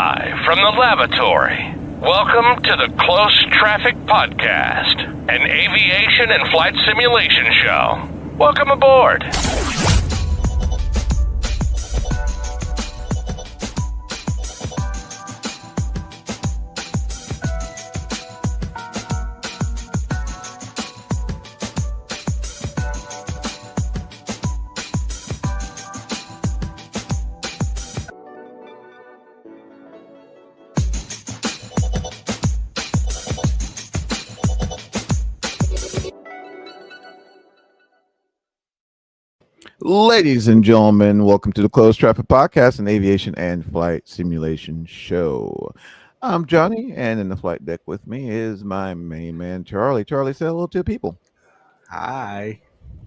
Live from the lavatory. Welcome to the Close Traffic Podcast, an aviation and flight simulation show. Welcome aboard. Ladies and gentlemen, welcome to the Closed Traffic Podcast, an aviation and flight simulation show. I'm Johnny, and in the flight deck with me is my main man, Charlie. Charlie, say hello to the people. Hi.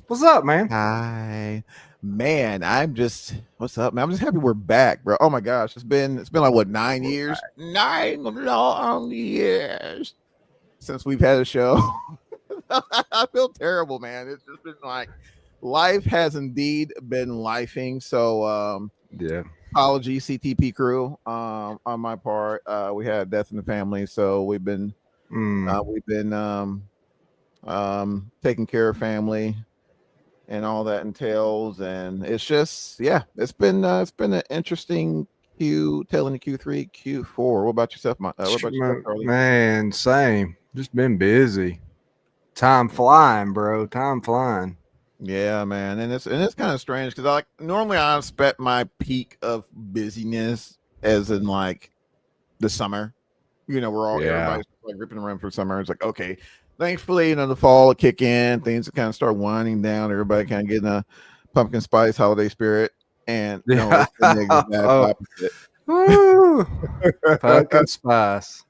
What's up, man? Hi. Man, what's up, man? I'm just happy we're back, bro. Oh my gosh, it's been like what, 9 years? 9 long years since we've had a show. I feel terrible, man. It's just been like life has indeed been lifing. So Yeah. apology, CTP crew. On my part, we had death in the family, so we've been taking care of family and all that entails, and it's just it's been an interesting tail into Q3, Q4. What about yourself, Charlie? Man, same. Just been busy. Time flying, bro. Time flying. Yeah, man, and it's kind of strange because normally I expect my peak of busyness as in like the summer. Everybody's like ripping around for summer. It's like, okay, thankfully, the fall will kick in, things will kind of start winding down. Everybody kind of getting a pumpkin spice holiday spirit, and it's the exact opposite. Woo. Pumpkin spice.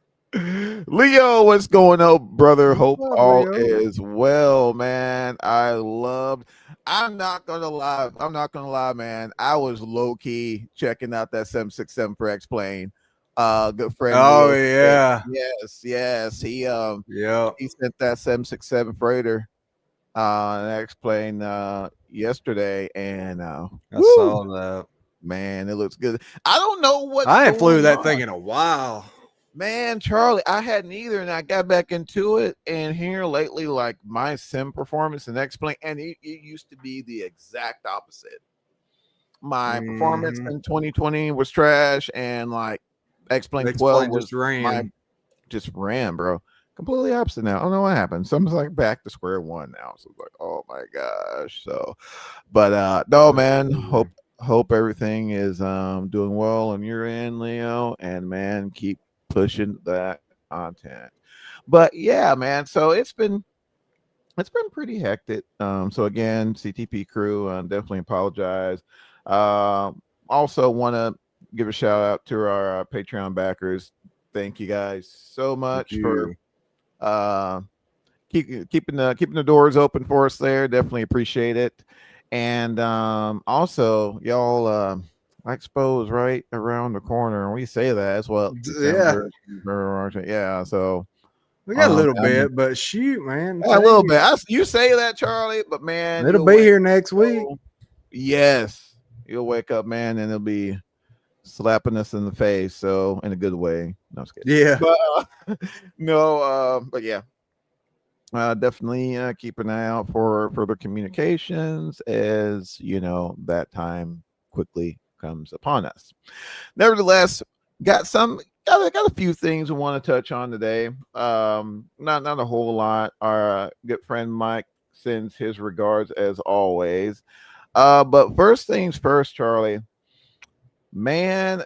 Leo, what's going on, brother? Hope all Leo? is well, man. I'm not gonna lie, man. I was low key checking out that 767 for X plane. Good friend. Oh, Leo, yeah. Yes. He Yep. sent that 767 freighter an X plane yesterday, and I saw that. Man, it looks good. I don't know what I ain't flew that thing in a while. Man, Charlie, I hadn't either, and I got back into it. And here lately, like my sim performance and X-Plane, and it used to be the exact opposite. My performance in 2020 was trash, and like X-Plane 12 just ran, bro. Completely opposite now. I don't know what happened. Something's like back to square one now. So it's like, oh my gosh. So, but no, man. Hope everything is doing well on your end, Leo, and man, keep pushing that content. But yeah, man, so it's been pretty hectic. So again, CTP crew, definitely apologize. Also want to give a shout out to our Patreon backers. Thank you guys so much for keeping the doors open for us there. Definitely appreciate it. And also y'all I suppose right around the corner, and we say that as well. Yeah. So we got a little bit, but shoot, man, a little bit. You say that, Charlie, but man, it'll be here next week. Yes, you'll wake up, man, and it'll be slapping us in the face. So in a good way. No, I'm just kidding. Yeah. But yeah. Definitely keep an eye out for further communications as that time quickly comes upon us. Nevertheless, got a few things we want to touch on today. Not a whole lot. Our good friend Mike sends his regards as always. But first things first, Charlie, man,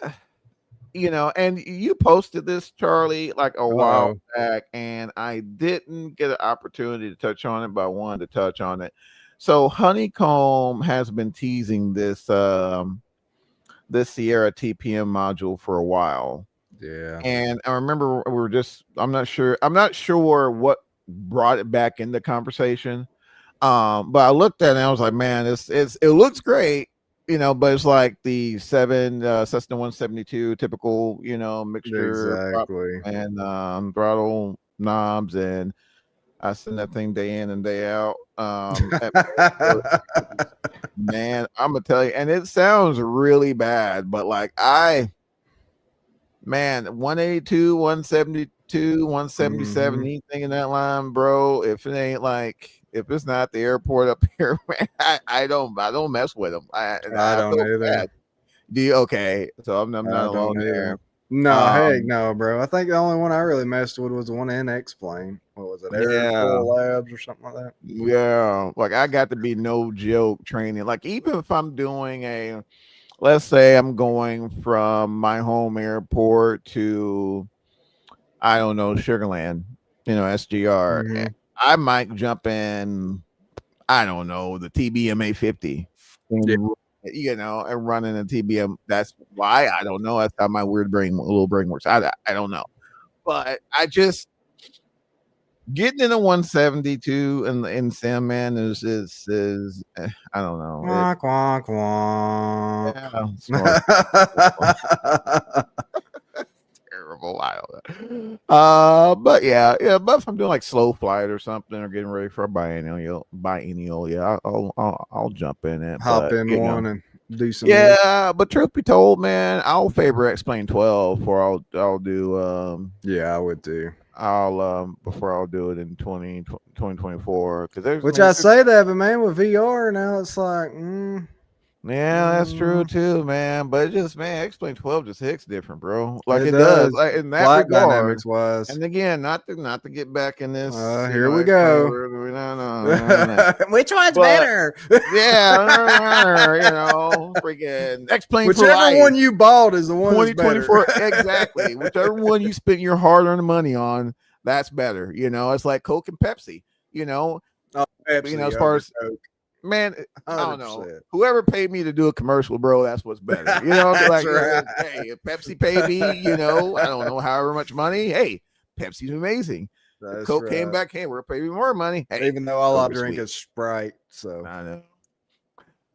and you posted this, Charlie, like a while back, and I didn't get an opportunity to touch on it, but I wanted to touch on it. So Honeycomb has been teasing this this Sierra TPM module for a while. Yeah. And I remember I'm not sure what brought it back into conversation. But I looked at it and I was like, man, it looks great, but it's like the Cessna 172 typical, mixture exactly, and throttle knobs, and I send that thing day in and day out. Man, I'm gonna tell you, and it sounds really bad, but like Man, 182, 172, 177, anything in that line, bro. If it ain't like, if it's not the airport up here, man, I don't mess with them. I I don't feel either. bad. Do you? Okay, so I'm I not don't alone there. either. No, heck no, bro. I think the only one I really messed with was the one in X-Plane. What was it? Air Full Labs or something like that? Yeah, like I got to be no joke training. Like even if I'm doing a, let's say I'm going from my home airport to, I don't know, Sugarland, SGR. Mhm. I might jump in, I don't know, the TBM 850. Yeah. And running a TBM. That's why I don't know. That's how my little brain works. I don't know. But I just getting in a 172 in Sim, man, is I don't know. Quack, quack, quack. Yeah, smart. Terrible. I don't know. But yeah. But if I'm doing like slow flight or something, or getting ready for a biennial, yeah, I'll jump in it. Hop But, in one and do some. yeah, but truth be told, man, I'll favor X-Plane 12, or I'll do Yeah, I would too. before I'll do it in 2024, because there's, Which I say that, but man, with VR now, it's like, yeah, that's true too, man. But it just, man, X-Plane 12 just hits different, bro. Like it does. does, like in that Flight regard. dynamics wise. And again, not to get back in this. Here we go. No. Which one's But- better? Yeah, freaking X-Plane for Whichever life. one you bought is the one that's 2024, better. exactly. Whichever one you spend your hard-earned money on, that's better. It's like Coke and Pepsi. Pepsi, As far as Coke. Man, I don't 100%. know. Whoever paid me to do a commercial, bro, that's what's better. That's like, right. Hey, if Pepsi paid me, I don't know, however much money. Hey, Pepsi's amazing. That's Coke came right. back, hey, we're paying me more money. Hey, Even though all I Coke is drink sweet. is Sprite, so I know.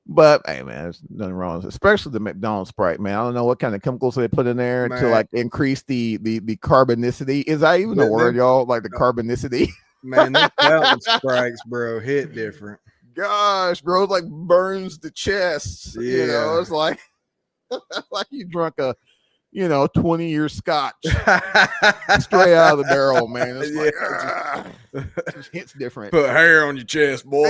But hey, man, there's nothing wrong with it, especially the McDonald's Sprite, man. I don't know what kind of chemicals they put in there to like increase the carbonicity. Is that even a word, y'all? Like the carbonicity? Man, them fountain Sprites, bro, hit different. Gosh, bro, it like burns the chest. Yeah. It's like like you drunk a 20-year scotch straight out of the barrel, man. It's like it just hits different. Put hair on your chest, boy.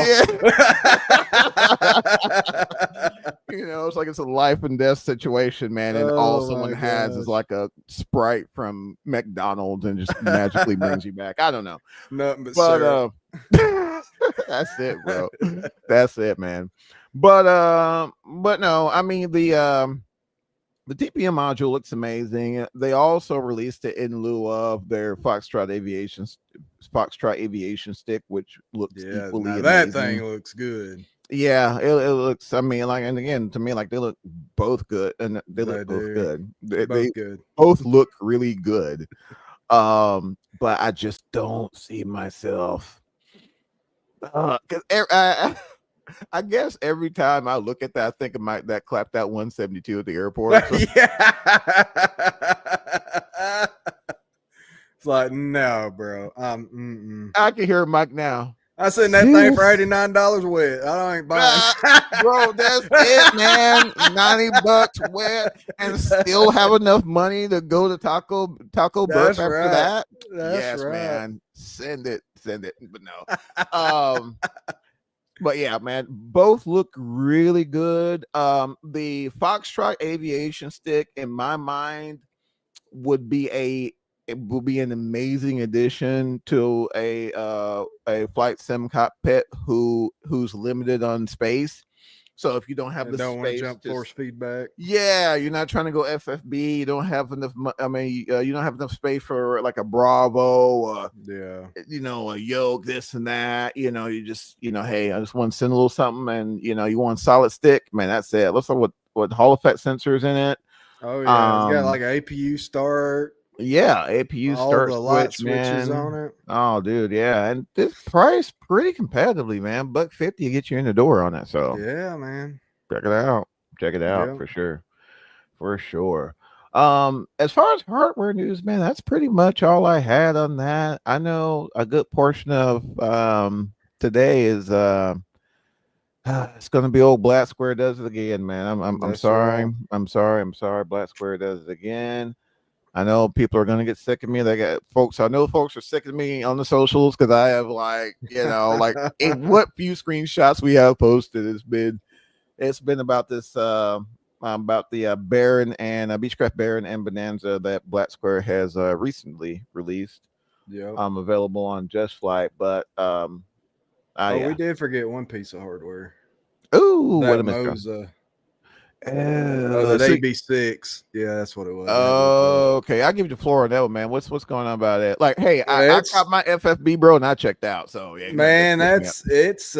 Yeah. It's like it's a life and death situation, man. And all someone has is like a Sprite from McDonald's and just magically brings you back. I don't know. Nothing but that's it, bro. That's it, man. But no, I mean the TPM module looks amazing. They also released it in lieu of their Foxtrot aviation stick, which looks equally amazing. That thing looks good. Yeah, it looks. I mean, like, and again, to me, like they look both good, and they look both good. They both look really good. But I just don't see myself. Because I guess every time I look at that, I think of that clapped out 172 at the airport. So. Yeah. It's like, no, bro. I can hear Mike now. I seen that thing for $89 wet. I ain't buying. Bro, that's it, man. $90 wet, and still have enough money to go to Taco Bell after that. That's right. Man. Send it. But no. But yeah, man, both look really good. The Foxtrot aviation stick, in my mind, would be an amazing addition to a flight sim cockpit who's limited on space. So if you don't have don't want to jump force feedback, you're not trying to go FFB. You don't have enough. I mean, you don't have enough space for like a Bravo. A yoke, this and that. You just, hey, I just want to send a little something, and you want a solid stick, man. That's it. Let's look what Hall effect sensors in it. Oh yeah, it's got like an APU start. Yeah, APU all start the light switches man. On it. Oh, dude, yeah, and this price pretty competitively, man. $150 to get you in the door on it. So yeah, man, check it out. For sure. As far as hardware news, man, that's pretty much all I had on that. I know a good portion of today is it's gonna be old Black Square does it again, man. I'm sorry. Right. I'm sorry. Black Square does it again. I know people are gonna get sick of me. They got folks. I know folks are sick of me on the socials because I have in what few screenshots we have posted. It's been about this about the Baron and Beechcraft Baron and Bonanza that Black Square has recently released. Yeah. Available on Just Flight, but we did forget one piece of hardware. Ooh, what a Moza. that AB6. Yeah, that's what it was. Okay, I'll give you the floor on that one, man. What's going on about that? Like, hey, I got my FFB, bro, and I checked out. So yeah, man, it's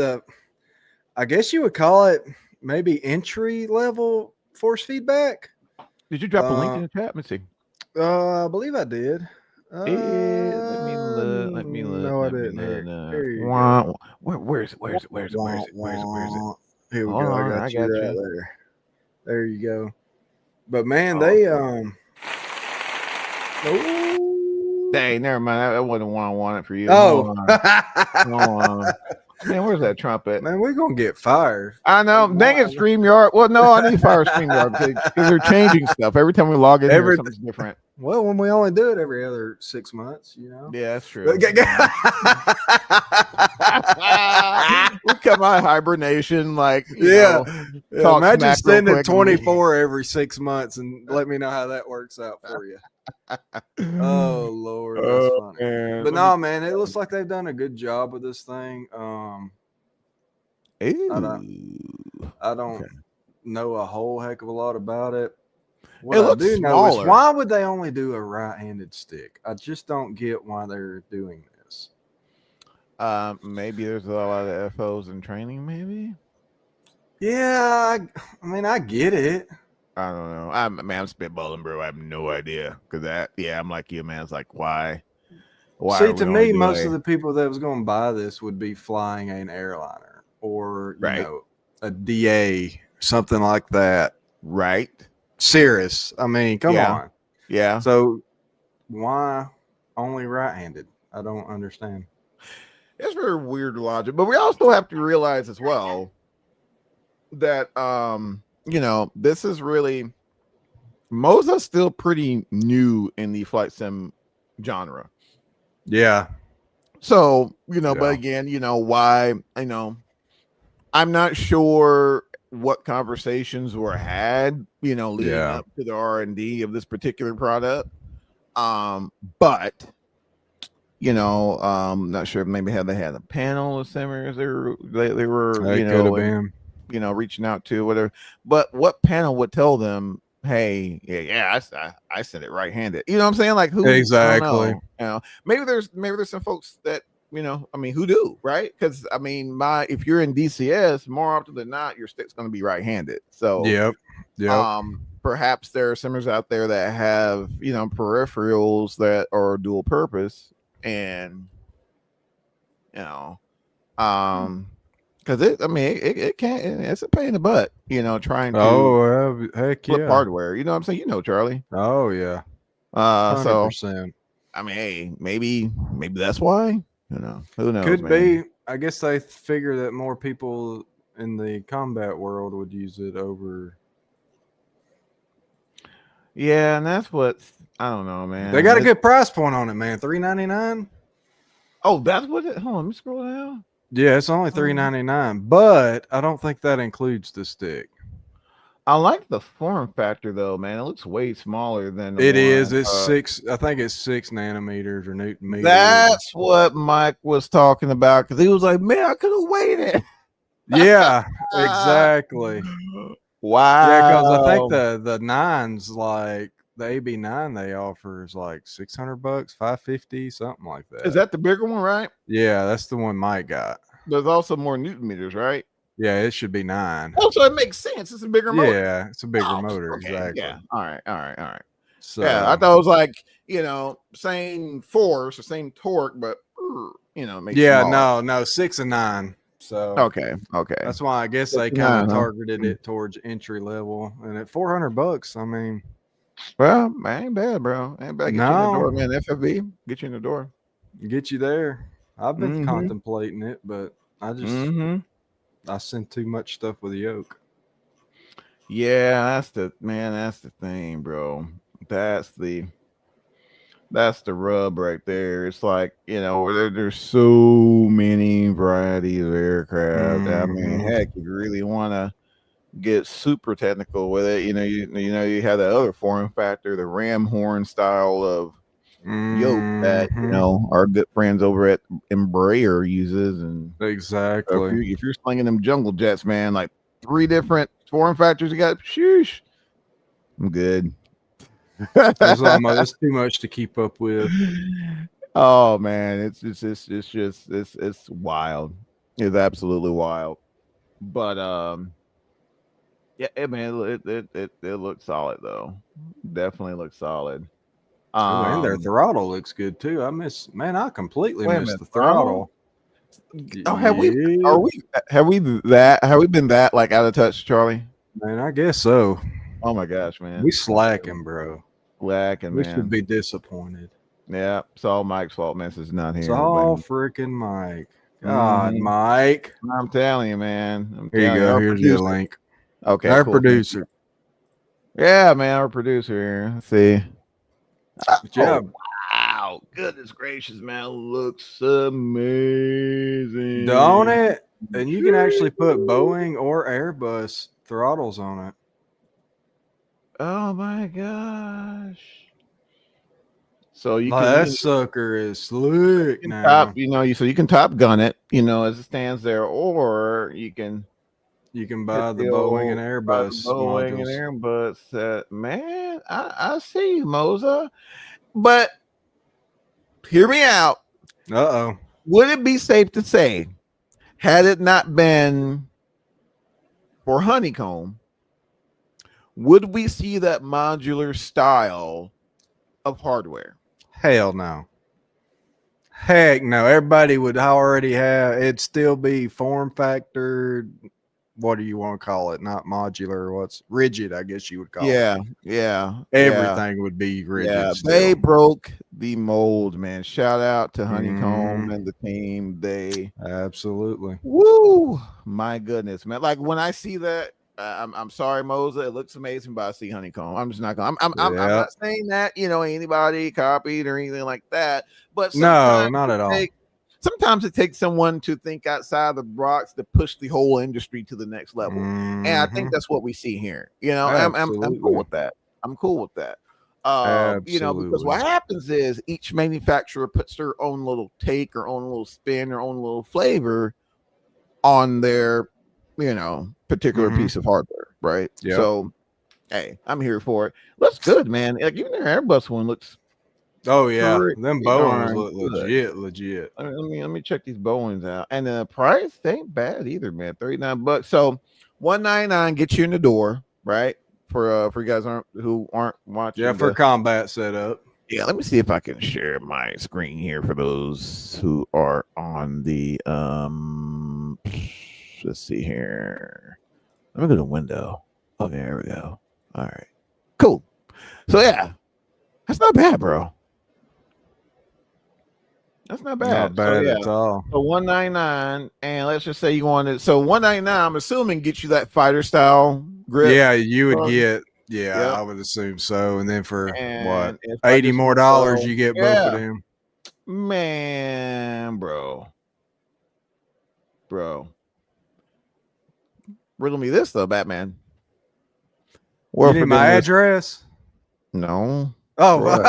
I guess you would call it maybe entry level force feedback. Did you drop a link in the chat? Let me see. I believe I did. Let me look. No, I didn't. Here you go. Where's it? Here we go. I got you right there. There you go. But man, they dang, never mind. That wasn't one I wanted for you. Oh, man, where's that trumpet? Man, we're gonna get fired. I know. Dang it, StreamYard. Well, no, I need to fire StreamYard because they're changing stuff every time we log in. Here, something's different. Well, when we only do it every other 6 months, you know. Yeah, that's true. We come out of hibernation, like Imagine spending 24 every 6 months, and let me know how that works out for you. Oh Lord, that's funny. Man. But no, man, it looks like they've done a good job with this thing. I don't know a whole heck of a lot about it. What I do know is why would they only do a right-handed stick? I just don't get why they're doing this. Maybe there's a lot of FOs in training, maybe. Yeah, I mean, I get it. I don't know. I'm spitballing, bro. I have no idea because I'm like you, man. It's like why? See, to me, most of the people that was going to buy this would be flying an airliner or you know a DA, something like that. Right. Cirrus. I mean, come on. Yeah. So why only right-handed? I don't understand. It's very weird logic, but we also have to realize as well that this is really Moza's still pretty new in the flight sim genre. Yeah. So, but again, why, I'm not sure what conversations were had, leading up to the R&D of this particular product. But not sure if maybe they had a panel of simmers they were reaching out to, whatever. But what panel would tell them, hey, I sent it right-handed? You know what I'm saying? Like who exactly? Maybe there's some folks that who do, right? Because if you're in DCS, more often than not, your stick's going to be right-handed. So perhaps there are simmers out there that have peripherals that are dual purpose, and because it can't. It's a pain in the butt, trying to heck flip hardware. You know what I'm saying? Charlie. Oh yeah. 100%. So hey, maybe that's why. Who knows? Could be. I guess they figure that more people in the combat world would use it over. Yeah, and that's what I don't know, man. They got a good price point on it, man. $399. Oh, that's what it. Hold on, let me scroll down. Yeah, it's only $399, but I don't think that includes the stick. I like the form factor though, man. It looks way smaller than it is. It's 6. I think it's 6 nanometers or Newton meters. That's what Mike was talking about because he was like, "Man, I could have waited." Yeah, exactly. Wow. Yeah, because I think the 9s, like the AB9 they offer is like $600, $550, something like that. Is that the bigger one, right? Yeah, that's the one Mike got. There's also more Newton meters, right? Yeah, it should be 9. Oh, so it makes sense. It's a bigger motor. Yeah, it's a bigger motor. Okay. Exactly. Yeah. All right. So, yeah, I thought it was like, same force or same torque, but it makes no, 6 and 9. So okay. That's why I guess they kind of targeted it towards entry level. And at $400, well, ain't bad, bro. Ain't bad. Get you in the door, man. FFB, get you in the door. Get you there. I've been contemplating it, but I just I sent too much stuff with the yoke. Yeah, that's the thing, bro. That's the That's the rub right there. It's like, there's so many varieties of aircraft. I mean, heck, if you really want to get super technical with it, you have that other form factor, the ram horn style of yoke that our good friends over at Embraer uses. And exactly, if you're slinging them jungle jets, man, like 3 different form factors you got, sheesh, I'm good. It's too much to keep up with. Oh man, it's wild. It's absolutely wild. But yeah, man, it looks solid though. Definitely looks solid. And their throttle looks good too. I completely missed the throttle. Oh, have we been that like out of touch, Charlie? Man, I guess so. Oh my gosh, man. We slacking, bro. Slacking, we man. should be disappointed. Yeah, it's all Mike's fault, man. It's not here. It's all freaking Mike. God, Mike. I'm telling you, man. Here you go. Here's your link. Okay. Our producer. Yeah, man. Our producer here. Let's see. Yeah. Wow. Goodness gracious, man. Looks amazing. Don't it? And you can actually put Boeing or Airbus throttles on it. Oh my gosh. So that sucker is slick now. So you can top gun it, as it stands there, or you can buy the Boeing and Airbus. Boeing and Airbus. Man, I see you, Moza. But hear me out. Uh-oh. Would it be safe to say, had it not been for Honeycomb, would we see that modular style of hardware? Hell no. Heck no. Everybody would already have, it'd still be form factor. What do you want to call it? Not modular. What's rigid, I guess you would call it. Yeah. Everything would be rigid. Yeah, they broke the mold, man. Shout out to Honeycomb and the team. They absolutely. Woo! My goodness, man. Like when I see that, I'm sorry, Moza. It looks amazing, but I see Honeycomb. I'm just not gonna. I'm not saying that anybody copied or anything like that. But no, not at all. Sometimes it takes someone to think outside the box to push the whole industry to the next level, and I think that's what we see here. I'm cool with that. I'm cool with that. Because what happens is each manufacturer puts their own little take, or own little spin, or own little flavor on their particular piece of hardware, right? Yep. So hey, I'm here for it. Looks good, man. Like even their Airbus one looks them Boeings look legit. Let me check these Boeings out. And the price ain't bad either, man. $39. So $199 gets you in the door, right? For you guys who aren't watching. Yeah, for combat setup. Yeah, let me see if I can share my screen here for those who are on the let's see here. Let me go to window. Okay, there we go. All right. Cool. So yeah. That's not bad, bro. That's not bad. Not bad at all. So $199, and let's just say you wanted. So $199, I'm assuming gets you that fighter style grip. Yeah, you would get. Yeah, yep. I would assume so. And then for what, $80 more, you get both of them. Man, bro. Riddle me this though, Batman. You need my address? No. Oh. No.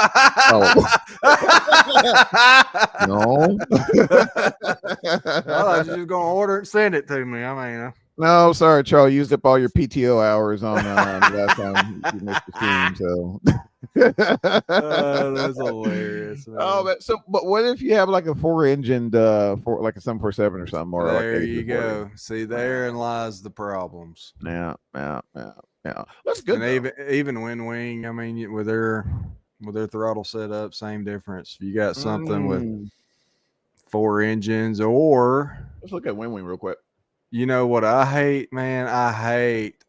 I thought you was gonna order it and send it to me. I mean, no, sorry, Charlie. Used up all your PTO hours on last time you missed the stream. So that's hilarious. Man. Oh, but what if you have like a 4-engined for like a 747 or something? Or there like you go. See, therein lies the problems. Yeah. That's good. And even Wing, I mean, with their throttle setup, same difference. You got something with 4 engines, or let's look at Wing real quick. You know what I hate, man? I hate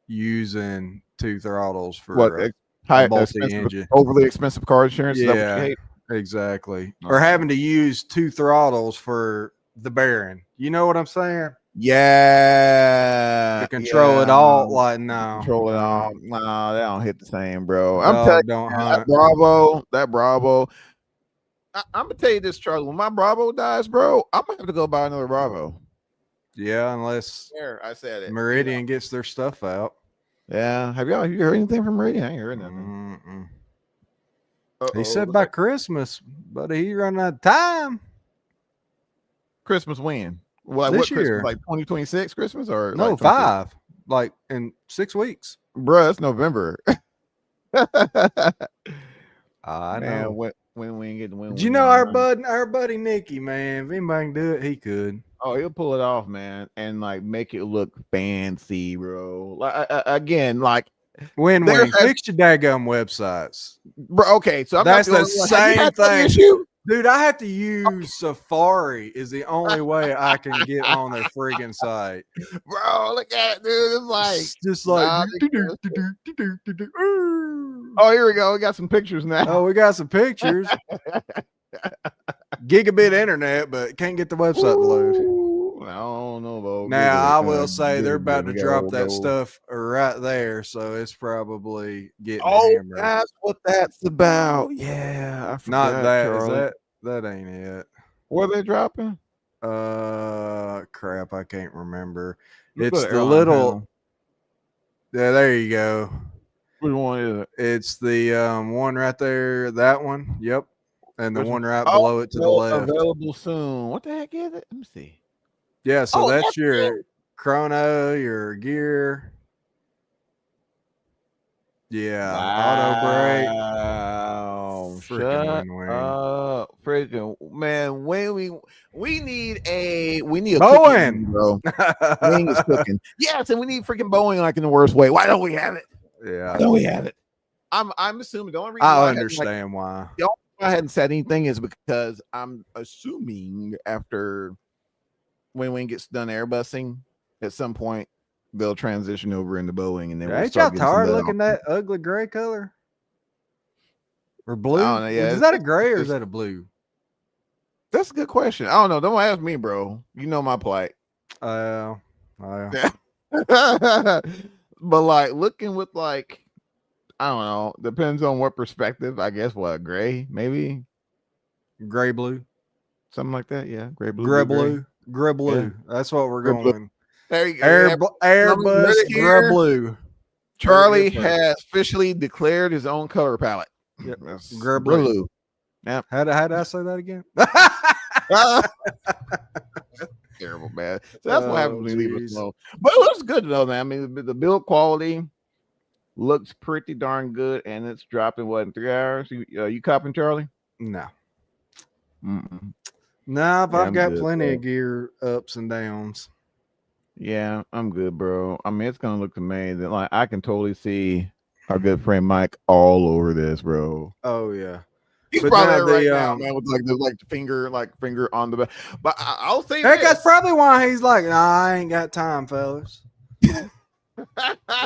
using 2 throttles for a multi-engine, overly expensive car insurance. Yeah, exactly. Okay. Or having to use 2 throttles for the bearing. You know what I'm saying? Yeah. To control it all, like no. Control it all. No, they don't hit the same, bro. Dog I'm telling you, don't man, hunt. that Bravo. I'm gonna tell you this, Charlie. When my Bravo dies, bro, I'm gonna have to go buy another Bravo. Yeah, unless I said it. Meridian gets their stuff out. Yeah. Have you heard anything from Meridian? I ain't heard nothing. He said by Christmas, but he running out of time. Christmas when? Well, this what year? Christmas? Like 2026 Christmas or no, like 5? Like in 6 weeks. Bruh, it's November. I man, know. When we get the win. Did you know our buddy Nicky, man? If anybody can do it, he could. Oh, he'll pull it off, man, and like make it look fancy, bro. Like again, like Win fix your daggum websites, bro. Okay, so that's the same thing, dude. I have to use Safari is the only way I can get on their friggin' site, bro. Look at it, dude. It's just like. Oh, here we go. We got some pictures now. Oh, we got some pictures. Gigabit internet, but can't get the website to load. I don't know though. Now I will say they're about to drop that stuff right there, so it's probably getting hammered. That's what that's about. Yeah, I forgot. Not that. Charlie. Is that ain't it? What are they dropping? Crap, I can't remember. It's the little. Yeah, there you go. Which one is it? It's the one right there. That one. Yep. And the one right below it to the left. Available soon. What the heck is it? Let me see. Yeah, so that's your chrono, your gear. Yeah, auto brake. Wow. Freaking man, when we need a Boeing, bro. Wing is cooking. Yes, and we need freaking Boeing like in the worst way. Why don't we have it? Yeah. Why don't we have it? I'm assuming the only reason I understand why. The only reason I hadn't said anything is because I'm assuming after when gets done Airbusing, at some point they'll transition over into Boeing, and then ain't y'all tired looking that ugly gray color or blue? Know, yeah, is that a gray or is that a blue? That's a good question. I don't know. Don't ask me, bro. You know my plight. Yeah. But like looking with like, I don't know. Depends on what perspective. I guess what gray, maybe gray blue, something like that. Yeah, gray blue, gray blue. Yeah. That's what we're going. Blue. There you go. Airbus gray blue. Charlie has officially declared his own color palette. Yep. Gray blue. Yeah. How did I say that again? Terrible, man. So that's what happens when you leave it alone. But it looks good though, man. I mean, the build quality looks pretty darn good, and it's dropping in 3 hours. You copping, Charlie? No. Mm-mm. Nah, but I've got plenty of gear ups and downs. Yeah, I'm good, bro. I mean, it's gonna look amazing. Like I can totally see our good friend Mike all over this, bro. Oh yeah. He's probably right now, man, with the finger on the back. But I'll say that's probably why he's like, nah, I ain't got time, fellas. My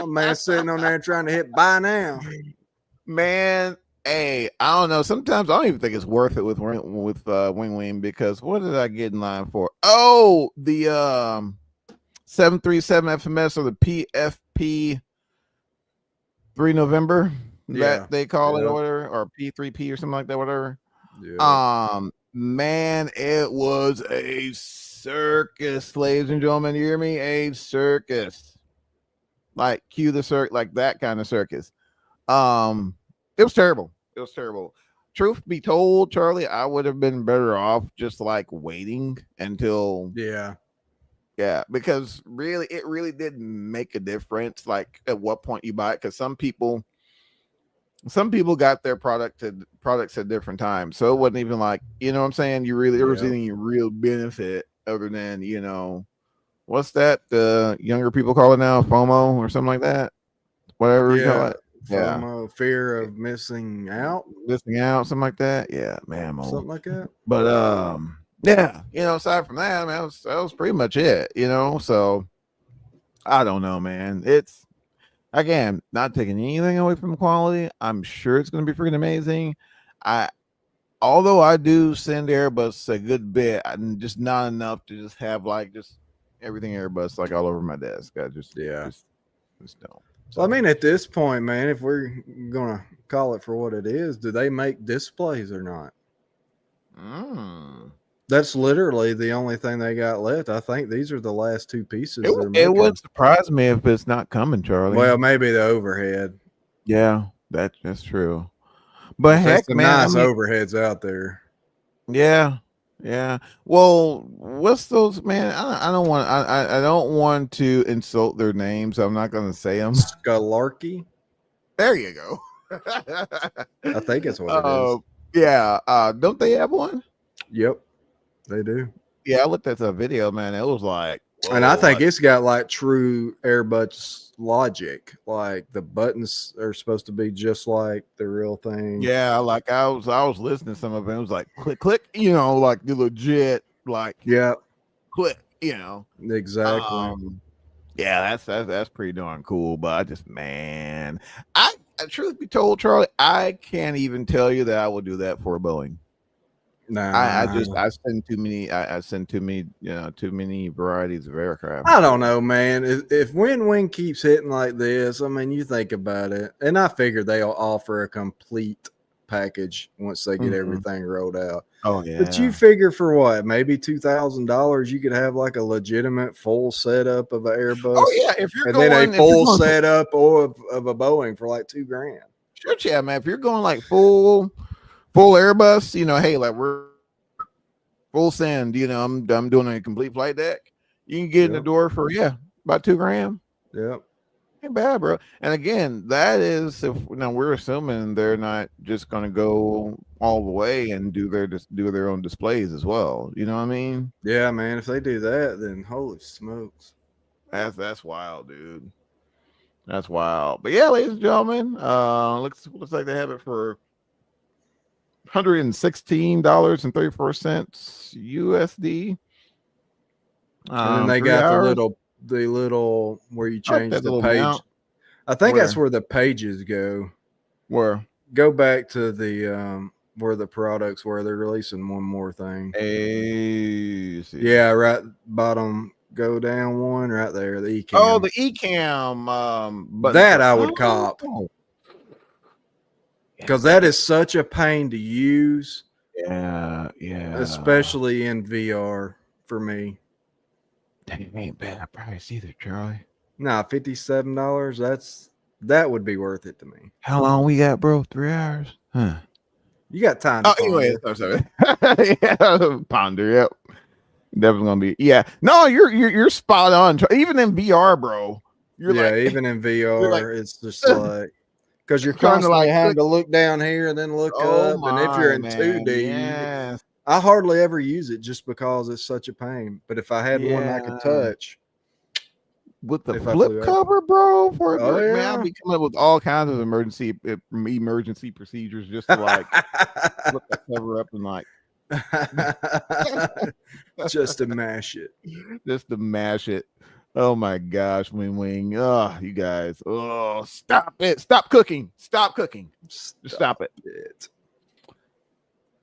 man sitting on there trying to hit buy now. Man, hey, I don't know. Sometimes I don't even think it's worth it with Wing because what did I get in line for? Oh, the 737 FMS or the PFP 3 November. That they call it or P3P or something like that, whatever. Yeah. Man, it was a circus, ladies and gentlemen. You hear me? A circus. Like cue the circus, like that kind of circus. It was terrible. It was terrible. Truth be told, Charlie, I would have been better off just like waiting until yeah, because really it really did make a difference like at what point you buy it, because some people got their products at different times, so it wasn't even like, you know what I'm saying, there was any real benefit other than, you know, what's that the younger people call it now, FOMO or something like that, whatever we call it. FOMO, fear of missing out, something like that. Yeah, man, something like that. But yeah, you know, aside from that, man, that was pretty much it, you know. So I don't know, man. It's, again, not taking anything away from quality. I'm sure it's going to be freaking amazing. Although I do send Airbus a good bit, I'm just not enough to just have like just everything Airbus like all over my desk. I just don't. So, I mean, at this point, man, if we're gonna call it for what it is, do they make displays or not? That's literally the only thing they got left. I think these are the last two pieces. It would surprise me if it's not coming, Charlie. Well, maybe the overhead. Yeah, that's true. But heck, the man, nice overheads out there. Yeah. Well, what's those, man? I don't want. I don't want to insult their names. I'm not going to say them. Scalarchy. There you go. I think it's what it is. Yeah. Don't they have one? Yep, they do. Yeah, I looked at the video, man. It was like, whoa, and I think it's got like true Airbus logic. Like the buttons are supposed to be just like the real thing. Yeah, like I was listening to some of it. It was like click, click. Like the legit, like click. Exactly. Yeah, that's pretty darn cool. But I just, man, I truth be told, Charlie, I can't even tell you that I will do that for a Boeing. Nah, I send too many. I send too many. Too many varieties of aircraft. I don't know, man. If Win-Win keeps hitting like this, I mean, you think about it, and I figure they'll offer a complete package once they get everything rolled out. Oh yeah. But you figure for what? Maybe $2,000, you could have like a legitimate full setup of an Airbus. Oh yeah, if you're and going, then a full setup of a Boeing for like $2,000. Sure, yeah, man. If you're going like full Airbus, hey, like we're full send, I'm doing a complete flight deck. You can get in the door for about $2,000. Yep. Ain't bad, bro. And again, that is if we're assuming they're not just gonna go all the way and do their own displays as well. You know what I mean? Yeah, man. If they do that, then holy smokes. That's wild, dude. That's wild. But yeah, ladies and gentlemen, looks like they have it for $116.34 USD. And then they got the little where you change the page. Mount. I think that's where the pages go. Where? Go back to the where the products where they're releasing one more thing. Yeah, right bottom. Go down one right there. The eCam. Oh, the eCam. But that I would cop. Because that is such a pain to use. Yeah. Especially in VR for me. That ain't bad price either, Charlie. Nah, $57. That would be worth it to me. How long we got, bro? 3 hours? Huh. You got time. Anyway, sorry. Ponder. Yep. Definitely gonna be. Yeah. No, you're spot on. Even in VR, bro. Even in VR, it's just like. Because you're constantly having to look down here and then look up. And if you're in 2D, I hardly ever use it just because it's such a pain. But if I had one I could touch. With the flip cover, bro, man, I'll be coming up with all kinds of emergency procedures just to like flip the cover up and like just to mash it. Just to mash it. Oh my gosh, Wing. Oh, you guys. Oh, stop it. Stop cooking. Stop cooking. Stop it.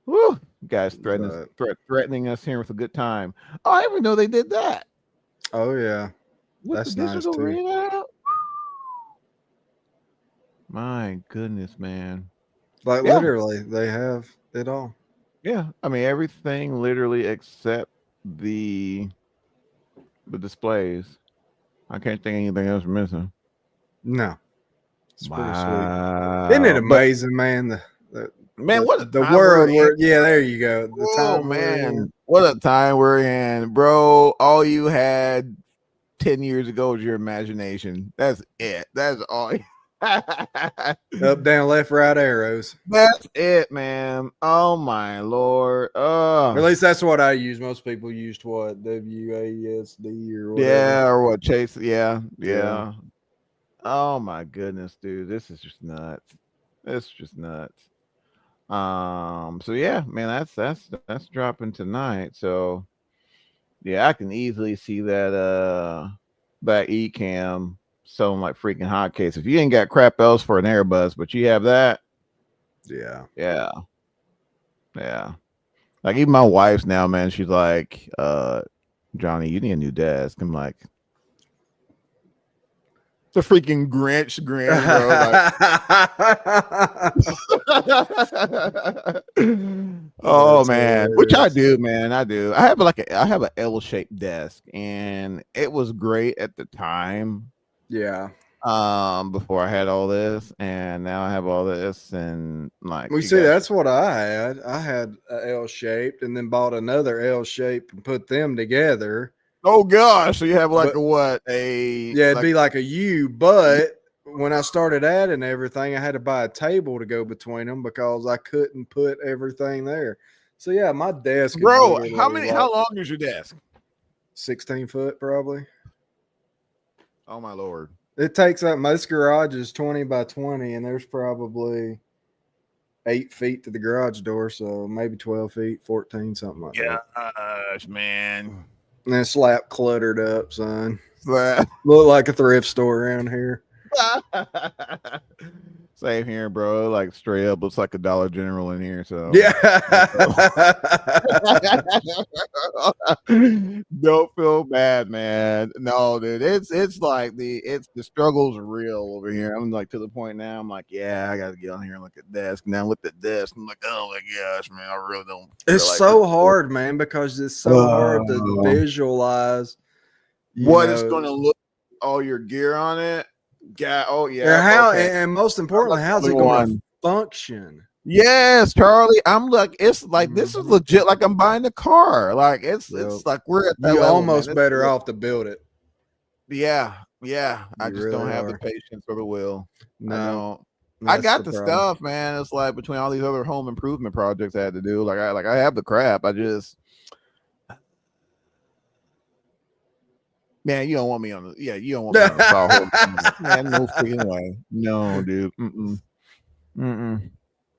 Woo. You guys threatening us here with a good time. Oh, I didn't know they did that. Oh, yeah. That's nice too. Readout? My goodness, man. Like literally, they have it all. Yeah. I mean, everything literally except the displays. I can't think anything else missing. No. It's pretty sweet. Isn't it amazing, man? What the world there you go. The time, man. What a time we're in, bro. All you had 10 years ago was your imagination. That's it. That's all. Up, down, left, right arrows. That's it, man. Oh my Lord. At least that's what I use. Most people used what? WASD or whatever. Yeah, or what? Chase. Yeah. Oh my goodness, dude. This is just nuts. It's just nuts. So yeah, man, that's dropping tonight. So yeah, I can easily see that eCam selling like freaking hotcakes. If you ain't got crap else for an Airbus, but you have that, yeah. Like even my wife's now, man, she's like, Johnny, you need a new desk. I'm like, the freaking Grinch grin, bro. Oh man, which I do, man. I do. I have an L-shaped desk, and it was great at the time. Yeah. Before I had all this, and now I have all this, and like we see that's what I had. I had a L-shaped, and then bought another L-shape and put them together. Oh gosh, so you have like it'd be like a U, but when I started adding everything, I had to buy a table to go between them because I couldn't put everything there. So yeah, my desk, bro. How long is your desk? 16 foot, probably. Oh my lord! It takes up this garage is 20 by 20, and there's probably 8 feet to the garage door, so maybe 12 feet, 14, something like that. Gosh, man. And then slap cluttered up, son. Look like a thrift store around here. Same here, bro. Like straight up, looks like a Dollar General in here. So yeah. Don't feel bad, man. No, dude. It's like the struggle's real over here. I'm like to the point now. I'm like, yeah, I gotta get on here and look at desk. Now look at desk. I'm like, oh my gosh, man, I really don't. It's so hard, man, because it's so hard to visualize what it's gonna look. All your gear on it. Yeah. Oh yeah. How and most importantly, how's it going to function? Yes, Charlie. I'm like, it's like this is legit. Like I'm buying a car. Like it's like we're at that You're level, almost better off to build it. Yeah. I just don't have the patience or the will. No, I got the stuff, man. It's like between all these other home improvement projects I had to do. Like I have the crap. I just. Man, you don't want me on the you don't want me on the soft. Man, no freaking way. No, dude.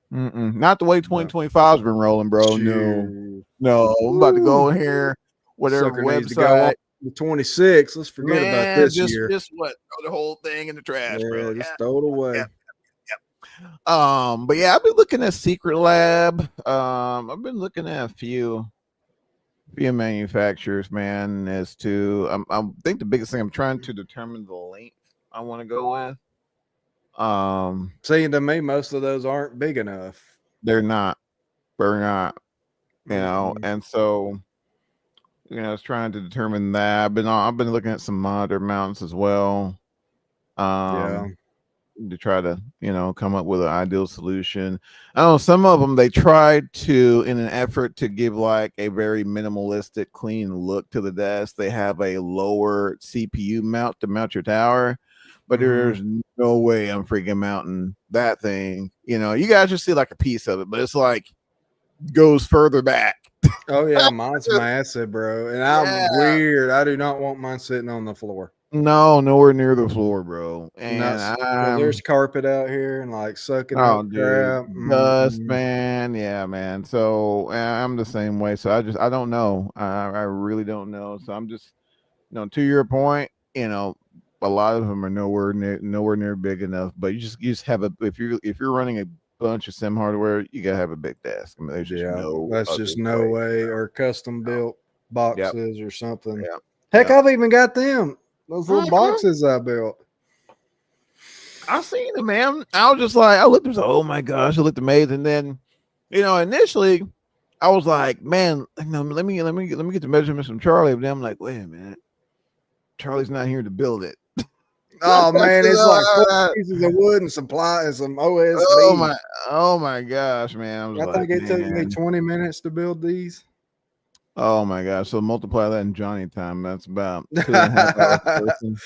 Not the way 2025's been rolling, bro. No. I'm about to go in here, whatever website. The 26. Let's forget about this year. Just what? Throw the whole thing in the trash, bro. Just throw it away. Yep. But yeah, I've been looking at Secret Lab. I've been looking at a few manufacturers, man, as to I think the biggest thing I'm trying to determine the length I want to go with. Saying to me, most of those aren't big enough. They're not, you know, and so I was trying to determine that. I've been looking at some monitor mounts as well. To try to, come up with an ideal solution. I know some of them, they tried to, in an effort to give like a very minimalistic, clean look to the desk, they have a lower CPU mount to mount your tower, but there's no way I'm freaking mounting that thing. You guys just see like a piece of it, but it's like goes further back. Oh yeah, mine's massive, bro. And I'm weird. I do not want mine sitting on the floor. No, nowhere near the floor, bro. And there's carpet out here and like sucking up crap. Dust, man. Yeah, man. So I'm the same way. So I don't know. I really don't know. So I'm just, to your point, a lot of them are nowhere near big enough. But you just have if you're running a bunch of sim hardware, you gotta have a big desk. I mean, there's just no way, or custom built boxes or something. Yeah. Heck, I've even got them. Those little boxes I built. I seen them, man. I was just like, I looked at them, oh my gosh, it looked amazing. And then, initially I was like, man, let me get the measurements from Charlie. But then I'm like, wait a minute, Charlie's not here to build it. Oh man, it's like 4 pieces of wood and some ply and some OSB. Oh my gosh, man. I think it took me 20 minutes to build these. Oh my gosh! So multiply that in Johnny time. That's about 2.5 hours per person,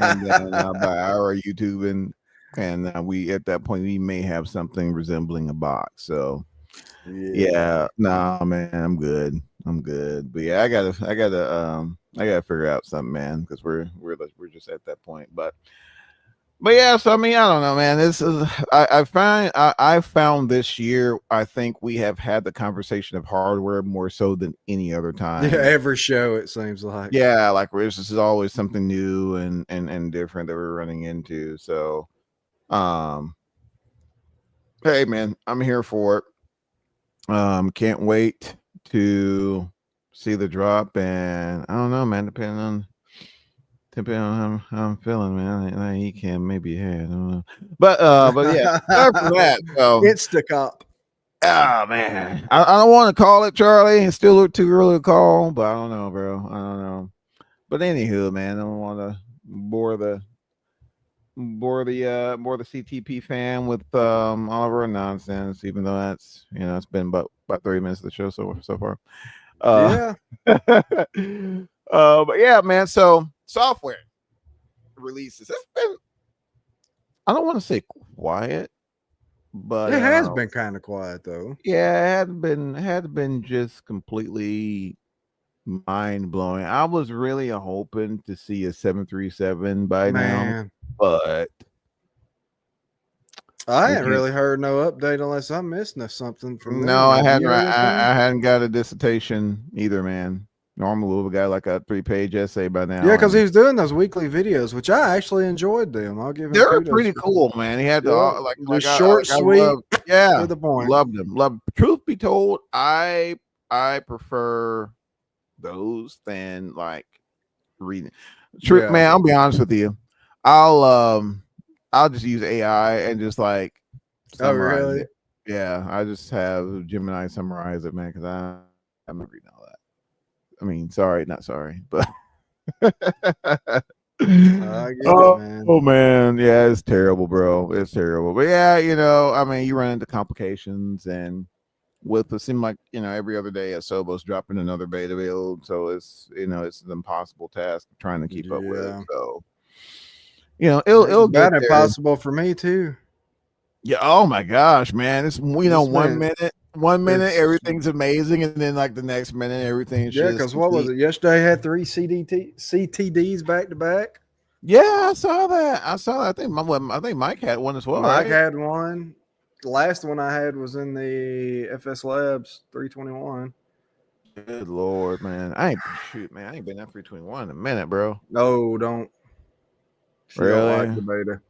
and then by hour YouTubing, and we at that point we may have something resembling a box. So yeah, nah, man, I'm good. But yeah, I gotta figure out something, man, because we're just at that point. But yeah, so I mean, I don't know, man. This is I found this year, I think we have had the conversation of hardware more so than any other time. Yeah, every show it seems like. Yeah, like this is always something new and different that we're running into. So, hey, man, I'm here for it. Can't wait to see the drop, and I don't know, man. Depending on how I'm feeling, man. He can maybe ahead. I don't know, but yeah. Apart from that, Instacop. Oh man, I don't want to call it, Charlie. It's still too early to call, but I don't know, bro. I don't know. But anywho, man, I don't want to bore the CTP fan with all of our nonsense, even though that's it's been about 30 minutes of the show so far. Yeah. But yeah, man. So software releases. It's been, I don't want to say quiet, but it has been kind of quiet though. Yeah, it had been just completely mind blowing. I was really hoping to see a 737 by now, but I hadn't really heard no update unless I'm missing something from them. No, I hadn't. I hadn't got a dissertation either, man. Normally we got like a 3-page essay by now. Yeah, because he was doing those weekly videos, which I actually enjoyed them. I'll give him. They're pretty cool, man. He had the short, sweet, to the point. Loved them. Truth be told, I prefer those than like reading. Man, I'll be honest with you. I'll just use AI and just like summarize it. Yeah, I just have Gemini summarize it, man, because I'm not reading all that. I mean, not sorry, but I get it, man. Oh man, yeah, it's terrible, bro. It's terrible. But yeah, I mean, you run into complications, and it seemed like every other day Asobo's dropping another beta build, so it's it's an impossible task trying to keep up with. So it'll get impossible for me too. Yeah. Oh my gosh, man! It's 1 minute everything's amazing, and then like the next minute everything's because what was it yesterday? Had 3 CTDs back to back. Yeah, I saw that. I think Mike had one as well. Mike had one. The last one I had was in the FS Labs 321. Good Lord, man! I ain't been at 321 in a minute, bro. No, don't. Really? Like the beta.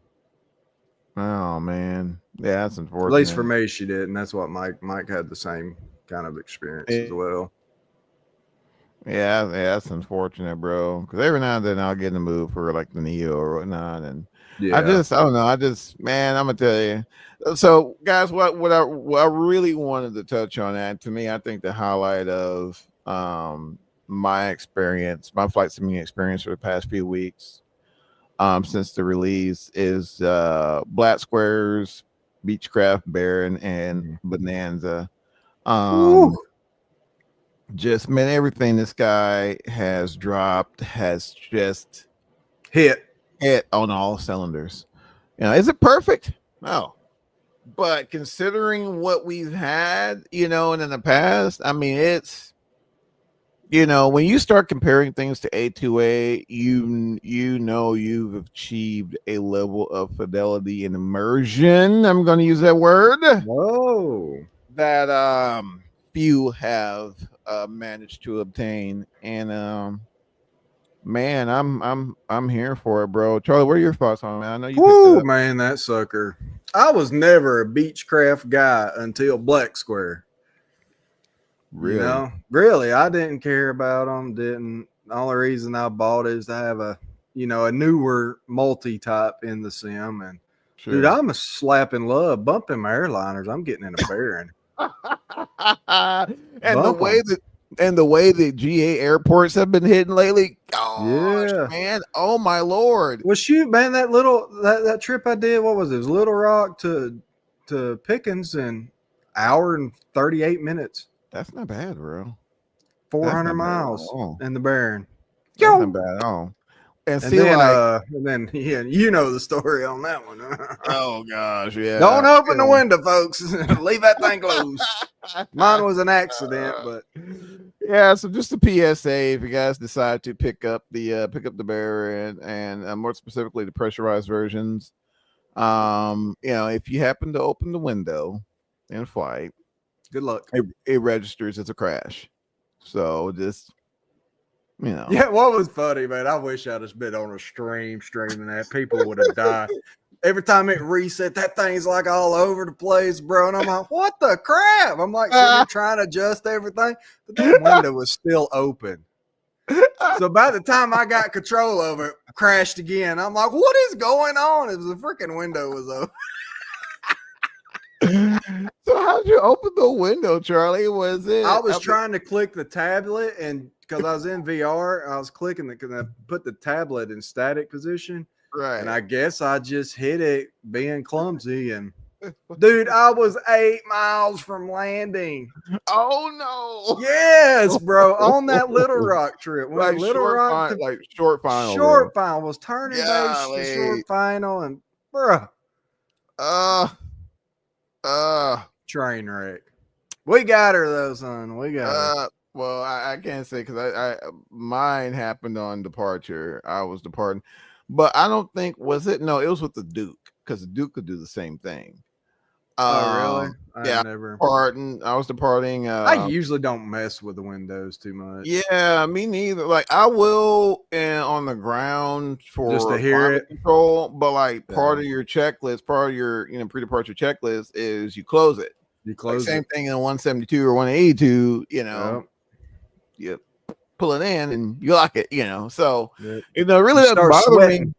Oh man, yeah, that's unfortunate. At least for me, she did, and that's what Mike had the same kind of experience as well. Yeah, that's unfortunate, bro. Because every now and then I'll get in the mood for like the Neo or whatnot, and I don't know. Man, I'm gonna tell you. So, guys, what I really wanted to touch on, that to me, I think the highlight of my flight simulating experience for the past few weeks. Since the release is Black Squares, Beechcraft, Baron, and Bonanza. Just everything this guy has dropped has just hit on all cylinders. Is it perfect? No. But considering what we've had, and in the past, I mean, it's when you start comparing things to A2A, you've achieved a level of fidelity and immersion. I'm going to use that word. Whoa. That few have managed to obtain, and man, I'm here for it, bro. Charlie, what are your thoughts on it, man? I know you. Woo, man, that sucker. I was never a Beechcraft guy until Black Square. Really? Really, I didn't care about them. Didn't. The only reason I bought it is to have a newer multi-type in the sim. And dude, I'm a slap in love bumping my airliners. I'm getting in a Baron. and the way that GA airports have been hitting lately. Gosh, man. Oh my Lord. Well, shoot, man, that trip I did, what was it? It was Little Rock to Pickens in hour and 38 minutes. That's not bad, bro. 400 miles in the Baron. That's not bad at all. And then you know the story on that one. Oh gosh, yeah. Don't open the window, folks. Leave that thing closed. Mine was an accident, but yeah. So just a PSA: if you guys decide to pick up the Baron and more specifically the pressurized versions, if you happen to open the window in flight, good luck. It registers as a crash. So just, Yeah, what was funny, man? I wish I'd have been on a streaming that. People would have died. Every time it reset, that thing's like all over the place, bro. And I'm like, what the crap? I'm like sitting there trying to adjust everything, but that window was still open. So by the time I got control of it, crashed again. I'm like, what is going on? It was the freaking window was open. So how'd you open the window, Charlie? Was it? I was trying to click the tablet, and because I was in VR, I was clicking because I put the tablet in static position. Right. And I guess I just hit it being clumsy. And dude, I was 8 miles from landing. Oh no. Yes, bro. On that Little Rock trip. When Like Little Rock short final. Short final was turning base to short final, and bro. Train wreck. We got her though, son. We got her. Well, I can't say because mine happened on departure. I was departing. But I don't think it was with the Duke, because the Duke could do the same thing. Oh, really? I was departing. I usually don't mess with the windows too much. Yeah, me neither. Like I will on the ground for just to hear it control, but like part of your checklist, part of your pre-departure checklist is you close it. You close same thing in 172 or 182. Yep. Pull it in and you lock it, so it really doesn't bother me.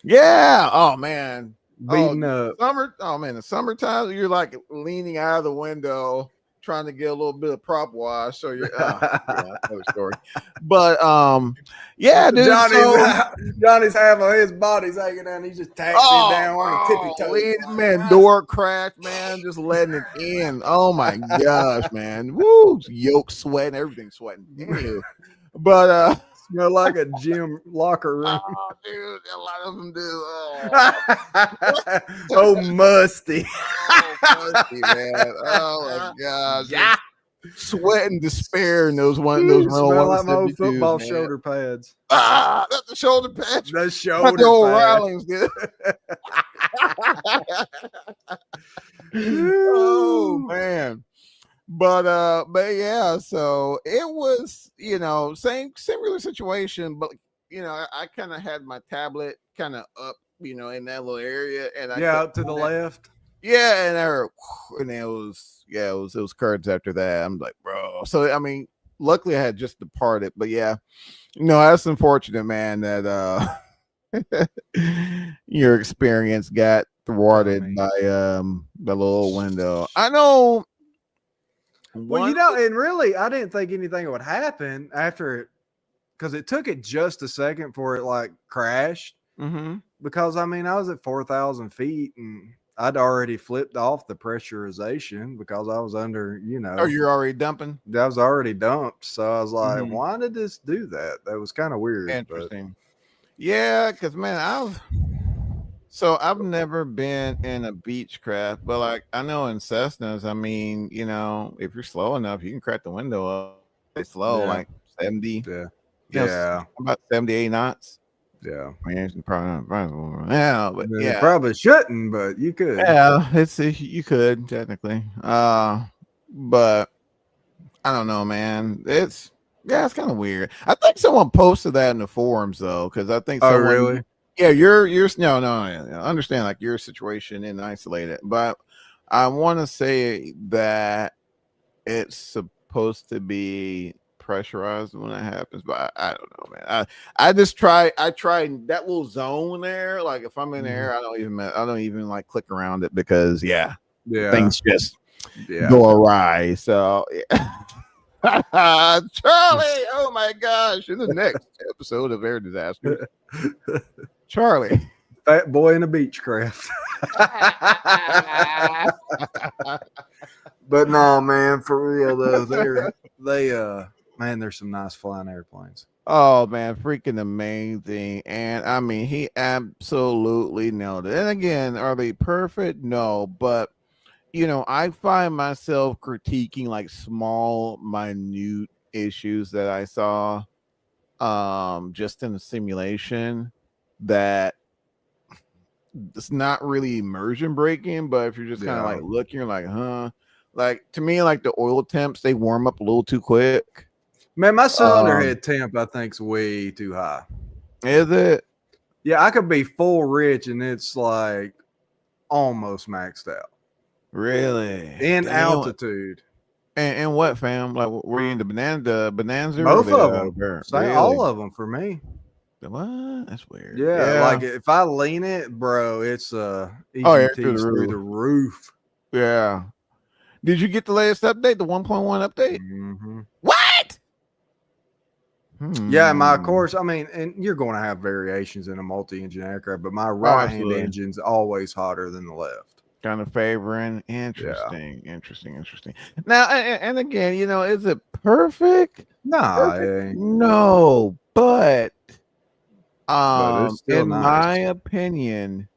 Yeah. Oh man, beating up the summertime you're like leaning out of the window trying to get a little bit of prop wash, so you're another story. But dude, Johnny's half of his body's hanging down, he's just taxiing down on tippy toes. Man, door cracked, man, just letting it in. Oh my gosh, man. Woo, yoke sweating, everything sweating. Anywho. But smell like a gym locker room. Oh, dude, a lot of them do. Oh, musty. Musty, man. Oh my gosh. Yeah. Sweating despair in those smell like my old football shoulder pads. That's the shoulder pads. The shoulder pads. The old Rilings, dude. Oh man. But yeah, so it was, similar situation, but I kind of had my tablet kind of up, in that little area, and out to the left. Yeah, and it was cards after that. I'm like, bro. So I mean, luckily I had just departed, but yeah, that's unfortunate, man, that your experience got thwarted by the little window. I know. Well, and really, I didn't think anything would happen after it, because it took it just a second for it like crashed. Mm-hmm. Because I was at 4,000 feet and I'd already flipped off the pressurization because I was under, Oh, you're already dumping? I was already dumped. So I was like, why did this do that? That was kind of weird. Interesting. Yeah, because man, I've never been in a Beechcraft, but like I know in Cessnas, if you're slow enough, you can crack the window up. It's slow, like 70. Yeah. About 78 knots. Yeah. I mean, it's probably not, but you probably shouldn't, but you could. Yeah, you could technically. But I don't know, man. It's kind of weird. I think someone posted that in the forums though, because I think someone, really? Yeah, you're no, I understand like your situation and isolate it, but I want to say that it's supposed to be pressurized when it happens, but I don't know, man. I try that little zone there. Like if I'm in there, I don't even like click around it because things just go awry. So Charlie, oh my gosh, in the next episode of Air Disaster. Charlie, fat boy in a Beechcraft. But no, man, for real though, there's some nice flying airplanes. Oh man, freaking amazing. And I mean, he absolutely nailed it. And again, are they perfect? No, but I find myself critiquing like small, minute issues that I saw just in the simulation that it's not really immersion breaking, but if you're just kind of like looking, you're like, like to me, like the oil temps, they warm up a little too quick. Man, my cylinder head temp I think's way too high. Is it? Yeah, I could be full rich and it's like almost maxed out. Really? In Damn. altitude. And what, fam? Like, were you in the Bonanza? Both of them. Really? All of them for me. What? That's weird. Yeah, like if I lean it, bro, it's EGT's through the roof. Yeah. Did you get the latest update, the 1.1 update? Mm-hmm. What? Yeah, of course. I mean, and you're going to have variations in a multi-engine aircraft, but my right-hand engine's always hotter than the left. Kind of favoring. Interesting. Now, and again, is it perfect? Nah, no, but it's still in nice. my opinion,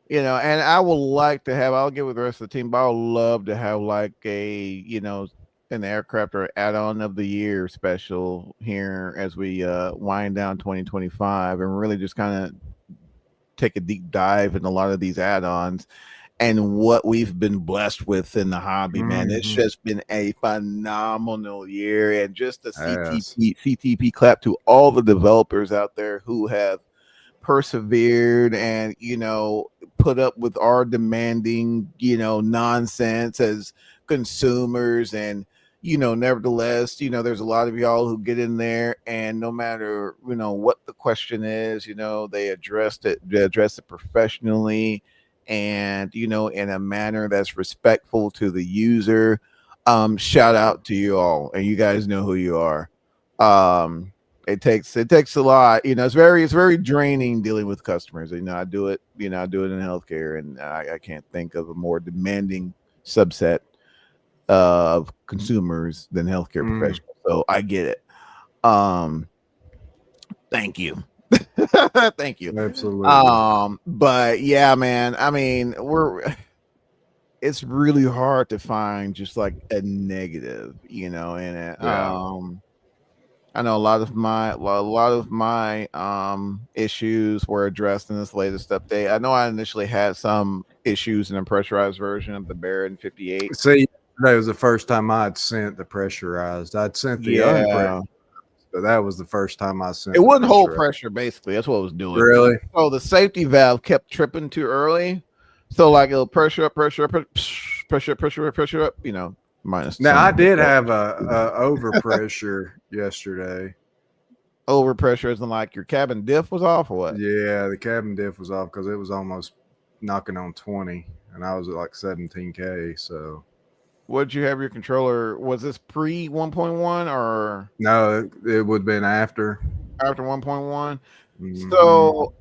and I'll get with the rest of the team, but I would love to have like an aircraft or add-on of the year special here as we wind down 2025 and really just kind of take a deep dive in a lot of these add-ons and what we've been blessed with in the hobby, man. It's just been a phenomenal year, and just a CTP clap to all the developers out there who have persevered and put up with our demanding nonsense as consumers. And nevertheless, there's a lot of y'all who get in there, and no matter what the question is, they address it professionally and in a manner that's respectful to the user. Shout out to you all, and you guys know who you are. It takes a lot. It's very draining dealing with customers. I do it in healthcare, and I can't think of a more demanding subset of consumers than healthcare professionals. So I get it. Thank you. Thank you. Absolutely. But yeah, man, I mean, it's really hard to find just like a negative, in it. I know a lot of my issues were addressed in this latest update. I know I initially had some issues in a pressurized version of the Baron 58. See, that was the first time I'd sent the pressurized. I'd sent the unpressurized. So that was the first time I sent it. Wouldn't hold pressure, basically. That's what it was doing. Really? So the safety valve kept tripping too early. So like it'll pressure up, minus. Now I did have a overpressure yesterday. Overpressure isn't like your cabin diff was off or what? Yeah, the cabin diff was off because it was almost knocking on 20, and I was at like 17K. So, what'd you have your controller? Was this pre 1.1 or no? It would have been after 1.1. So.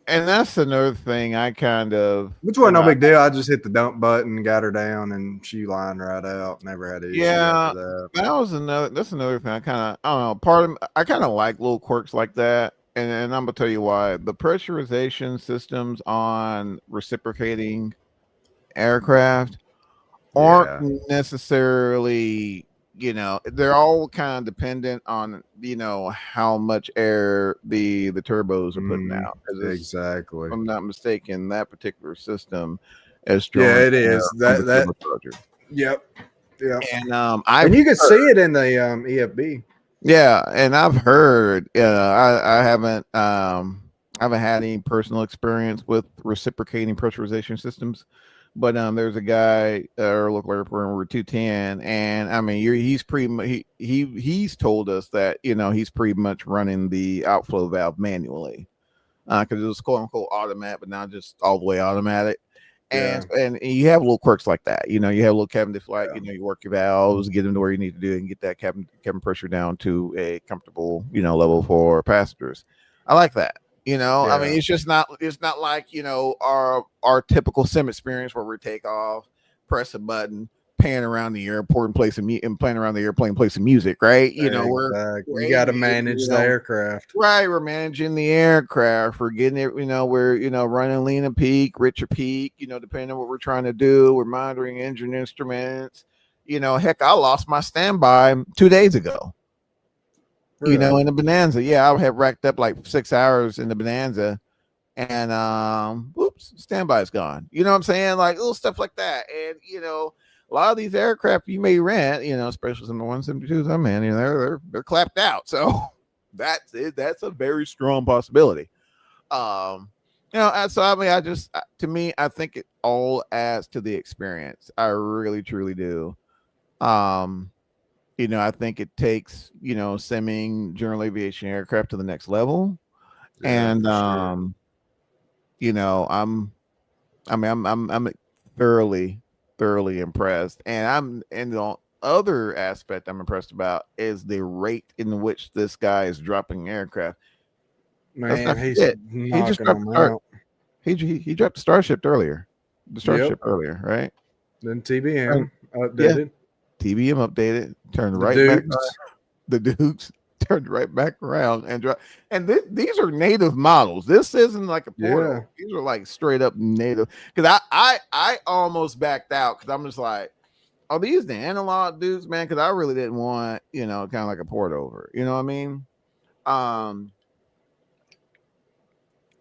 And that's another thing I kind of... Which wasn't no big deal. I just hit the dump button, got her down, and she lined right out. Never had an issue after that. That's another thing. I don't know. I kind of like little quirks like that. And I'm going to tell you why. The pressurization systems on reciprocating aircraft aren't necessarily... they're all kind of dependent on how much air the turbos are putting out. Exactly. If I'm not mistaken, that particular system is it is that. Yep. And you can see it in the EFB. Yeah, and I've heard. I haven't had any personal experience with reciprocating pressurization systems. But there's a guy or local airport we're 210, and I mean he's he's told us that he's pretty much running the outflow valve manually because it was quote unquote automatic, but now just all the way automatic. And you have little quirks like that. You have a little cabin diff, like you work your valves, get them to where you need to do it, and get that cabin pressure down to a comfortable level for passengers. I like that. I mean, it's not like, our typical sim experience where we take off, press a button, pan around the airport and playing around the airplane, play some music, right? You got to manage the aircraft. Right. We're managing the aircraft. We're getting it, we're running lean and peak, rich or peak, depending on what we're trying to do. We're monitoring engine instruments. Heck, I lost my standby 2 days ago. In the Bonanza. Yeah, I had racked up like 6 hours in the Bonanza, and standby's gone. You know what I'm saying? Like little stuff like that. And a lot of these aircraft you may rent, especially some of the 172s I'm in, they're clapped out. So that's it. That's a very strong possibility. So I mean, to me, I think it all adds to the experience. I really, truly do. Um, I think it takes, simming general aviation aircraft to the next level. Yeah, And for sure. you know, I'm I'm thoroughly, thoroughly impressed. And the other aspect I'm impressed about is the rate in which this guy is dropping aircraft. Let's Man, not he's forget, he just knocking dropped them the start. out. He dropped the Starship earlier. The Yep. Starship earlier, right? Then And TBM yeah, updated. TBM updated, turned The right back. Dukes. The Dukes turned right back around and dropped. And these are native models. This isn't like a Yeah. portal. These are like straight up native. Because I almost backed out because I'm just like, are these the analog Dukes, man? Because I really didn't want, kind of like a port over. You know what I mean? Um,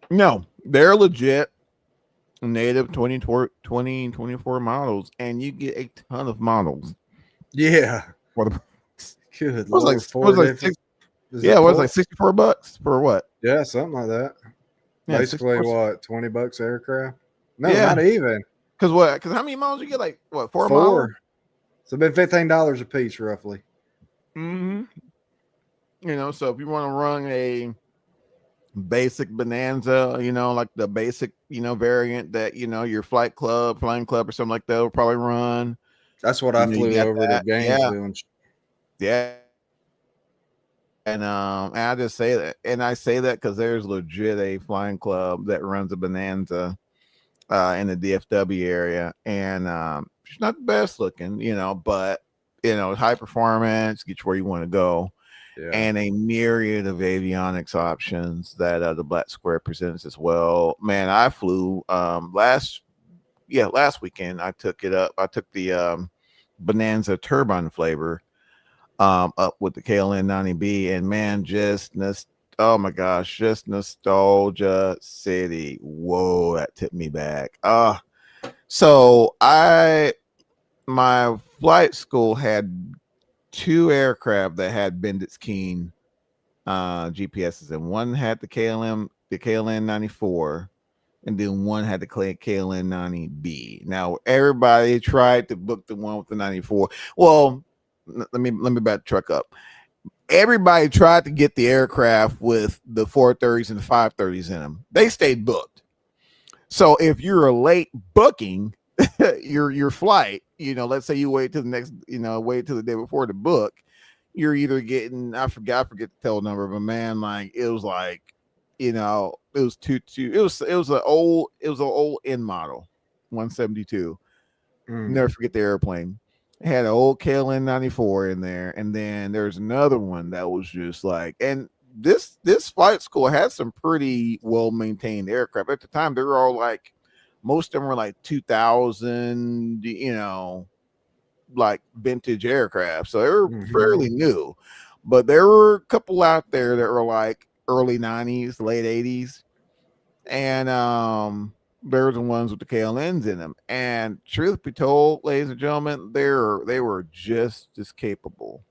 no, they're legit native 2024 models, and you get a ton of models Yeah. for the Good was like Lord. 4 six, different. Is yeah, it it was 4? like $64 for what? Yeah, something like that. Yeah, Basically, 64. what, $20 aircraft? No, Yeah, not even. because what? Because how many models you get? Like what? 4 models? 4. So it's been $15 a piece, roughly. Mm-hmm. So if you want to run a basic Bonanza, like the basic, variant that your flying club or something like that will probably run. That's what I You flew got over to that. Yeah, Gainesville. yeah. And I just say that, and I say that because there's legit a flying club that runs a Bonanza in the DFW area, and she's not the best looking, but high performance, get you where you want to go, Yeah. and a myriad of avionics options that the Black Square presents as well. Man, I flew last weekend. I took it up. I took the Bonanza turbine flavor up with the KLN 90B, and man, oh my gosh, just nostalgia city. Whoa, that tipped me back. So my flight school had 2 aircraft that had Bendix Keen GPSs, and one had the KLN 94, and then one had the KLN 90B. Now everybody tried to book the one with the 94. Well, let me backtrack up. Everybody tried to get the aircraft with the 430s and the 530s in them. They stayed booked. So if you're a late booking your flight, let's say you wait till the next, wait till the day before to book, you're either getting, I forget the tail number, but man, like it was like, it was it was an old N model 172. Never forget the airplane. It had an old KLN 94 in there, and then there's another one that was just like, and this flight school had some pretty well maintained aircraft at the time. They were all like, most of them were like 2000, like vintage aircraft, so they were fairly new. But there were a couple out there that were like early 90s, late 80s, and they're the ones with the KLNs in them. And truth be told, ladies and gentlemen, they were just as capable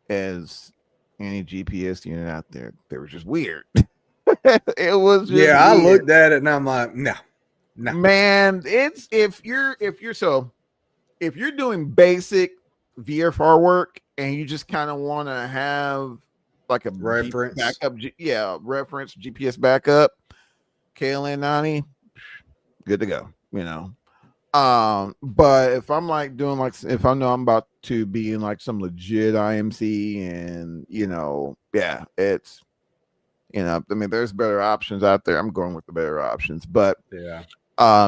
as any GPS unit out there. They were just weird. It was just I weird. looked at it and I'm like, no. Man, it's if you're doing basic VFR work and you just kind of want to have like a reference backup, reference GPS backup, KLN 90, good to go, But if I'm like doing like, if I know I'm about to be in like some legit IMC, and it's, I mean, there's better options out there. I'm going with the better options, but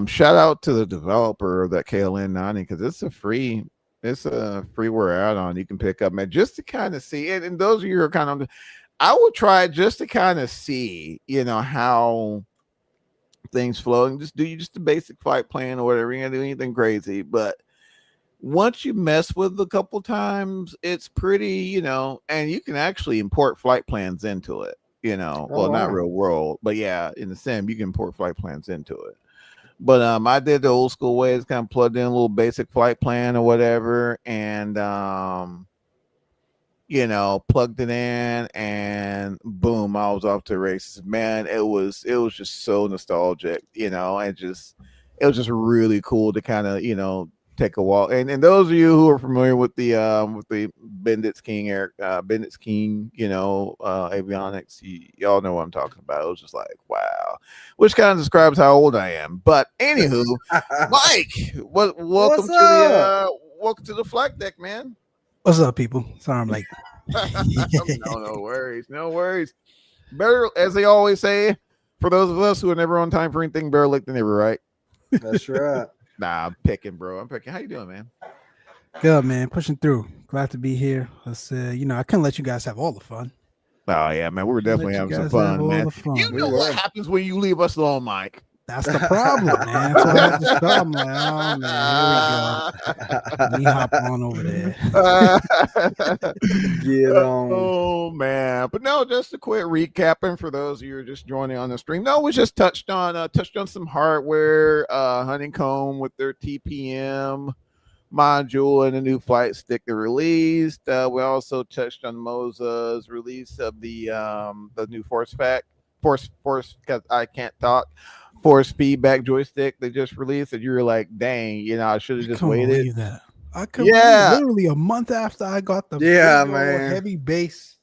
shout out to the developer of that KLN 90, because it's a freeware add-on you can pick up, man, just to kind of see it. And those of you who are kind of, I would try it just to kind of see, how things flow, and just do the basic flight plan or whatever. You gonna do anything crazy, but once you mess with it a couple times, it's pretty, and you can actually import flight plans into it. Not real world, but yeah, in the sim you can import flight plans into it. But I did the old school way. It's kind of plugged in a little basic flight plan or whatever, and plugged it in, and boom, I was off to the races. Man, it was just so nostalgic, and it was just really cool to kind of, take a walk. And those of you who are familiar with the Bendix King avionics, y'all know what I'm talking about. It was just like, wow, which kind of describes how old I am. But anywho, Mike, welcome to the flight deck, man. What's up, people? Sorry I'm late. No worries. Better, as they always say, for those of us who are never on time for anything, better late than never, right? That's right. Nah, I'm picking, bro. How you doing, man? Good, man. Pushing through. Glad to be here. Let's I couldn't let you guys have all the fun. Oh yeah, man. We were definitely having some fun, man. You know what happens when you leave us alone, Mike? That's the problem, man. That's why I have to stop. I'm like, oh man, here we go. Let me hop on over there. Get on. Oh man. But no, just a quick recapping for those of you who are just joining on the stream. No, we just touched on some hardware, Honeycomb with their TPM module and a new flight stick they released. We also touched on Moza's release of the new force because I can't talk. Force feedback joystick they just released, and you were like, dang, I should have just waited. Believe that. I could literally a month after I got the heavy base.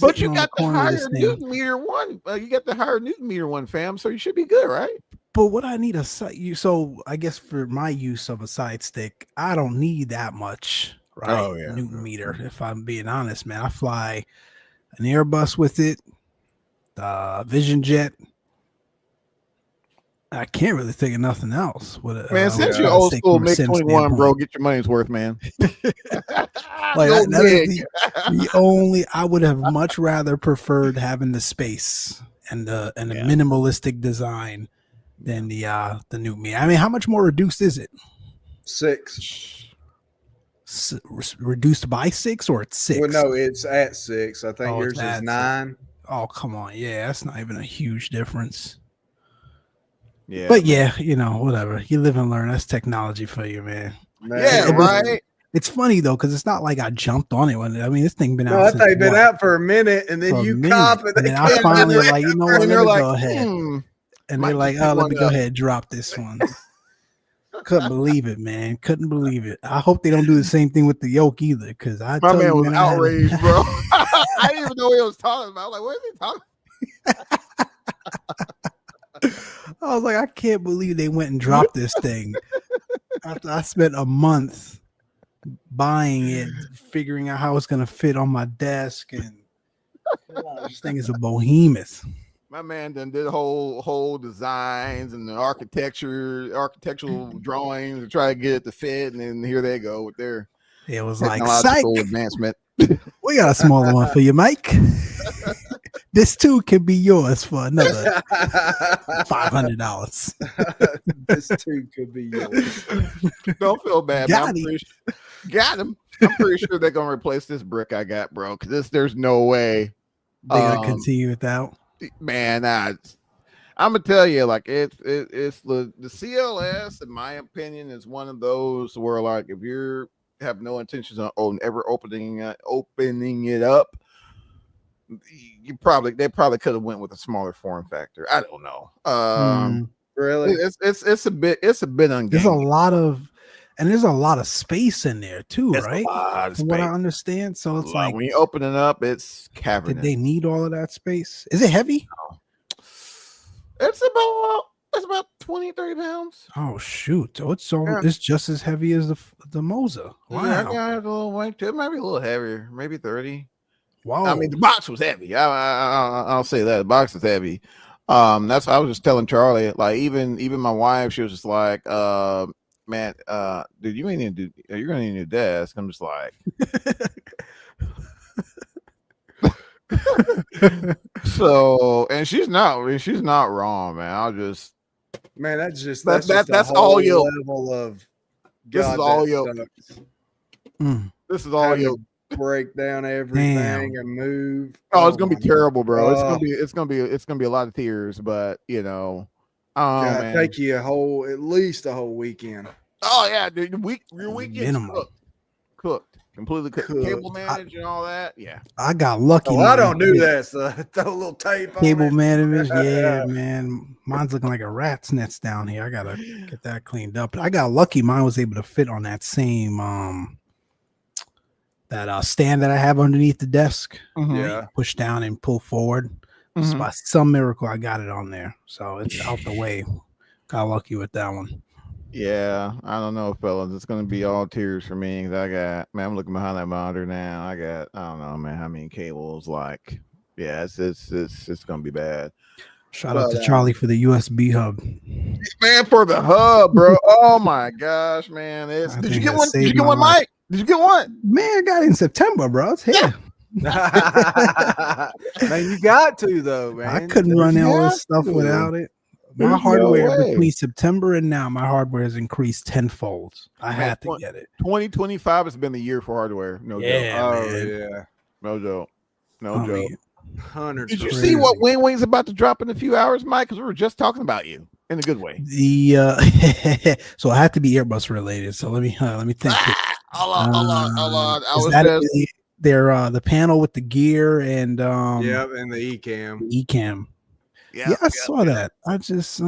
But you got the higher Newton meter one. You got the higher Newton meter one, fam. So you should be good, right? But what I need so I guess for my use of a side stick, I don't need that much, right? Oh, yeah. Newton meter. If I'm being honest, man, I fly an Airbus with it, Vision Jet. I can't really think of nothing else. Man, since you're old school MiG-21, bro, get your money's worth, man. That is the only. I would have much rather preferred having the space and the minimalistic design than the new me. I mean, how much more reduced is it? 6. Reduced by 6 or it's 6? Well, no, it's at 6. I think yours is 9. Oh, come on. Yeah, that's not even a huge difference. Yeah, but yeah, whatever. You live and learn. That's technology for you, man. Yeah, right. It's funny though, because it's not like I jumped on it. I mean, this thing been out. I think been out for a minute, and then you cop it. And then I finally like, you know what? Let me go ahead. And they're like, oh, let me go ahead and drop this one. Couldn't believe it, man. Couldn't believe it. I hope they don't do the same thing with the yoke either, because my man was outraged, bro. I didn't even know what he was talking about. I was like, what is he talking? I was like, I can't believe they went and dropped this thing after I spent a month buying it, figuring out how it's gonna fit on my desk, and this thing is a behemoth. My man done did whole designs and the architectural drawings to try to get it to fit, and then here they go with their technological advancement. We got a smaller one for you, Mike. This too can be yours for another $500. This too could be yours. Don't feel bad. Got him. I'm pretty sure they're gonna replace this brick I got, bro. Because there's no way they're gonna continue without. Man, I'm gonna tell you, like it's the CLS, in my opinion, is one of those where, like, if you have no intentions on ever opening it up, they probably could have went with a smaller form factor. I don't know. Really, it's a bit ungainly. There's a lot of space in there too, right? From what I understand. So it's like when you open it up, it's cavernous. Did they need all of that space? Is it heavy? No. It's about 20, 30 pounds. Oh shoot! So it's just as heavy as the Moza. Wow. Yeah, I got a little weight too. It might be a little heavier, maybe 30. Wow. I mean, the box was heavy. I'll say that the box was heavy. That's what I was just telling Charlie. Like even my wife, she was just like, man, dude, you're gonna need a new desk. I'm just like, so, and she's not wrong, man. That's all your level of. This is all your. This is all your. Break down everything and move. Oh, it's gonna be terrible, bro. It's gonna be a lot of tears, but man. Take you at least a whole weekend. Oh yeah, dude. Your weekend. completely cooked. Cable managed and all that. Yeah, I got lucky. Oh, I don't do that. So throw a little tape on cable it. management. Yeah, man, mine's looking like a rat's nest down here. I gotta get that cleaned up. I got lucky. Mine was able to fit on that same that stand that I have underneath the desk. Yeah, Push down and pull forward. So by some miracle, I got it on there, so it's out the way. Got lucky with that one. Yeah, I don't know, fellas. It's gonna be all tears for me. 'Cause I'm looking behind that monitor now. I don't know, man, how many cables? Like, yeah, it's gonna be bad. Shout out to Charlie for the USB hub. Man, for the hub, bro. Oh my gosh, man. Did you get one? Did you get one, Mike? Did you get one? Man, I got it in September, bro. It's here. Man, you got to though, man. I couldn't run all this stuff without it. My hardware between September and now, my hardware has increased tenfold. I had to get it. 2025 has been the year for hardware. No joke. Yeah. No joke. No joke. 100%. Did you see what Wing Wing's about to drop in a few hours, Mike? Because we were just talking about you in a good way. So I had to be Airbus related. So let me think. Hold on. They're the panel with the gear and and the Ecamm. Yeah, I saw that. I just I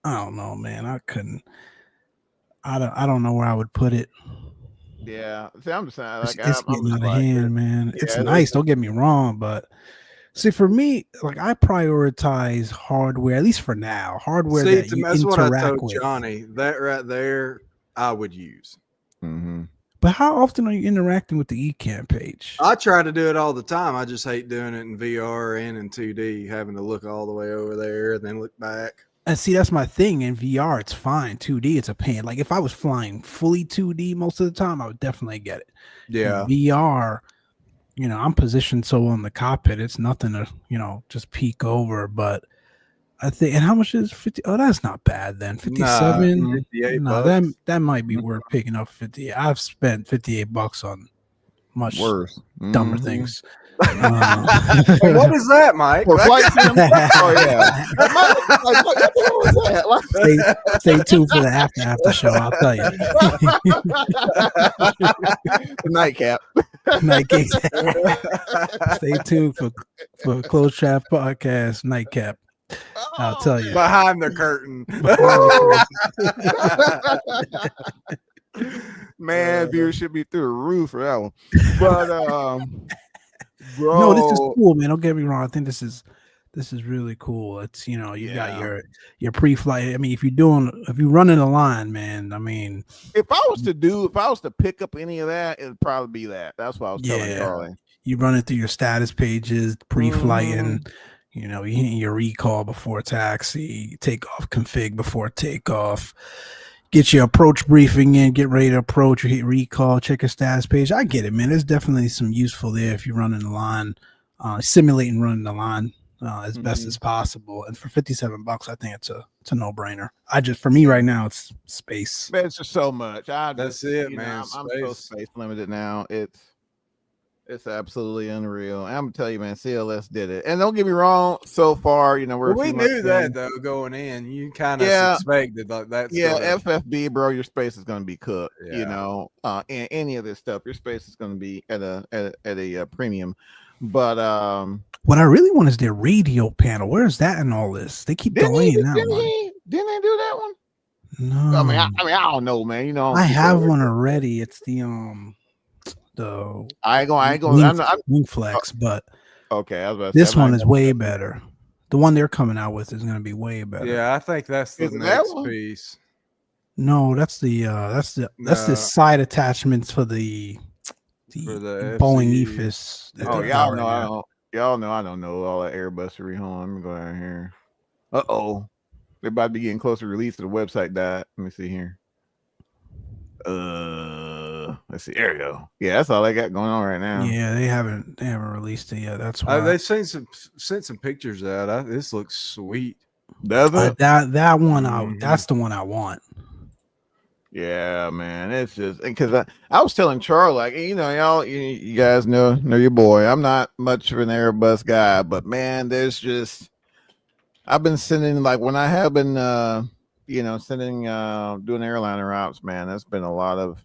don't know, man. I couldn't. I don't know where I would put it. Yeah, see, I'm just saying, like, it's getting out of hand, man. It's nice. Don't get me wrong, but see, for me, like I prioritize hardware, at least for now. Hardware that you that's interact what I told with. Johnny. That right there, I would use. But how often are you interacting with the Ecamm page? I try to do it all the time. I just hate doing it in VR and in 2D, having to look all the way over there and then look back. And see, that's my thing. In VR, it's fine. 2D, it's a pain. Like if I was flying fully 2D most of the time, I would definitely get it. Yeah. In VR, I'm positioned so well in the cockpit, it's nothing to, just peek over. But I think, and how much is 50? Oh, that's not bad then. 57. 58 no, bucks. that might be worth picking up 50. I've spent $58 on much worse, dumber things. What is that, Mike? For flight sim? Oh yeah. What was that? Stay tuned for the after show. I'll tell you. Nightcap. Stay tuned for Closed Trap Podcast Nightcap. I'll tell you. Behind the curtain. Man, viewership be through the roof for that one. But bro, no, this is cool, man. Don't get me wrong. I think this is really cool. It's you got your pre-flight. I mean, if you're running a line, man. I mean, if I was to pick up any of that, it'd probably be that. That's what I was telling Charlie. You run it through your status pages, pre-flight, and you hit your recall before taxi, takeoff config before takeoff. Get your approach briefing in, get ready to approach, you hit recall, check your status page. I get it, man. There's definitely some useful there if you're running the line, simulating running the line as best as possible. And for $57, I think it's a no-brainer. For me right now, it's space. It's just so much. That's it, man. I'm so space limited now. It's absolutely unreal. I'm gonna tell you, man, CLS did it. And don't get me wrong, so far, we knew that though going in. You kind of suspected that. FFB, bro, your space is gonna be cooked. And any of this stuff, your space is gonna be at a premium. But what I really want is their radio panel. Where's that in all this? They keep delaying that one. Didn't they do that one? No. I mean, I don't know, man. I have one already. It's the I ain't going. Wing Flex, but okay. I was about to this one is way better. The one they're coming out with is going to be way better. Yeah, I think that's the next piece. No, that's the side attachments for the Boeing EFIS. Oh, y'all know I don't know all that Airbussery. Hold on, let me go down here. They're about to be getting closer to release to the website died. Let me see here. Let's see. There you go. Yeah, that's all they got going on right now. Yeah, they haven't released it yet. That's why they've sent some pictures out. This looks sweet. Does it? That one that's the one I want. Yeah, man. It's just because I was telling Charlie, like, y'all, you guys know your boy. I'm not much of an Airbus guy, but man, I've been sending, like, when I have been doing airliner routes, man, that's been a lot of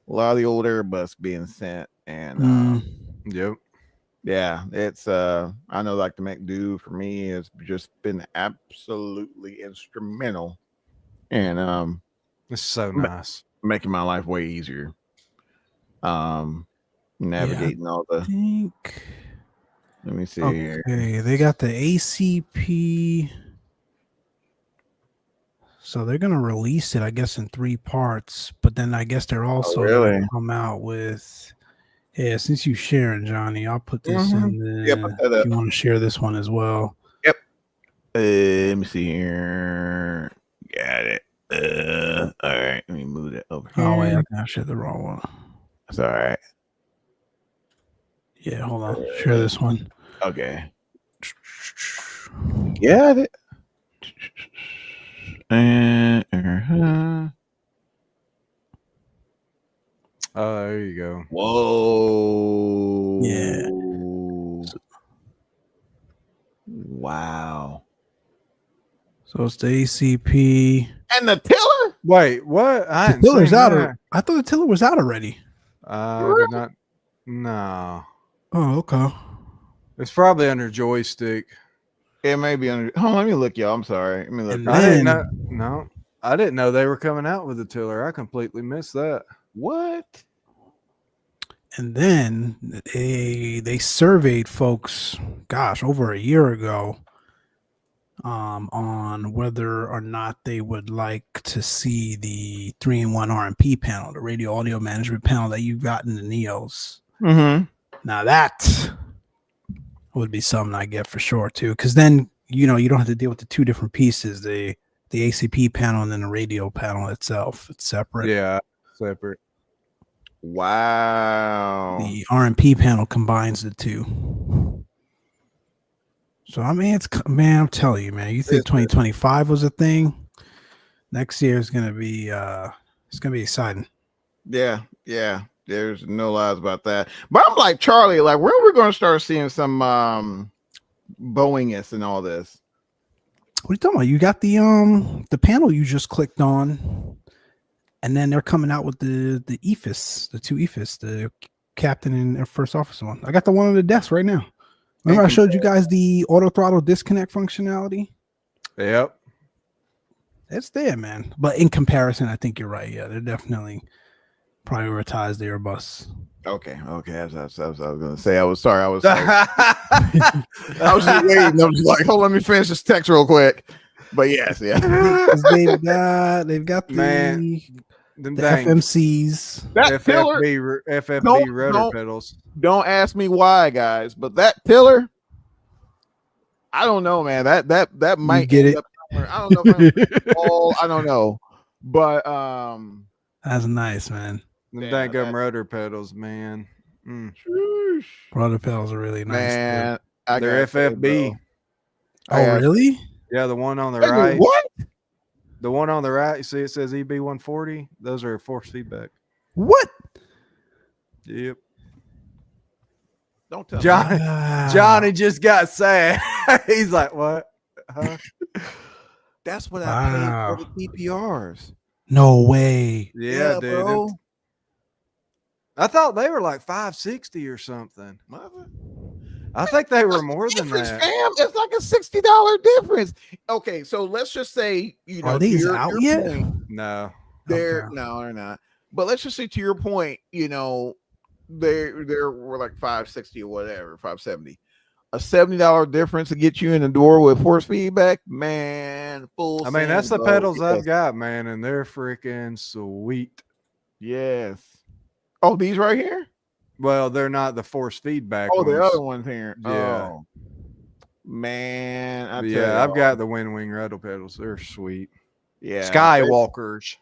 A lot of the old Airbus being sent, and Yep. yeah, it's I know like the McDo for me has just been absolutely instrumental and It's so nice. Making my life way easier. Navigating all the let me see here. Okay, they got the ACP. So they're gonna release it, I guess, in 3 parts, but then I guess they're also gonna come out with since you sharing, Johnny, I'll put this in the if you want to share this one as well. Yep. Let me see here. Got it. All right, let me move that over here. Oh wait, I shared the wrong one. That's all right. Yeah, hold on. Share this one. Okay. Got it. And Oh, there you go. whoa. Yeah. Wow. So it's the ACP. And the tiller? Wait, what? The tiller's out. I thought the tiller was out already. Did not. No. Oh, okay. It's probably under joystick. It may be under. Oh, let me look, y'all. I'm sorry. Let me look. And I didn't know. then, No, I didn't know they were coming out with a tiller. I completely missed that. What? and then they surveyed folks, gosh, over a year ago, on whether or not they would like to see the 3-in-1 RMP panel, the radio audio management panel that you've got in the Neos. Mm-hmm. Now that would be something I get for sure too, because then you don't have to deal with the two different pieces, the ACP panel and then the radio panel itself. It's separate. Yeah, separate. Wow. The RMP panel combines the two. So I mean, I'm telling you, man. You think 2025 was a thing? Next year is gonna be it's gonna be exciting. Yeah. There's no lies about that. But I'm like Charlie, like when are we gonna start seeing some Boeingness and all this? What are you talking about? You got the panel you just clicked on, and then they're coming out with the EFIS, the two EFIS, the captain and first officer one. I got the one on the desk right now. Remember I showed you guys the auto throttle disconnect functionality? Yep. It's there, man. But in comparison, I think you're right. Yeah, they're definitely prioritized the Airbus. Okay. As I was gonna say. I was sorry. I was I was just waiting. I was like, hold on, let me finish this text real quick. But yes, yeah. they've got the FMCs. That FFB rotor pedals. Don't ask me why, guys, but that pillar, I don't know, man. That might get it. I don't know. I don't know, but that's nice, man. The dang rotor pedals, man. Rotor pedals are really nice, man. They're FFB. Really? Yeah, the one on the right. What? The one on the right, you see it says EB140. Those are force feedback. What? Yep. Don't tell me. Johnny just got sad. He's like, what? Huh? That's what I paid for the PPRs. No way. Yeah, dude. Bro. I thought they were like $560 or something. I think they were more than that. Fam. It's like a $60 difference. Okay, so let's just say are these out yet? No, they're not. But let's just say to your point, they were like $560 or whatever, $570. A $70 difference to get you in the door with force feedback, man. I mean, that's the pedals I've got, man, and they're freaking sweet. Yes. Oh, these right here? Well, they're not the force feedback. Oh, the other ones here. Yeah. Oh, man. I've got the Wind Wing rattle pedals. They're sweet. Yeah. Skywalkers.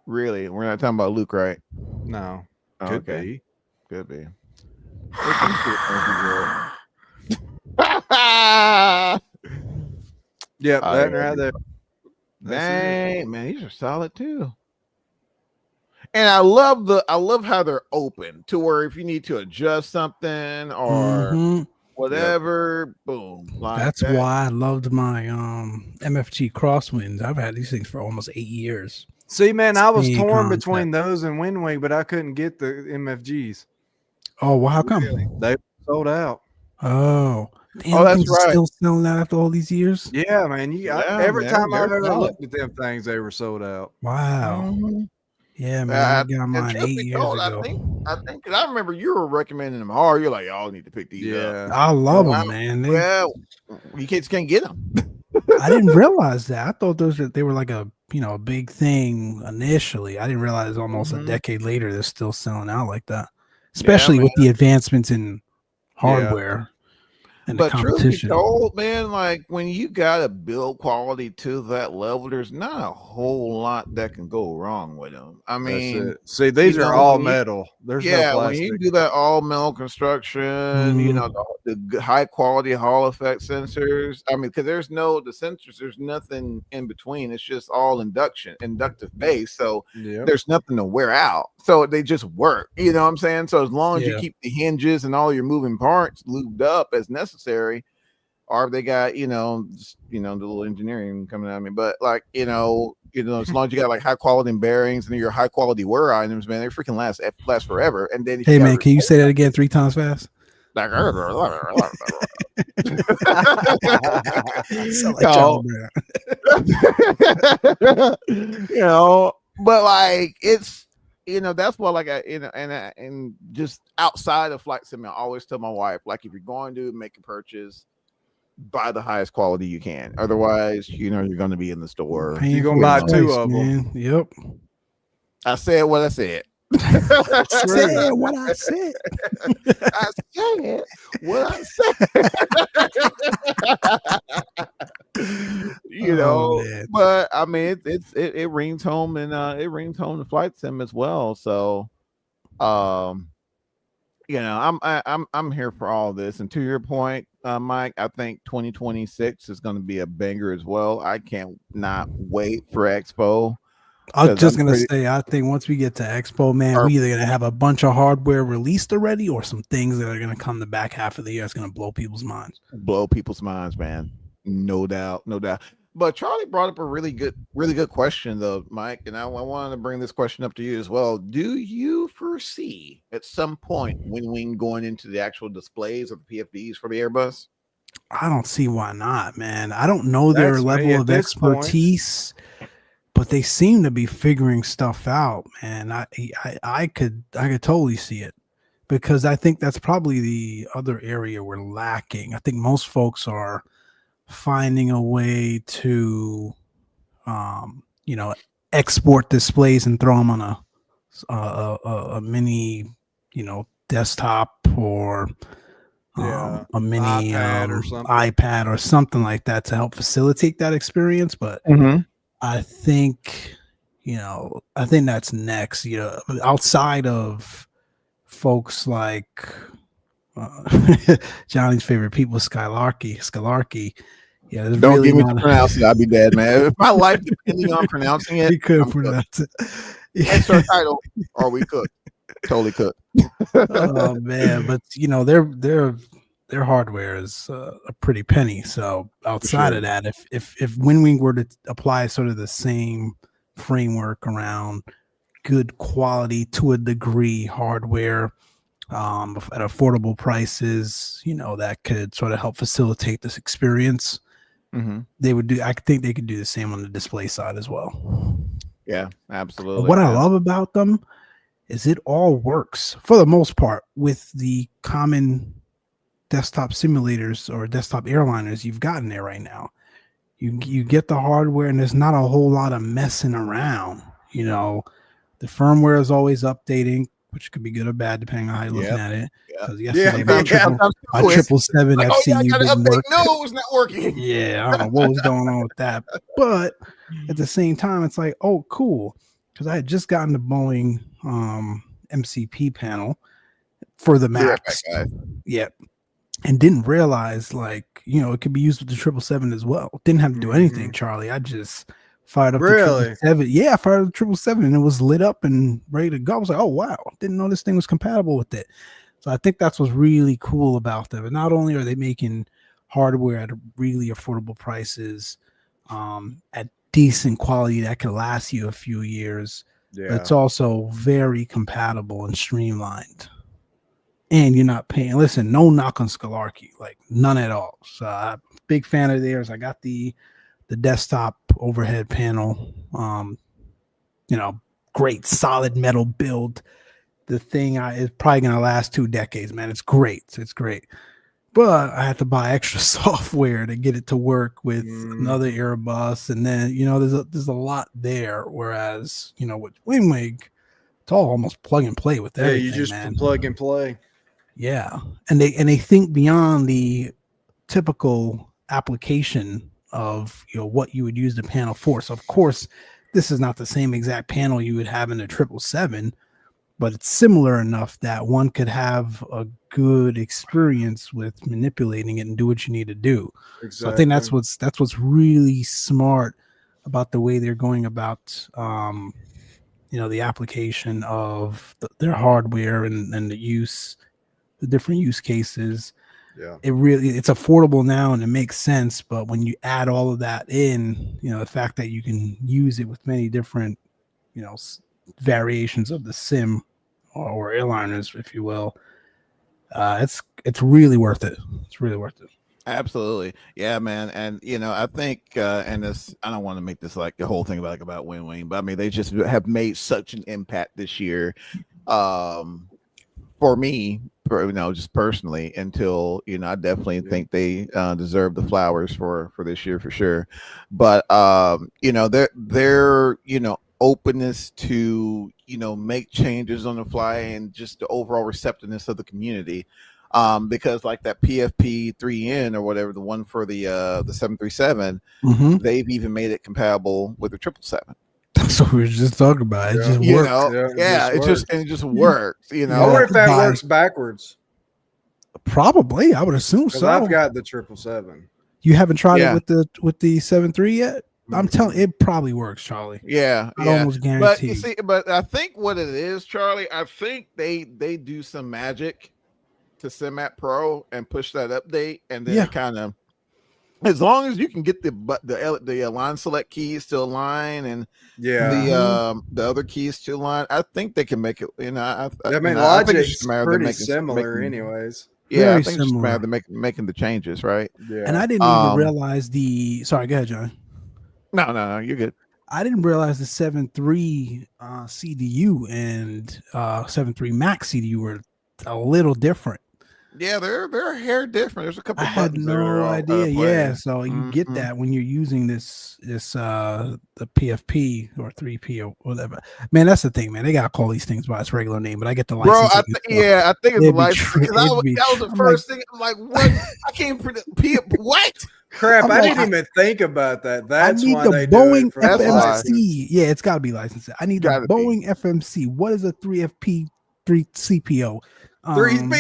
Really? We're not talking about Luke, right? No. Could be. Could be. Yep, that right there. Dang, man, these are solid too. And I love how they're open to where if you need to adjust something or whatever, boom. Like that's why I loved my MFG crosswinds. I've had these things for almost 8 years. See, man, I was Same torn concept. between those and WinWing, but I couldn't get the MFGs. Oh, well, how come? They sold out. Oh, damn, that's right. Still selling out after all these years. Yeah, man. Every time I've ever looked at them things, they were sold out. Wow. Mm-hmm. Yeah, man. I got mine 8 years ago. I think because I remember you were recommending them hard. You're like, y'all need to pick these up. I love them, man. You can't get them. I didn't realize that. I thought they were like a big thing initially. I didn't realize almost a decade later they're still selling out like that, especially with the advancements in hardware. And but truth be told, man, like when you got a build quality to that level, there's not a whole lot that can go wrong with them. I mean, see, these are all metal. There's no plastic. When you do that all metal construction, the high quality Hall effect sensors. I mean, because there's nothing in between. It's just all inductive base. So there's nothing to wear out. So they just work. You know what I'm saying? So as long as you keep the hinges and all your moving parts lubed up as necessary, or if they got the little engineering coming at me, but like as long as you got like high quality bearings and your high quality wear items, man, they freaking last forever. And then hey man, can you say that again 3 times fast? Like, but like it's that's why like and just outside of flight sim, I always tell my wife, like, if you're going to make a purchase, buy the highest quality you can. Otherwise, you're going to be in the store. You're going to buy 2 of them. Yep. I said what I said. I said what I said. I said what I said. But I mean, it rings home, and it rings home to flight sim as well. So, I'm here for all this. And to your point, Mike, I think 2026 is going to be a banger as well. I can't not wait for Expo. I was just gonna say, I think once we get to Expo, man, we're either gonna have a bunch of hardware released already, or some things that are gonna come the back half of the year. It's gonna blow people's minds. Man. No doubt. But Charlie brought up a really good question, though, Mike, and I wanted to bring this question up to you as well. Do you foresee at some point WinWing going into the actual displays of the PFDs for the Airbus? I don't see why not, man. I don't know their level of expertise. But they seem to be figuring stuff out, man. I could totally see it, because I think that's probably the other area we're lacking. I think most folks are finding a way to, export displays and throw them on a mini, desktop or a mini iPad or something like that to help facilitate that experience. But I think that's next, outside of folks like Johnny's favorite people, Scalarchy. Yeah, don't give me to pronounce it. I'll be dead, man. If my life depending on pronouncing it, we could pronounce it. Insert title, or we could. Totally could. Oh man, but their hardware is a pretty penny. So outside of that, if WinWing were to apply sort of the same framework around good quality to a degree hardware at affordable prices, that could sort of help facilitate this experience. They would do. I think they could do the same on the display side as well. Yeah, absolutely. But what I love about them is it all works for the most part with the common desktop simulators or desktop airliners you've gotten there right now. You get the hardware, and there's not a whole lot of messing around. The firmware is always updating, which could be good or bad depending on how you're looking at it. Because yesterday my 777 FCU didn't work. No, it's not working. Yeah, I don't know what was going on with that. But at the same time, it's like, oh, cool. Because I had just gotten the Boeing MCP panel for the MAX. Yeah. And didn't realize, it could be used with the 777 as well. Didn't have to do anything, Charlie. I just fired up the 777. Yeah, I fired up the 777, and it was lit up and ready to go. I was like, oh, wow. Didn't know this thing was compatible with it. So I think that's what's really cool about them. And not only are they making hardware at really affordable prices, at decent quality that can last you a few years, but it's also very compatible and streamlined. And you're not paying. Listen, no knock on Scholarkey, like none at all. So I'm a big fan of theirs. I got the desktop overhead panel. Great solid metal build. The thing is probably gonna last 2 decades, man. It's great. It's great. But I had to buy extra software to get it to work with another Airbus, and then there's a lot there. Whereas with WingWing, it's all almost plug and play with everything. Yeah, you just man. plug and play. Yeah, and they think beyond the typical application of what you would use the panel for. So of course, this is not the same exact panel you would have in a 777. But it's similar enough that one could have a good experience with manipulating it and do what you need to do. Exactly. So I think that's what's really smart about the way they're going about, the application of their hardware and the different use cases. Yeah, it's affordable now and it makes sense. But when you add all of that in, the fact that you can use it with many different, variations of the sim or airliners, if you will, it's really worth it. It's really worth it. Absolutely. Yeah, man. And I think and this, I don't want to make this like the whole thing about WingWing, but I mean they just have made such an impact this year for me, just personally, until I definitely think they deserve the flowers for this year for sure. But their openness to make changes on the fly and just the overall receptiveness of the community, because like that PFP 3N or whatever, the one for the 737, they've even made it compatible with the 777. That's what we were just talking about. It just works. It just works. I wonder if that works backwards. Probably, I would assume so. I've got the 777. You haven't tried it with the 7.3 yet? I'm telling it probably works, Charlie. Yeah, I almost guarantee. But I think what it is, Charlie, I think they do some magic to SimApp Pro and push that update, and then kind of, as long as you can get the align select keys to align and the other keys to align, I think they can make it. Logic's pretty similar, anyways. Yeah, I think it's matter making the changes, right? Yeah, and I didn't even realize Sorry, go ahead, John. No, you're good. I didn't realize the 7.3 CDU and 7.3 Max CDU were a little different. Yeah, they're a hair different. There's a couple. I had no idea. Yeah, so you get that when you're using this the PFP or 3P or whatever. Man, that's the thing, man. They gotta call these things by its regular name, but I get the license. Bro, I think it's the license. That was the first thing. I'm like, what? I can't predict what? Crap! I didn't even think about that. That's why they Boeing do it FMC. Yeah, it's got to be licensed. I need the Boeing FMC. What is a 3FP 3 CPO? 3B.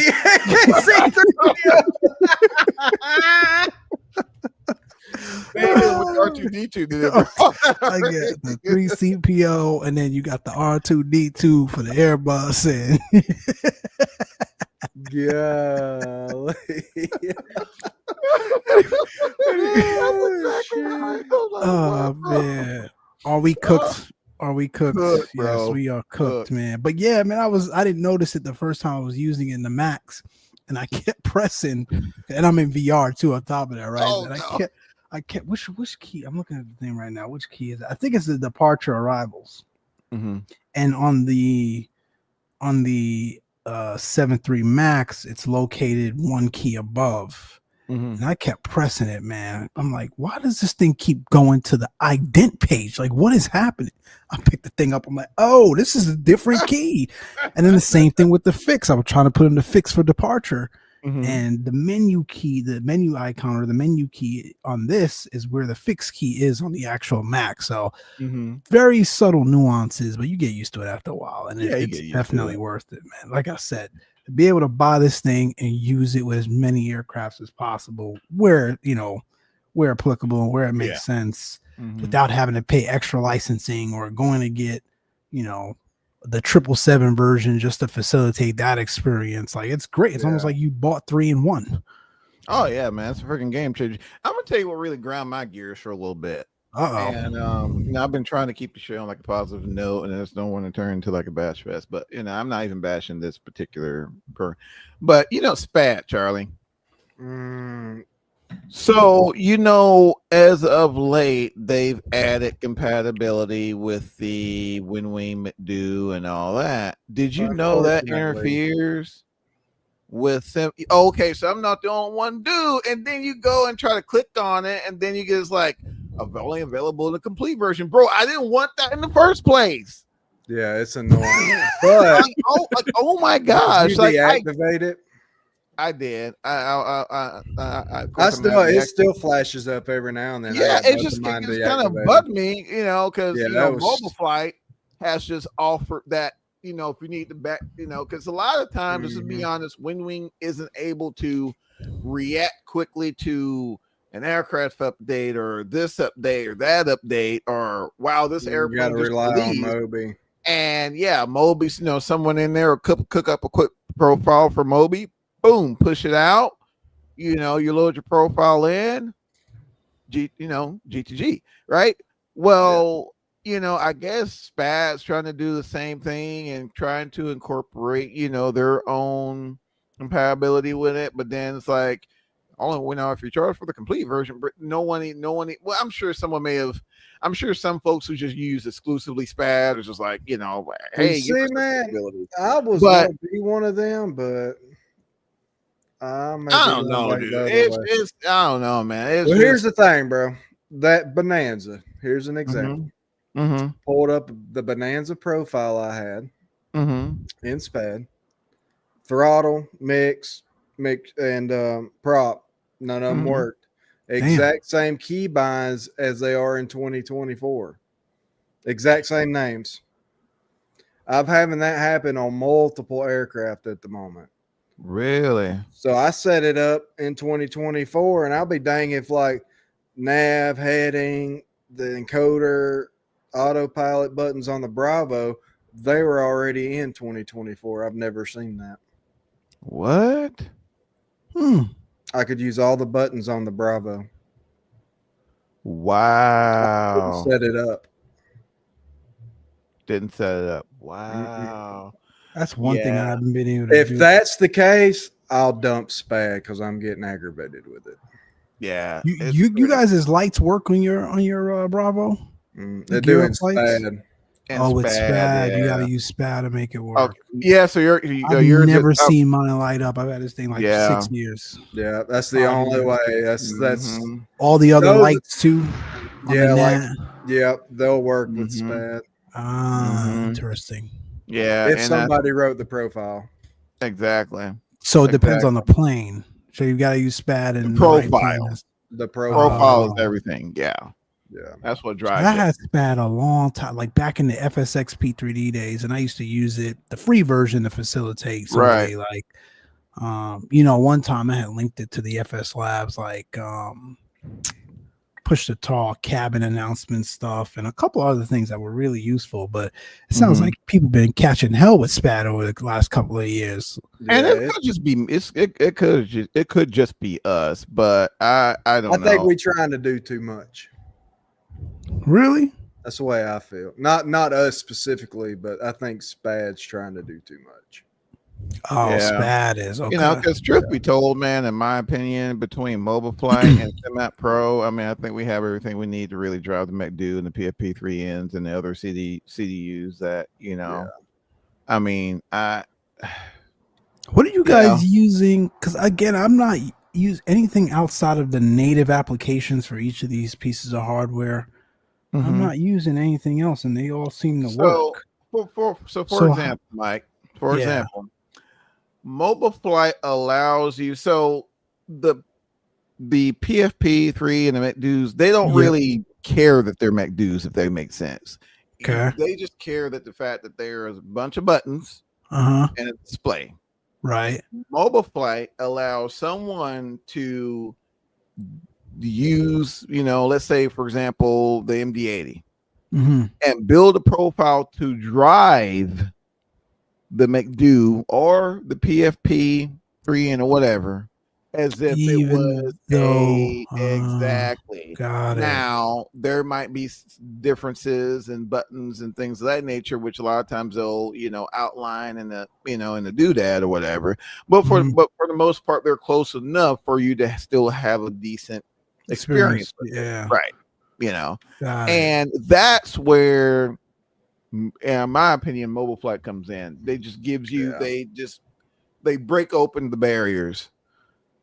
R2D2 did it. I get the 3 CPO, and then you got the R2D2 for the Airbus. And oh man, are we cooked? Are we cooked? Yes, we are cooked, man. But yeah, man, I didn't notice it the first time I was using it in the Max, and I kept pressing, and I'm in VR too on top of that, right? I kept which key? I'm looking at the thing right now. Which key is it? I think it's the departure arrivals. And on the 7.3 Max, it's located one key above. And I kept pressing it, man. I'm like, why does this thing keep going to the ident page? Like, what is happening? I picked the thing up. I'm like, oh, this is a different key. And then the same thing with the fix. I was trying to put in the fix for departure. And the menu key, the menu icon or the menu key on this is where the fix key is on the actual Mac. So very subtle nuances, but you get used to it after a while. And it's definitely worth it, man. Like I said, to be able to buy this thing and use it with as many aircrafts as possible, where applicable and where it makes sense, without having to pay extra licensing or going to get, the 777 version just to facilitate that experience. Like it's great. It's almost like you bought 3 in 1. Oh yeah, man, it's a freaking game changer. I'm gonna tell you what really ground my gears for a little bit. And I've been trying to keep the show on like a positive note, and I just don't want to turn into like a bash fest. But I'm not even bashing this particular but SPAD, Charlie. So as of late, they've added compatibility with the WinWing McDo and all that. Did you know that interferes with them? Okay, so I'm not the only one do, and then you go and try to click on it, and then you get like only available in the complete version. Bro, I didn't want that in the first place. Yeah, it's annoying. But oh my gosh, did you deactivate it? I did. It still flashes up every now and then. Yeah, it just kind of bugged me, because Mobile Flight has just offered that, if you need to back, because a lot of times, just to be honest, WinWing isn't able to react quickly to an aircraft update or this update or that update, or wow, this airplane got to rely on Moby. And Moby, someone in there will cook up a quick profile for Moby. Boom, push it out. You load your profile in. G to G, right? Well, I guess SPAD's trying to do the same thing and trying to incorporate, their own compatibility with it. But then it's like, if you charge for the complete version, but no one. Well, I'm sure some folks who just use exclusively SPAD is just like, hey, see, man, I was going to be one of them, but I don't know, dude. I don't know, man. Here's the thing, bro. That Bonanza. Here's an example. Pulled up the Bonanza profile I had in SPAD. Throttle, mix, and prop. None of them worked. Exact same key binds as they are in 2024. Exact same names. I'm having that happen on multiple aircraft at the moment. Really? So I set it up in 2024, and I'll be dang if like nav, heading, the encoder, autopilot buttons on the Bravo, they were already in 2024. I've never seen that. What? I could use all the buttons on the Bravo. Wow. Didn't set it up. Wow. That's one thing I haven't been able to do. If that's the case, I'll dump SPAD because I'm getting aggravated with it. Yeah. You guys' lights work on your Bravo? They're doing SPAD. With SPAD, you got to use SPAD to make it work. Okay. Yeah, so I've never seen mine light up. I've had this thing 6 years. Yeah, that's the only way. That's all the other lights too. They'll work with SPAD. Interesting. Yeah, if somebody wrote the profile. Exactly. So it depends on the plane. So you got to use SPAD and profile. The profile is everything. Yeah. Yeah, that's what drives. I had SPAD a long time, like back in the FSX P3D days, and I used to use it, the free version, to facilitate. Somebody one time I had linked it to the FS Labs, push to talk, cabin announcement stuff, and a couple other things that were really useful. But it sounds like people been catching hell with SPAD over the last couple of years. And it could just be it could just be us, but I don't know. I think we're trying to do too much. Really? That's the way I feel. Not us specifically, but I think SPAD's trying to do too much. SPAD is okay. Because truth be told, man, in my opinion, between Mobile Flight and Simat Pro, I think we have everything we need to really drive the McDo and the PFP3Ns and the other CDUs that What are you guys using? Because again, I'm not use anything outside of the native applications for each of these pieces of hardware. I'm not using anything else, and they all seem to work. For example, Mike, example, Mobile Flight allows you. So the PFP3 and the McDo's, they don't really care that they're McDo's, if they make sense. Okay. They just care that the fact that there's a bunch of buttons and a display. Right. Mobile Flight allows someone to use, let's say, for example, the MD-80 and build a profile to drive the McDo or the PFP 3 or whatever as if it was exactly. Got now there might be differences and buttons and things of that nature, which a lot of times they'll outline in the in the doodad or whatever. But for the most part, they're close enough for you to still have a decent experience with it. Right? And that's where, in my opinion, Mobile Flight comes in. They just gives you they break open the barriers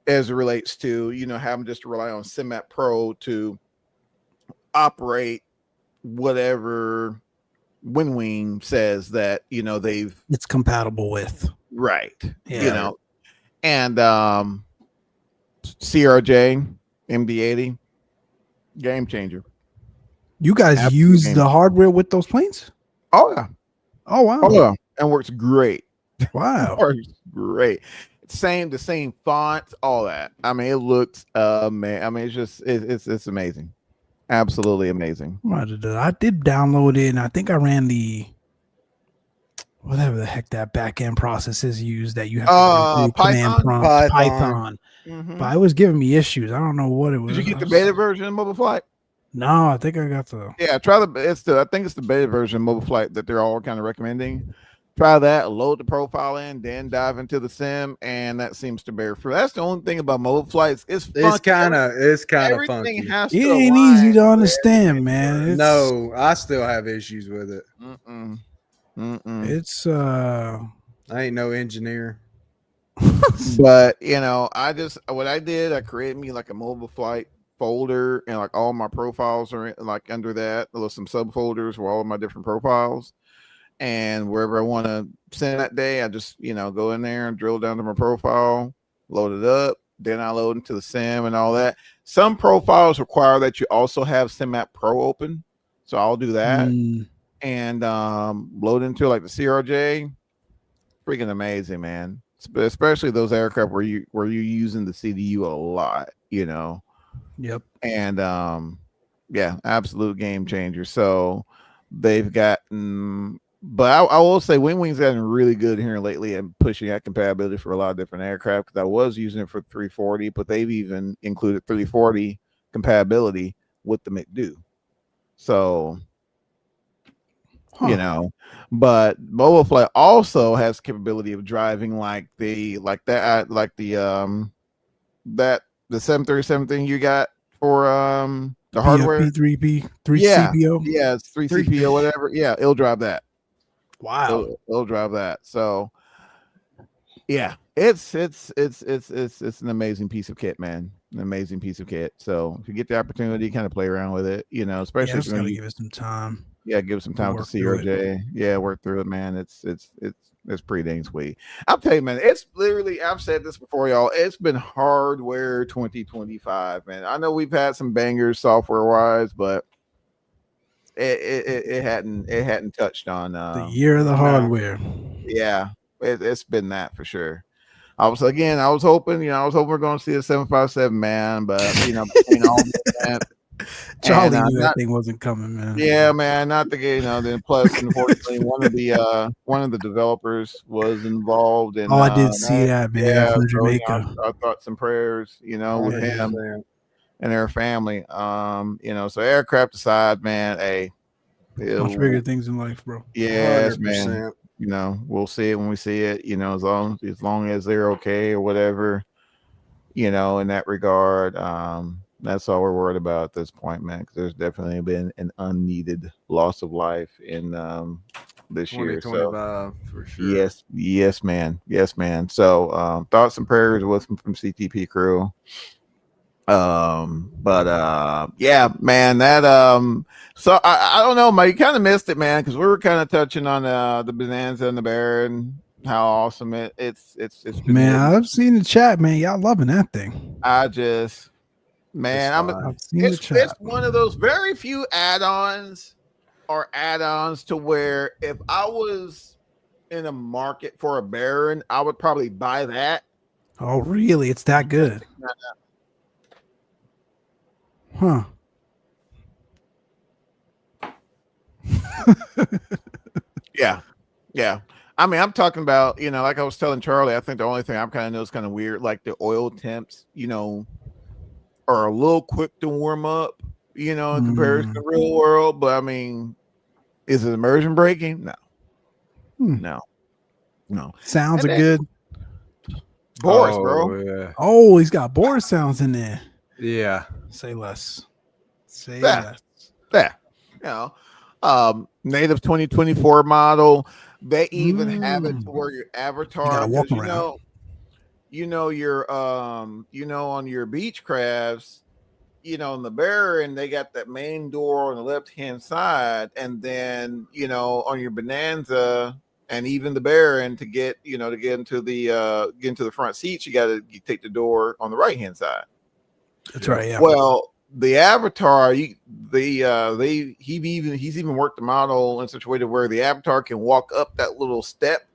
as it relates to having just to rely on SimMap Pro to operate whatever WinWing says that it's compatible with. Right. And CRJ MD-80 game changer. You guys use the hardware with those planes? Oh yeah. Oh wow. Oh yeah. And works great. Wow. Works great. The same font, all that. I mean, it looks man. I mean, it's just it's amazing. Absolutely amazing. I did download it, and I think I ran the whatever the heck that back end process is used that you have to do command prompt Python. But it was giving me issues. I don't know what it was. Did you get the beta version of Mobile Flight? No, I think I got the I think it's the beta version of Mobile Flight that they're all kind of recommending. Try that, load the profile in, then dive into the sim, and that seems to bear fruit. That's the only thing about Mobile Flights. It's kind of funky. It ain't easy to understand, man. No, I still have issues with it. It's I ain't no engineer. But I created me like a Mobile Flight folder, and like all my profiles are like under that. There's some subfolders where all of my different profiles. And wherever I want to send that day, I just, go in there and drill down to my profile, load it up. Then I load into the sim and all that. Some profiles require that you also have SimMap Pro open. So I'll do that and load into like the CRJ. Freaking amazing, man. Especially those aircraft where you're using the CDU a lot, Yep. And absolute game changer. So they've gotten. But I will say WinWing's gotten really good here lately and pushing that compatibility for a lot of different aircraft. Because I was using it for 340, but they've even included 340 compatibility with the McDo. So, but Mobile Flight also has capability of driving the 737 thing you got for the hardware. 3 CPO. Yeah, it's 3 CPO, whatever. Yeah, it'll drive that. Wow, it'll drive that. So yeah, it's an amazing piece of kit, man. An amazing piece of kit. So if you get the opportunity, kind of play around with it, especially if you give it some time. Yeah, give it some time to CRJ. Yeah, work through it, man. It's pretty dang sweet. I'll tell you, man, it's literally, I've said this before, y'all. It's been hardware 2025, man. I know we've had some bangers software wise, but it hadn't touched on the year of the hardware. Yeah, it's been that for sure. I was hoping we're going to see a 757, man, but between all that, Charlie knew that thing wasn't coming, man. Yeah, man, not the then plus unfortunately one of the developers was involved in I did see that, man, from Jamaica. I thought some prayers, with him and their family. So aircraft aside, man, much bigger things in life, bro. Yes, 100%. Man. We'll see it when we see it, as long as they're okay or whatever, in that regard. That's all we're worried about at this point, man, because there's definitely been an unneeded loss of life in this year. So for sure. Yes, man. So thoughts and prayers with from CTP crew. Yeah, man, that so I don't know, man, you kind of missed it, man, because we were kind of touching on the Bonanza and the Bear and how awesome it's man, I've seen the chat, man. Y'all loving that thing. Man, it's one of those very few add-ons to where if I was in a market for a Baron, I would probably buy that. Oh, really? It's that good? Huh. Yeah. I mean, I'm talking about, like I was telling Charlie, I think the only thing I'm kind of know is kind of weird, like the oil temps, are a little quick to warm up, in comparison to real world. But I mean, is it immersion breaking? No. No. Sounds are good. Boris, bro. Yeah. Oh, he's got Boris sounds in there. Yeah. Say less. Less. Native 2024 model. They even have it to where your avatar, you gotta walk around. Your on your beach crafts, in the Baron, they got that main door on the left hand side, and then on your Bonanza and even the Baron to get into the front seats, you take the door on the right hand side. That's right. Yeah. Well, the avatar, he's even worked the model in such a way to where the avatar can walk up that little step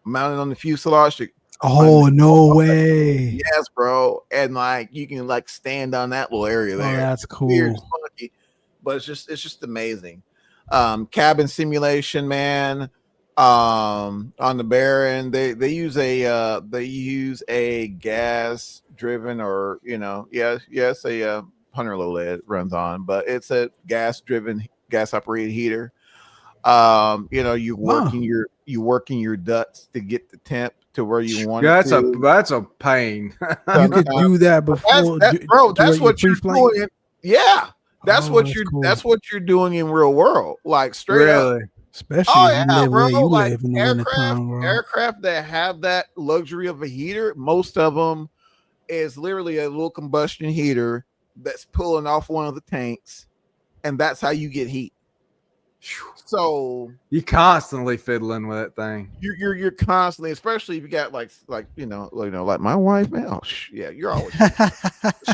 mounted on the fuselage. Oh, no way. Yes, bro. And like you can like stand on that little area there. Oh, that's cool. Weird, funky, but it's just amazing. Cabin simulation, man. On the Baron, they use a gas driven, or a Hunter low lead runs on, but it's a gas operated heater. You're working your ducts to get the temp to where you want it to. That's a pain. You could do that before, That's what you're doing. Yeah, that's what you're doing in real world, like straight up. Especially if you live where you live in the wintertime, bro. Aircraft that have that luxury of a heater, most of them is literally a little combustion heater that's pulling off one of the tanks, and that's how you get heat. So you constantly fiddling with that thing. You're constantly, especially if you got like my wife, man. Oh yeah, you're always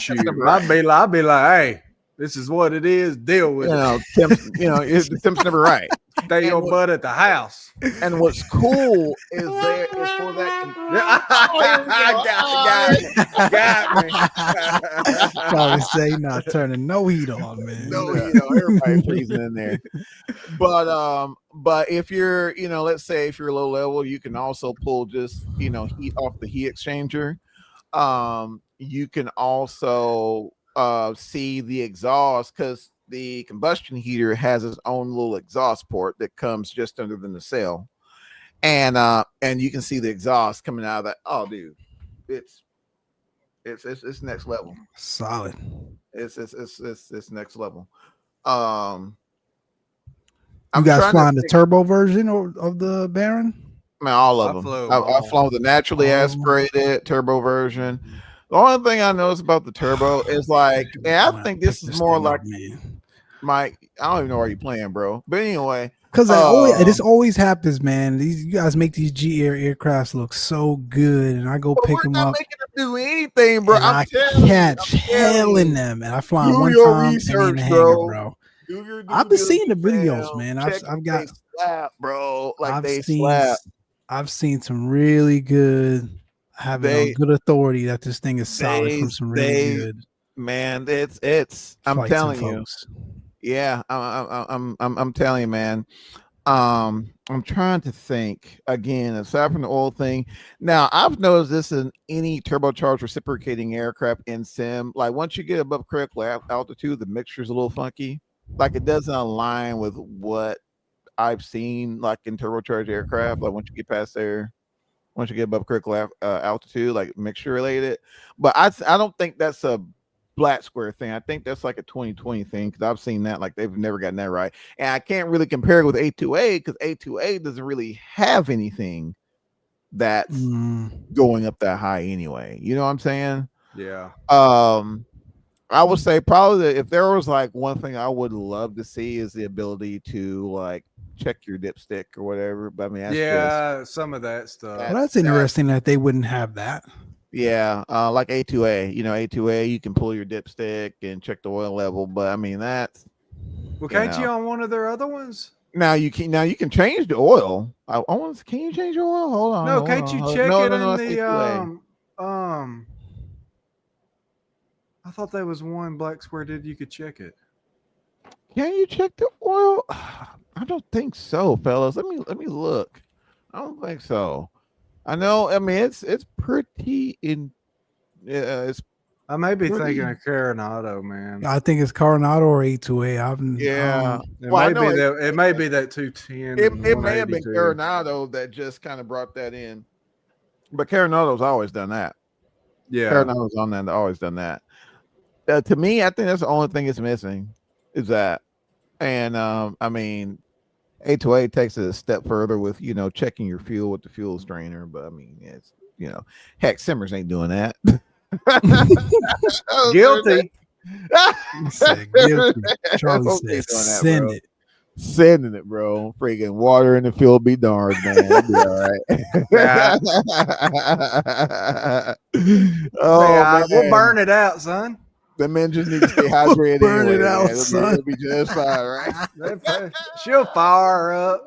shoot. I'd be like, hey, this is what it is. Deal with it. The temp's never right. Stay your butt at the house. And what's cool is for that. Got me. Probably say not turning no heat on, man. No heat on. Everybody freezing in there. But if you're, let's say if you're low level, you can also pull just heat off the heat exchanger. You can also see the exhaust, because the combustion heater has its own little exhaust port that comes just under the nacelle, and you can see the exhaust coming out of that. Oh, dude, it's next level. Solid. It's next level. You guys flying the turbo version of the Baron? Man, all of them. I've flown the naturally aspirated turbo version. The only thing I notice about the turbo is like, I think this is more like I don't even know why you're playing, bro. But anyway, because this always happens, man. You guys make these G Air aircrafts look so good, and I go pick them up. Making them do anything, bro. I catch hell in them, and I fly one time research, and in the hangar, bro. I've been seeing the videos, man. I've got slap, bro. Like they slap. I've seen some really good. Having good authority that this thing is solid from some really good. Man, it's. I'm telling you. Yeah, I'm telling you, man. I'm trying to think again, aside from the oil thing. Now, I've noticed this in any turbocharged reciprocating aircraft in sim. Like once you get above critical altitude, the mixture's a little funky. Like it doesn't align with what I've seen, like in turbocharged aircraft. Like once you get past there. Once you get above critical altitude, like mixture related. But I don't think that's a black square thing. I think that's like a 2020 thing, because I've seen that, like they've never gotten that right. And I can't really compare it with A2A, because A2A doesn't really have anything that's going up that high anyway. You know what I'm saying? Yeah. I would say probably if there was like one thing I would love to see is the ability to like check your dipstick or whatever. But I mean, that's some of that stuff. Well, that's interesting that they wouldn't have that. Yeah, like A2A. A2A, you can pull your dipstick and check the oil level. But I mean, that's. Well, can't you on one of their other ones? Now you can change the oil. Can you change the oil? Hold on. No, can't you check it in the I thought there was one black square you could check it. Can you check the oil? I don't think so, fellas. Let me look. I don't think so. I know. I mean, it's pretty in. It's I may be pretty, thinking of Coronado, man. I think it's Coronado or 828. Yeah. It Well, I may know be that. It may be that 210. it may have been Coronado that just kind of brought that in, but Coronado's always done that. Yeah, Coronado's on that. Always done that. To me, I think that's the only thing it's missing is that. And I mean, 828 takes it a step further with checking your fuel with the fuel strainer. But I mean, it's heck, Simmers ain't doing that. guilty. He said guilty. Charlie said send it. Sending it, bro. Freaking water in the field be darned, man. It'll be all right. Man. We'll burn it out, son. The men just need to stay hydrated. Burn anyway, it out, man. son. It'll be just fine, right? She'll fire up.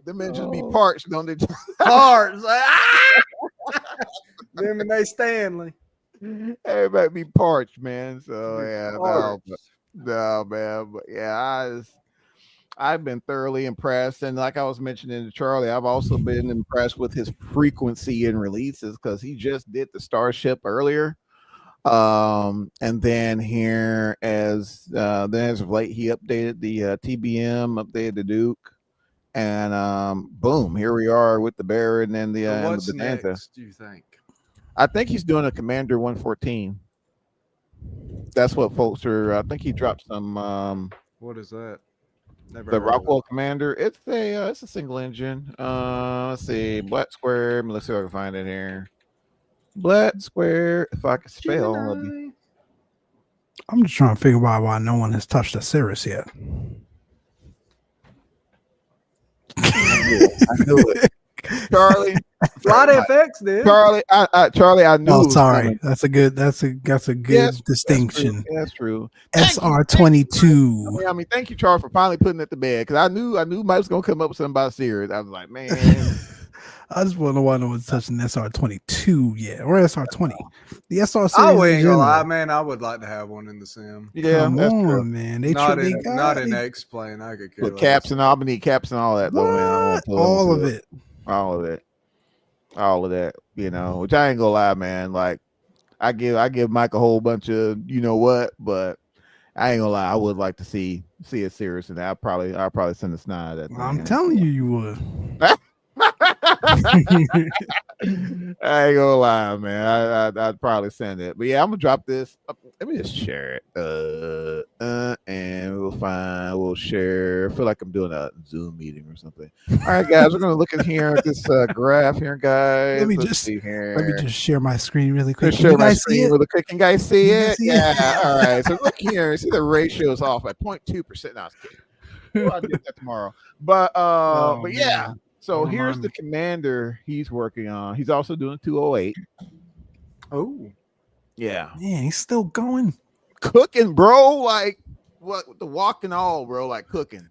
The men just be parched, don't they? Parts. Them and they Stanley. Everybody be parched, man. So yeah, no, man. But yeah, I've been thoroughly impressed, and like I was mentioning to Charlie, I've also been impressed with his frequency in releases because he just did the Starship earlier. And then here as of late he updated the TBM, updated the Duke, and boom, here we are with the Bear and then the What's Bonanza. next, do you think? I think he's doing a Commander 114. That's what folks are. I think he dropped some. What is that? Never The heard of Rockwell Commander. It's a single engine. Let's see, Black Square. Let's see if I can find it here. Black Square. If I can spell. I'm just trying to figure out why no one has touched a Cirrus yet. I knew it. Charlie. Flight FX did. Charlie, I knew. Oh, sorry. That's a good distinction. That's true. SR22. I mean, thank you, Charlie, for finally putting it to bed because I knew Mike was gonna come up with something about Sirius. I was like, man. I just want to know why no one's touching SR22 yet, or SR20. The SR series. I ain't gonna lie, man. I would like to have one in the sim. Yeah, come that's on, true. man. Not in X-Plane. I could care With less. caps and Albany caps and all that. Though, man. All of it. All of that, which I ain't gonna lie, man. Like I give Mike a whole bunch of what, but I ain't gonna lie, I would like to see it serious, and I'll probably send a snide at that. I'm telling you would. I ain't gonna lie, man. I'd probably send it, but yeah, I'm gonna drop this. Let me just share it. And we'll share. I feel like I'm doing a Zoom meeting or something. All right, guys, we're gonna look at here at this graph here, guys. Let me just share my screen really quick. Share my screen really quick. Can you guys see it? Yeah. All right. So look here. See the ratio is off at 0.2%. No, I was kidding. I'll do that tomorrow. But yeah. Man. So here's the Commander he's working on. He's also doing 208. Oh, yeah, man, he's still going, cooking, bro. Like what the walk and all, bro. Like cooking.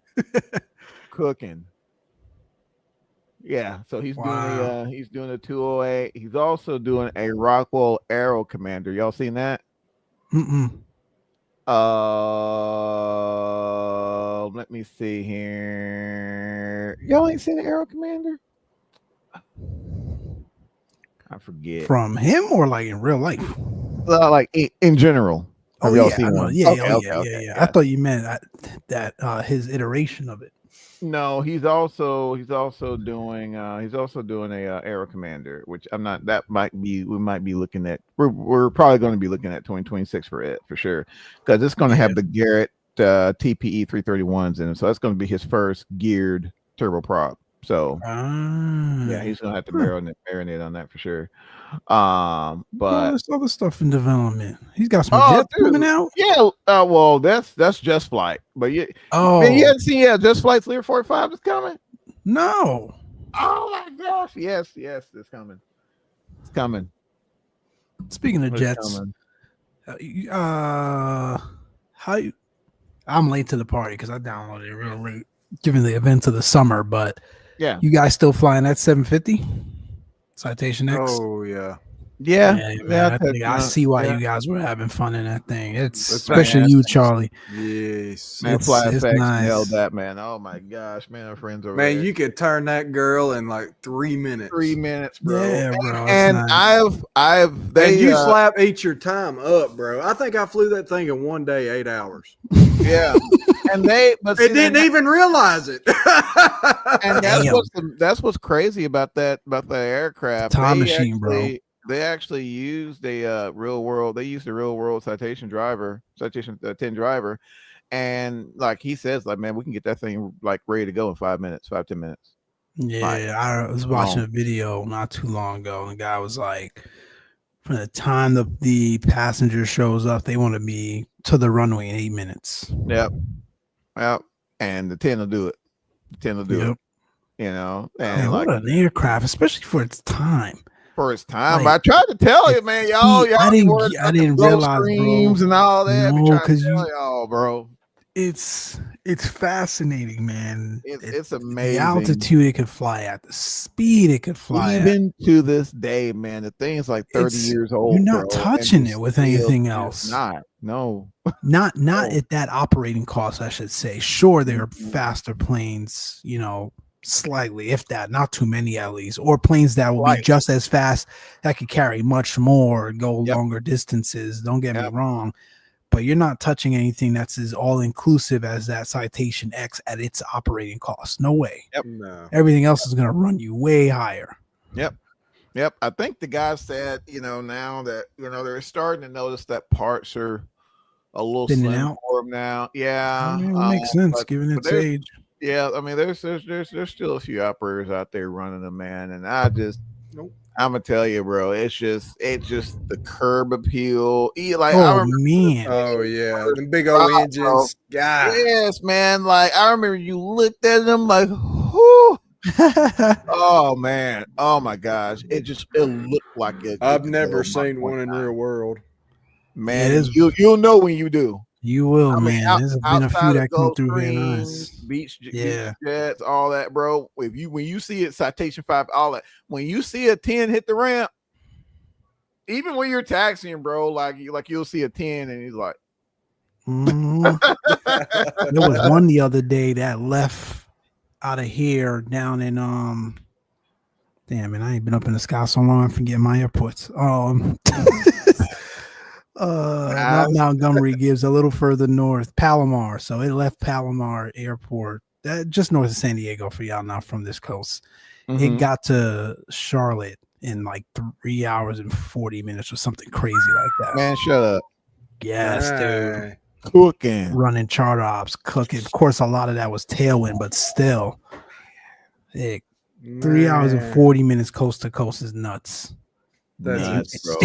Yeah. So he's doing a 208. He's also doing a Rockwell Aero Commander. Y'all seen that? Let me see here. Y'all ain't seen the Aero Commander? I forget. From him or like in real life? Like in general. Oh, y'all yeah, seen one? Yeah, Okay. I thought you meant that his iteration of it. No, he's also doing a Aero Commander, which I'm not. That we might be looking at. We're probably going to be looking at 2026 for it for sure, because it's going to have the Garrett TPE 331s in it, so that's going to be his first geared turboprop. So yeah, he's going to have to marinate on that for sure. But there's other stuff in development. He's got some jets coming out. Yeah, well, that's just flight. But man, you haven't seen Just Flight's Lear 45 is coming. No. Oh my gosh! Yes, it's coming. It's coming. Speaking of jets, I'm late to the party because I downloaded it real late, given the events of the summer. But yeah, you guys still flying that 750 Citation X? Oh yeah. Man, I see why you guys were having fun in that thing. It's especially you, Charlie. Yes, man. Fly it's FX nice. nailed that, man. Oh my gosh, man. Our friends over man, there. you could turn that girl in like 3 minutes. 3 minutes, bro. Yeah, bro. And nice. You eat your time up, bro. I think I flew that thing in one day, 8 hours. Yeah, and it didn't even realize it. And that's what's crazy about the aircraft. Time machine, bro. They actually used a real world. They used a real world citation 10 driver, and like he says, like, man, we can get that thing like ready to go in 5 minutes, 5-10 minutes. Yeah, I was watching a video not too long ago, and the guy was like, from the time the passenger shows up, they want to be to the runway in 8 minutes. Yep. And the 10 will do it. The 10 will do it. You know, and man, what an aircraft, especially for its time. For its time, like, I tried to tell you, man, y'all. I didn't realize, streams, bro, and all that. No, because y'all, bro, it's fascinating, man. It's amazing. The altitude it could fly at, the speed it could fly even at. To this day, man. The thing is like 30 years old. You're not touching it with anything else. Not at that operating cost, I should say. Sure, there are faster planes, you know, slightly, if that, not too many at least, or planes that will be just as fast that could carry much more and go longer distances. Don't get me wrong, but you're not touching anything that's as all inclusive as that Citation X at its operating cost. No way. No. Everything else is going to run you way higher. Yep. I think the guy said, you know, now that, you know, they're starting to notice that parts are a little slim for them now. Yeah, it makes sense given its age. Yeah, I mean, there's still a few operators out there running them, man, and I'm gonna tell you, bro, it's just the curb appeal. Like, oh yeah, the big old engines. God. Yes, man. Like, I remember you looked at them like, whoo. Oh man, oh my gosh, it looked like it. I've never seen one in real world. Man, you'll know when you do. You will, man. There's been a few that come through very nice. Beach jets, all that, bro. When you see it, Citation 5, all that. When you see a 10 hit the ramp, even when you're taxiing, bro, like you'll see a 10 and he's like, There was one the other day that left out of here down in damn it, I ain't been up in the sky so long I forget my airports. Not Montgomery, gives a little further north, Palomar. So it left Palomar Airport, just north of San Diego for y'all not from this coast. It got to Charlotte in like 3 hours and 40 minutes or something crazy like that. Man, shut up. Yes, dude. Cooking. Running chart ops, cooking. Of course, a lot of that was tailwind, but still. 3 hours and 40 minutes coast to coast is nuts. That's nuts, bro.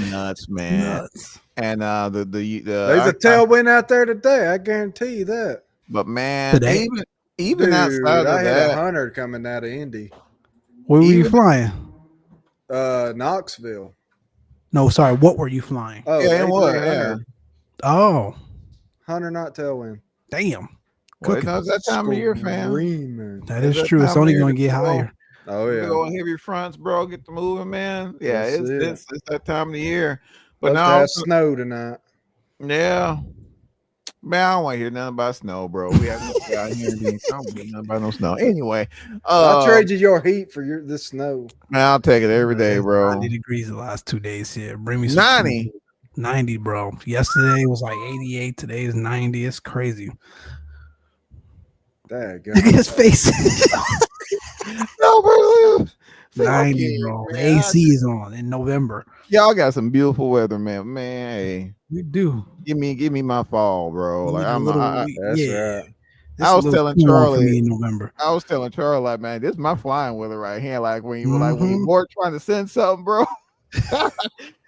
Nuts, man. Nuts. And there's a tailwind out there today. I guarantee you that. But man, even outside of that, a hunter coming out of Indy. Where were you flying? Knoxville. No, sorry. What were you flying? Oh, yeah, what? Yeah. Oh, hunter, not tailwind. Damn. Well, it's that time of year, fam. That is true. It's only going to get higher. Oh yeah, go on heavy fronts, bro. Get the moving, man. Yeah, it's that time of the year. But now it's snow tonight. Yeah, man, I don't want to hear nothing about snow, bro. We have no out here. I don't hear nothing about no snow. Anyway, I'll trade you your heat for this snow. Man, I'll take it every day, bro. 90 degrees the last 2 days here. Bring me some 90, bro. Yesterday was like 88. Today is 90. It's crazy. There you go. Look at his face. No, bro. 90, bro. The AC is on in November. Y'all got some beautiful weather, man. Man, hey, we do. Give me my fall, bro. Like that's right. I was telling Charlie in November. I was telling Charlie, like, man, this is my flying weather right here. Like when you when you're more trying to send something, bro.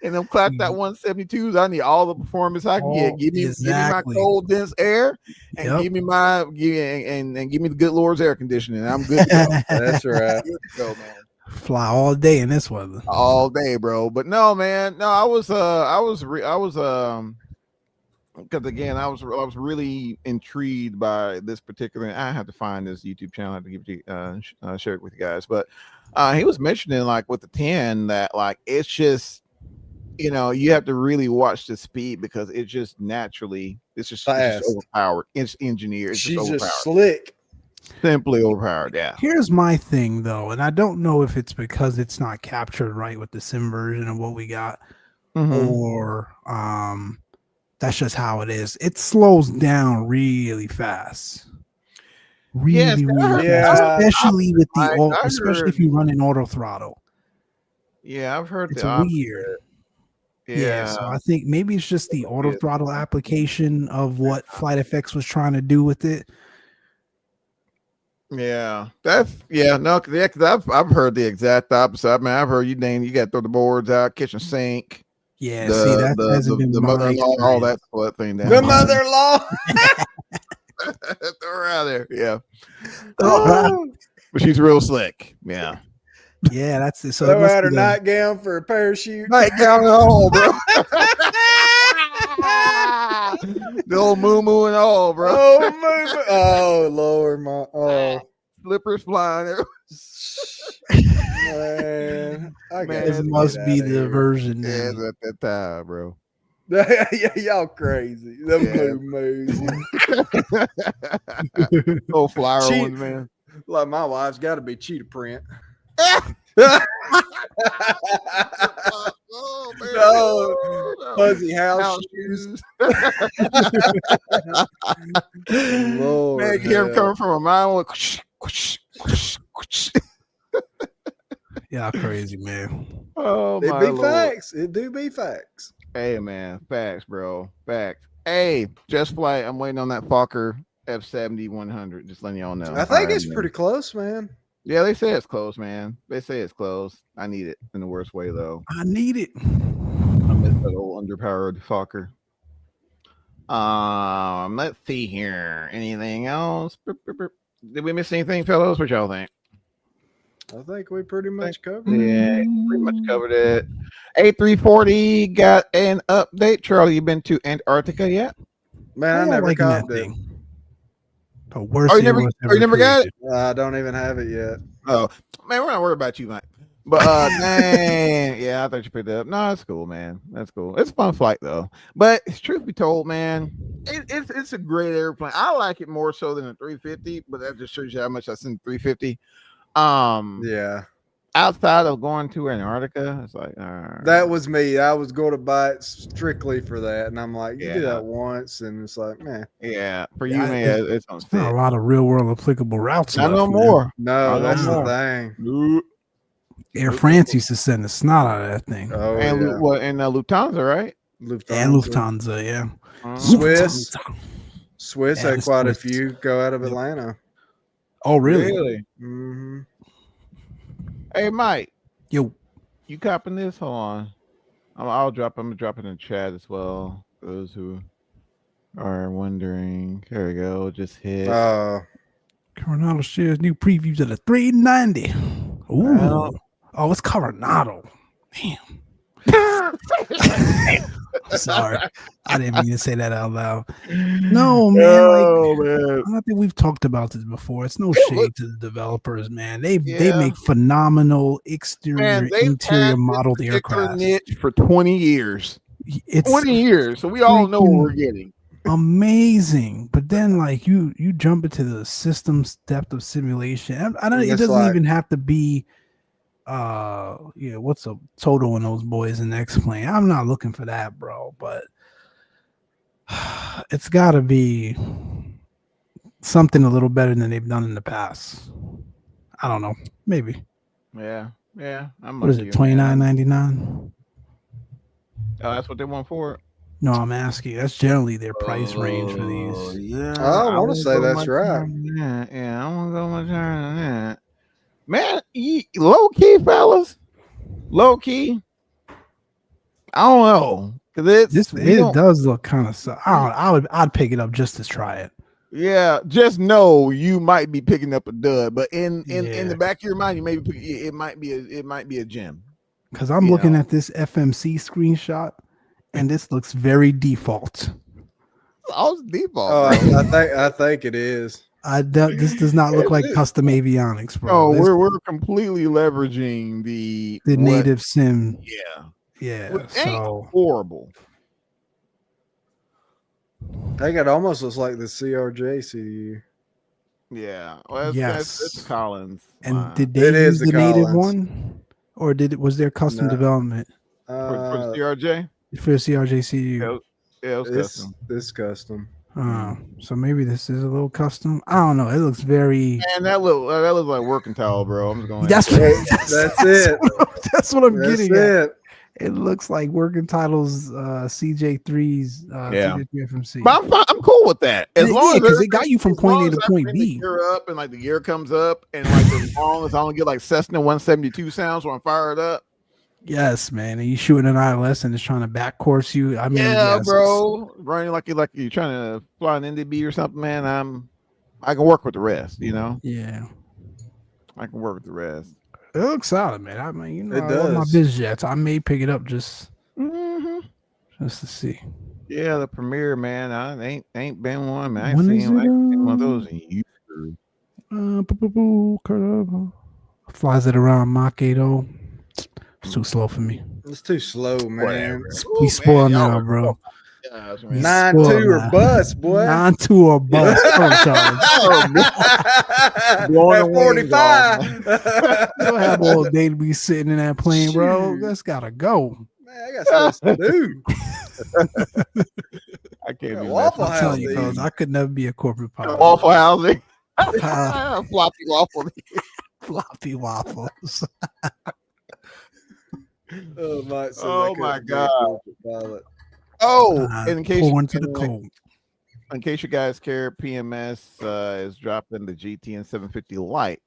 And them clapped that 172s. I need all the performance I can get. Give me my cold, dense air, and give me the good Lord's air conditioning. I'm good to go. That's right. Good to go, man. Fly all day in this weather. All day, bro. But no, man. No, I was because again, I was really intrigued by this particular. I have to find this YouTube channel. I have to give it to share it with you guys. But he was mentioning like with the 10 that like it's just you have to really watch the speed because it's just naturally it's just overpowered. It's engineered. It's She's just overpowered. just slick. Simply overpowered. Yeah. Here's my thing though, and I don't know if it's because it's not captured right with the sim version of what we got, or that's just how it is. It slows down really fast. Really fast. Especially with especially if you run in auto throttle. Yeah, I've heard it's weird. Yeah, so I think maybe it's just the auto throttle application of what Flight FX was trying to do with it. Yeah, because I've heard the exact opposite. I mean, I've heard you got to throw the boards out, kitchen sink. Yeah, that hasn't been the mother-in-law, all that split thing down. The mother-in-law, throw her out there. Yeah, but she's real slick. Yeah. Yeah, that's it. So throw out her nightgown for a parachute. Nightgown and all, bro. The old moo and all, bro. Oh Lord, slippers flying. Man, this must be the version. Yeah, at that time, bro. Yeah, y'all crazy. The blue moves. Old flower ones, man. Like my wife's got to be cheetah print. No, fuzzy house shoes. Lord, man, you hear him coming from a mile. Yeah, crazy, man. Oh, it be Lord. Facts. It do be facts. Hey, man, facts, bro, facts. Hey, Just Flight. I'm waiting on that Fokker F70-100. Just letting y'all know. I think it's pretty close, man. Yeah, they say it's close, man. They say it's close. I need it in the worst way, though. I need it. I miss that old underpowered Fokker. Let's see here. Anything else? Did we miss anything, fellows? What y'all think? I think we pretty much covered it. Yeah, pretty much covered it. A340 got an update. Charlie, you been to Antarctica yet? Man, I never got that thing. The worst. You never got it? I don't even have it yet. Oh, man, we're not worried about you, Mike. But dang, yeah, I thought you picked it up. No, that's cool, man. That's cool. It's a fun flight though. But truth be told, man, it's a great airplane. I like it more so than a 350, but that just shows you how much I seen 350. Yeah. Outside of going to Antarctica, it's like that was me. I was going to buy it strictly for that, and I'm like, you do that once, and it's like, man, for you, man, it's not a lot of real world applicable routes. Not no more. No, that's the thing. Air France used to send the snot out of that thing. Oh, and Lufthansa, right? And Lufthansa, yeah. Swiss had quite a few go out of Atlanta. Oh, really? Mm-hmm. Hey, Mike. Yo, you copping this? Hold on. I'm gonna drop it in the chat as well. Those who are wondering. There we go. Just hit. Coronado shares new previews of the 390. Ooh. Oh, it's Coronado. Damn. I'm sorry. I didn't mean to say that out loud. No, man. I think we've talked about this before. It's no shade to the developers, man. They make phenomenal interior modeled aircraft niche for 20 years. It's 20 years. So we all know what we're getting. Amazing. But then like you jump into the system's depth of simulation. It doesn't even have to be what's a Toto and those boys in X-Plane. I'm not looking for that, bro, but it's got to be something a little better than they've done in the past. I don't know, maybe. Yeah. What is it, $29.99? Oh, that's what they want for it. No, I'm asking. That's generally their price range for these. Yeah, I want to say that's right. Yeah, I want to go much higher than that. Man, low key, fellas. Low key. I don't know. It does look kind of. I'd pick it up just to try it. Yeah, just know you might be picking up a dud, but in the back of your mind, it might be a gem. Because I'm looking at this FMC screenshot, and this looks very default. all default. Oh, I think it is. This does not look like custom avionics, bro. Oh, we're completely leveraging the native sim. Yeah. Which ain't horrible. I think it almost looks like the CRJ CDU. Yeah. Well, it's Collins. And did they use the native one, or was there custom development for CRJ? For the CRJ CDU? Yeah, it was custom. It's custom. So maybe this is a little custom. I don't know. It looks very. Man, that looks like working towel, bro. I'm just going. That's it. That's what I'm getting at. It looks like working titles CJ3's CJ3 FMC. But I'm cool with that. As long as because it got you from point A to point B. Gear up and like the gear comes up and like as long as I don't get like Cessna 172 sounds when I fire it up. Yes, man. And you shooting an ILS and it's trying to back course you. I mean, yeah, bro. Running like you're trying to fly an NDB or something, man. I can work with the rest, you know? Yeah. I can work with the rest. It looks solid, man. I mean, you know, it does. My biz jets. I may pick it up just to see. Yeah, the Premiere, man. I ain't been one, man. I ain't seen one of those in years. Flies it around Mach 80. It's too slow for me. It's too slow, man. We spoiled now, bro. 9-2 or bust, boy. 9-2 or bust. At 45. You don't have all day to be sitting in that plane, bro. That's gotta go. Man, I got stuff to do. I can't be Waffle I'm telling you, fellas, I could never be a corporate pilot. Waffle housing. Floppy waffle. Floppy waffles. Oh my God. Oh, in case you guys care, PMS is dropping the GTN 750 Lite.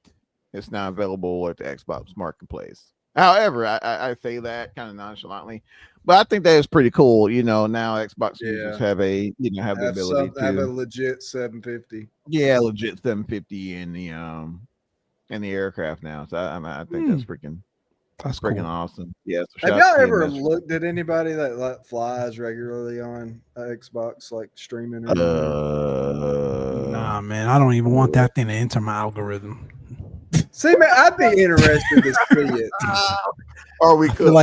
It's now available at the Xbox Marketplace. However, I say that kind of nonchalantly, but I think that is pretty cool. You know, now Xbox users have the ability to have a legit 750. Yeah, legit 750 in the aircraft now. So I think that's freaking. That's freaking cool. Awesome. Yeah. So have y'all ever looked at anybody that flies regularly on Xbox, like streaming? Nah, man. I don't even want that thing to enter my algorithm. See, man, I'd be interested to see it. Or we could.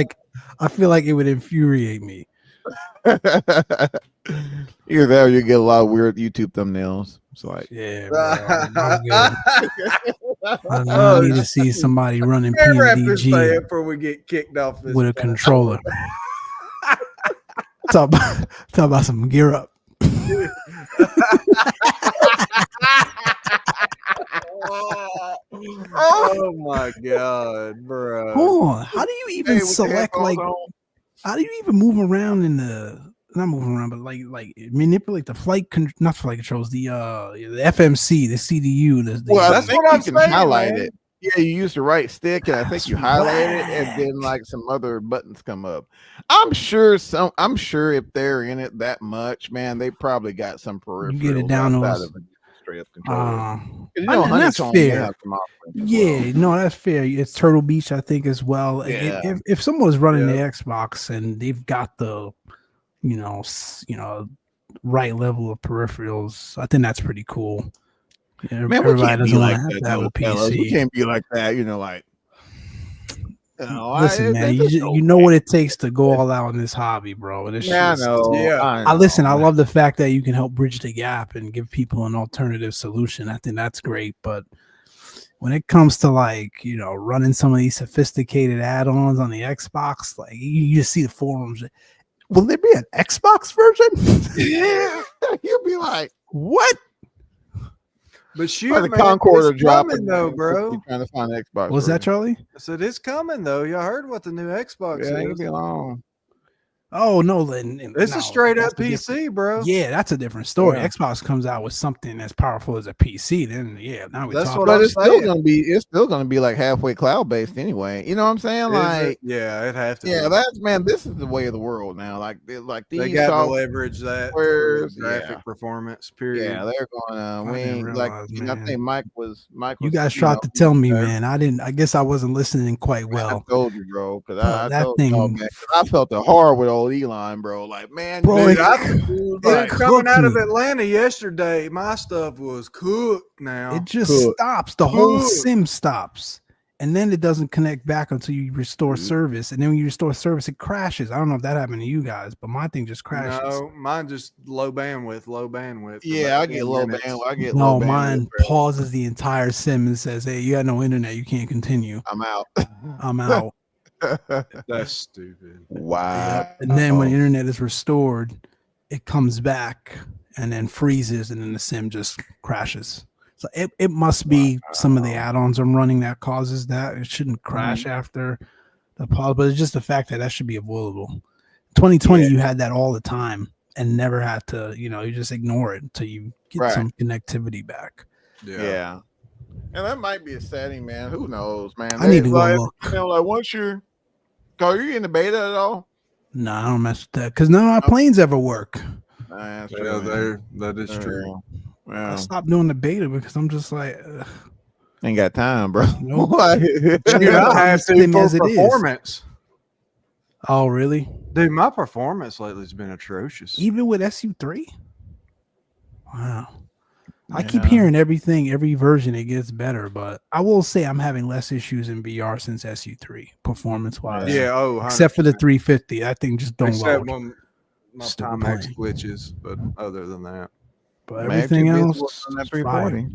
I feel like it would infuriate me. Either that or you get a lot of weird YouTube thumbnails. It's like, yeah, I need to see somebody running PMDG before we get kicked off this with a controller. talk about some gear up. Oh my God, bro! Hold on, how do you even select how do you even move around in the? Not moving around, but like manipulate the not flight controls, the FMC, the CDU. That's what I'm saying. Highlight it. Yeah, you use the right stick, and I think you highlight it, and then like some other buttons come up. I'm sure if they're in it that much, man, they probably got some peripherals. You get it down of straight up controller. That's fair. Yeah, no, that's fair. It's Turtle Beach, I think, as well. Yeah. If someone's running the Xbox and they've got the right level of peripherals, I think that's pretty cool. Yeah, man, everybody doesn't want to have a PC. We can't be like that, listen, man, you know what it takes to go all out in this hobby, bro. And I know. I listen. I love the fact that you can help bridge the gap and give people an alternative solution. I think that's great, but when it comes to running some of these sophisticated add-ons on the Xbox, you just see the forums. Will there be an Xbox version? Yeah, you'll be like, what? But shoot, the Concorde are dropping though, bro. You're trying to find an Xbox. Was that Charlie? I said it's coming though. Y'all heard what the new Xbox is? It'll be long. Oh no, it's a straight up PC, bro. Yeah, that's a different story. Yeah. Xbox comes out with something as powerful as a PC, then now we talk. But it's still gonna be like halfway cloud based anyway. You know what I'm saying? Like, yeah, it has to. Yeah, this is the way of the world now. Like these they got to leverage that for graphic performance. Period. Yeah, they're going. I think Mike was. You guys tried to tell me, man. I guess I wasn't listening quite well. I told you, bro, because that thing. I felt the horror with told Elon, bro, like, man, Bro, dude, Dude, coming out of Atlanta yesterday, my stuff was cooked now. It just Cool. stops. The whole sim stops. And then it doesn't connect back until you restore service. And then when you restore service, it crashes. I don't know if that happened to you guys, but my thing just crashes. No, mine just low bandwidth. Yeah, I get low bandwidth. No, mine pauses the entire sim and says, hey, you got no internet. You can't continue. I'm out. I'm out. That's stupid. Wow. Yeah. And then when internet is restored, it comes back and then freezes, and then the sim just crashes. So it must be some of the add-ons I'm running that causes that. It shouldn't crash after the pause, but it's just the fact that should be avoidable. 2020, you had that all the time and never had to, you just ignore it until you get some connectivity back. Yeah. And that might be a setting, man. Who knows, man? I need to go look. Like once are you in the beta at all? No, I don't mess with that because none of our planes ever work. That's true. That is true. Well, I stopped doing the beta because I'm just like, ain't got time, bro. Nope. Dude, I have to for performance. Oh, really? Dude, my performance lately has been atrocious. Even with SU3? Wow. I keep hearing every version it gets better, but I will say I'm having less issues in VR since SU3 performance-wise. Yeah, 100%. Except for the 350. That thing just don't Except load. when my Timex glitches, but other than that. But everything else, that 340.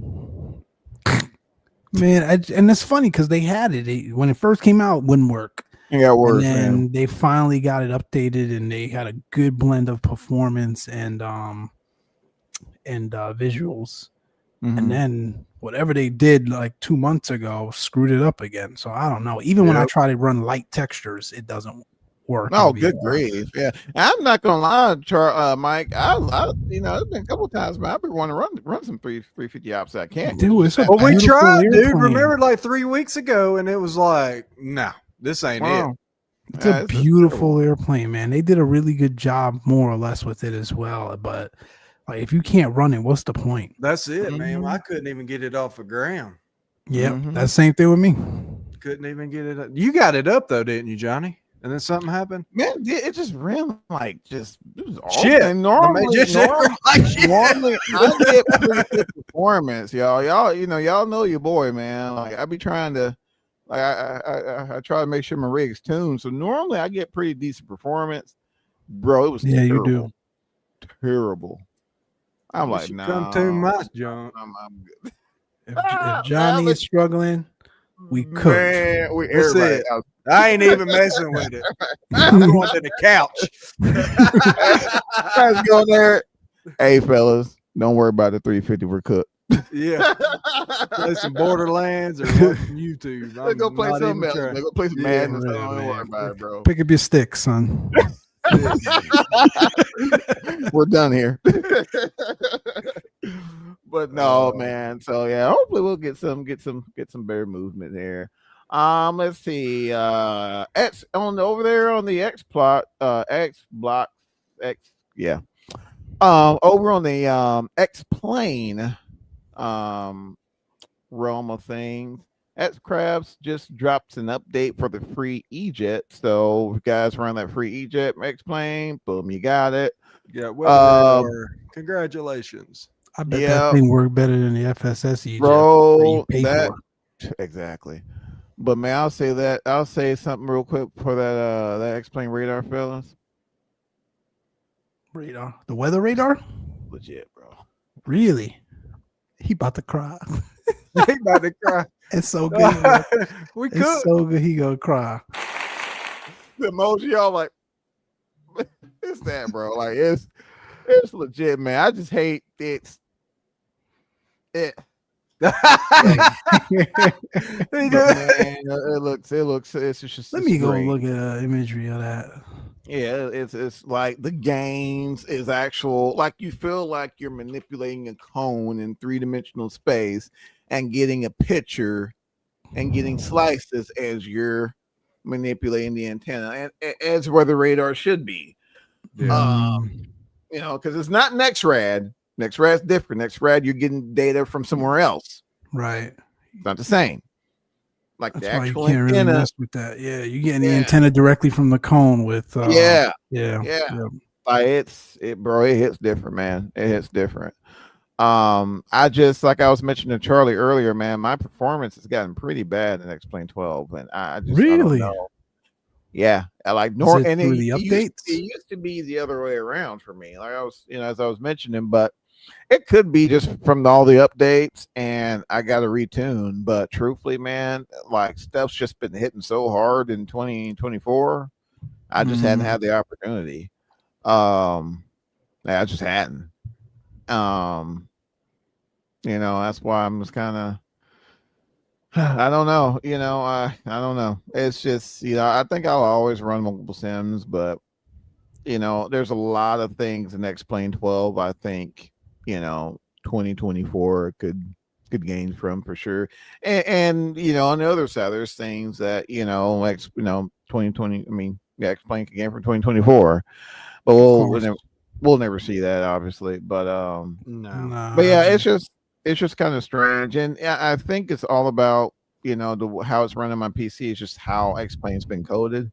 Man, and it's funny because they had it when it first came out, it wouldn't work. It got worse, and then man. they finally got it updated, and they had a good blend of performance and visuals. And then whatever they did like 2 months ago screwed it up again. So I don't know. Even when I try to run light textures, it doesn't work. Oh, good grief! Yeah, I'm not gonna lie, Mike. I it's been a couple of times, man. I've been wanting to run some 350 ops. I can't do it. Well, we tried, dude. Remember, like 3 weeks ago, and it was like, no, this ain't it. It's a beautiful airplane, man. They did a really good job, more or less, with it as well. But like, if you can't run it, what's the point? That's it, man. I couldn't even get it off the ground. Yeah, that's the same thing with me. Couldn't even get it up. You got it up though, didn't you, Johnny? And then something happened. Man, it just ran like it was shit. And normally I get pretty good performance, y'all. Y'all know your boy, man. Like I be trying to, like I try to make sure my rig's tuned. So normally I get pretty decent performance, bro. It was terrible. You do terrible. I'm like, nah. Come too much, John. I'm good. If Johnny is struggling, we cook. Man, everybody else. I ain't even messing with it. I'm going to the couch. Guys go there. Hey, fellas, don't worry about the 350. We're cooked. Yeah. Play some Borderlands or watch YouTube. Let's go play something else. Let's go play some Madden. Don't worry about it, bro. Pick up your stick, son. We're done here. But no, man. So yeah, hopefully we'll get some better movement there. Let's see. X over there on the X plot, X block, X, yeah. Over on the X plane realm of things, X Crabs just dropped an update for the free E-Jet. So if you guys run that free E-Jet X plane, boom, you got it. Yeah, well, congratulations. I bet that thing worked better than the FSS E-Jet. Bro, exactly. But man, I'll say something real quick for that X-plane radar, fellas. Radar, the weather radar, legit, bro. Really? He about to cry. He about to cry. It's so good. It's so good. He gonna cry. The emoji, y'all like, it's that, bro. Like it's legit, man. I just hate it. Man, it looks. It's just. Let me go look at imagery of that. Yeah, it's like the games is actual. Like you feel like you're manipulating a cone in 3-dimensional space and getting a picture and getting slices as you're manipulating the antenna, and as where the radar should be. Yeah. Because it's not NextRad. NextRad's different. NextRad, you're getting data from somewhere else. Right. It's not the same. like That's the why you actual can't really antenna. mess with that. Yeah, you're getting the antenna directly from the cone with. Yeah. Yeah. Like bro, it hits different, man. It hits different. I just like I was mentioning to Charlie earlier, man. My performance has gotten pretty bad in X-Plane 12, and I don't Really? know. Yeah, I like Is it and through the it updates? used to be the other way around for me. Like I was, as I was mentioning, but it could be just from all the updates, and I got to retune. But truthfully, man, like stuff's just been hitting so hard in 2024. I just hadn't had the opportunity. I just hadn't. That's why I'm just kind of. I don't know. I don't know. It's just, I think I'll always run multiple sims, but there's a lot of things in X-Plane 12. I think 2024 could gain from for sure. And on the other side, there's things that 2020. I mean, yeah, X-Plane could gain from 2024, but we'll never see that, obviously. But no. But yeah, it's just kind of strange, and I think it's all about how it's running my PC is just how X-Plane's been coded.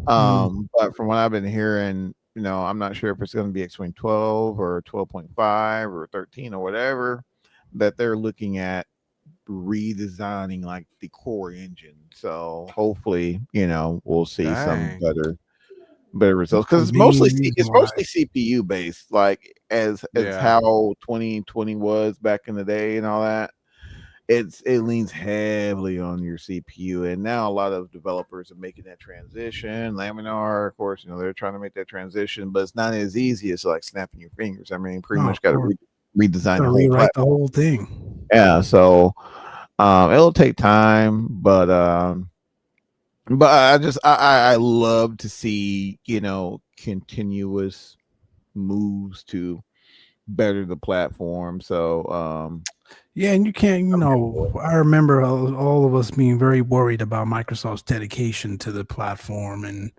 But from what I've been hearing, I'm not sure if it's going to be X-Plane 12 or 12.5 or 13 or whatever that they're looking at redesigning like the core engine. So hopefully, we'll see some better results because it's mostly CPU based, like as how 2020 was back in the day and all that. It leans heavily on your CPU, and now a lot of developers are making that transition. Laminar, of course, they're trying to make that transition, but it's not as easy as like snapping your fingers. I mean, pretty much got to redesign the whole rewrite the whole thing. Yeah, so it'll take time, but I love to see continuous moves to better the platform. So yeah, and you can't, I remember all of us being very worried about Microsoft's dedication to the platform and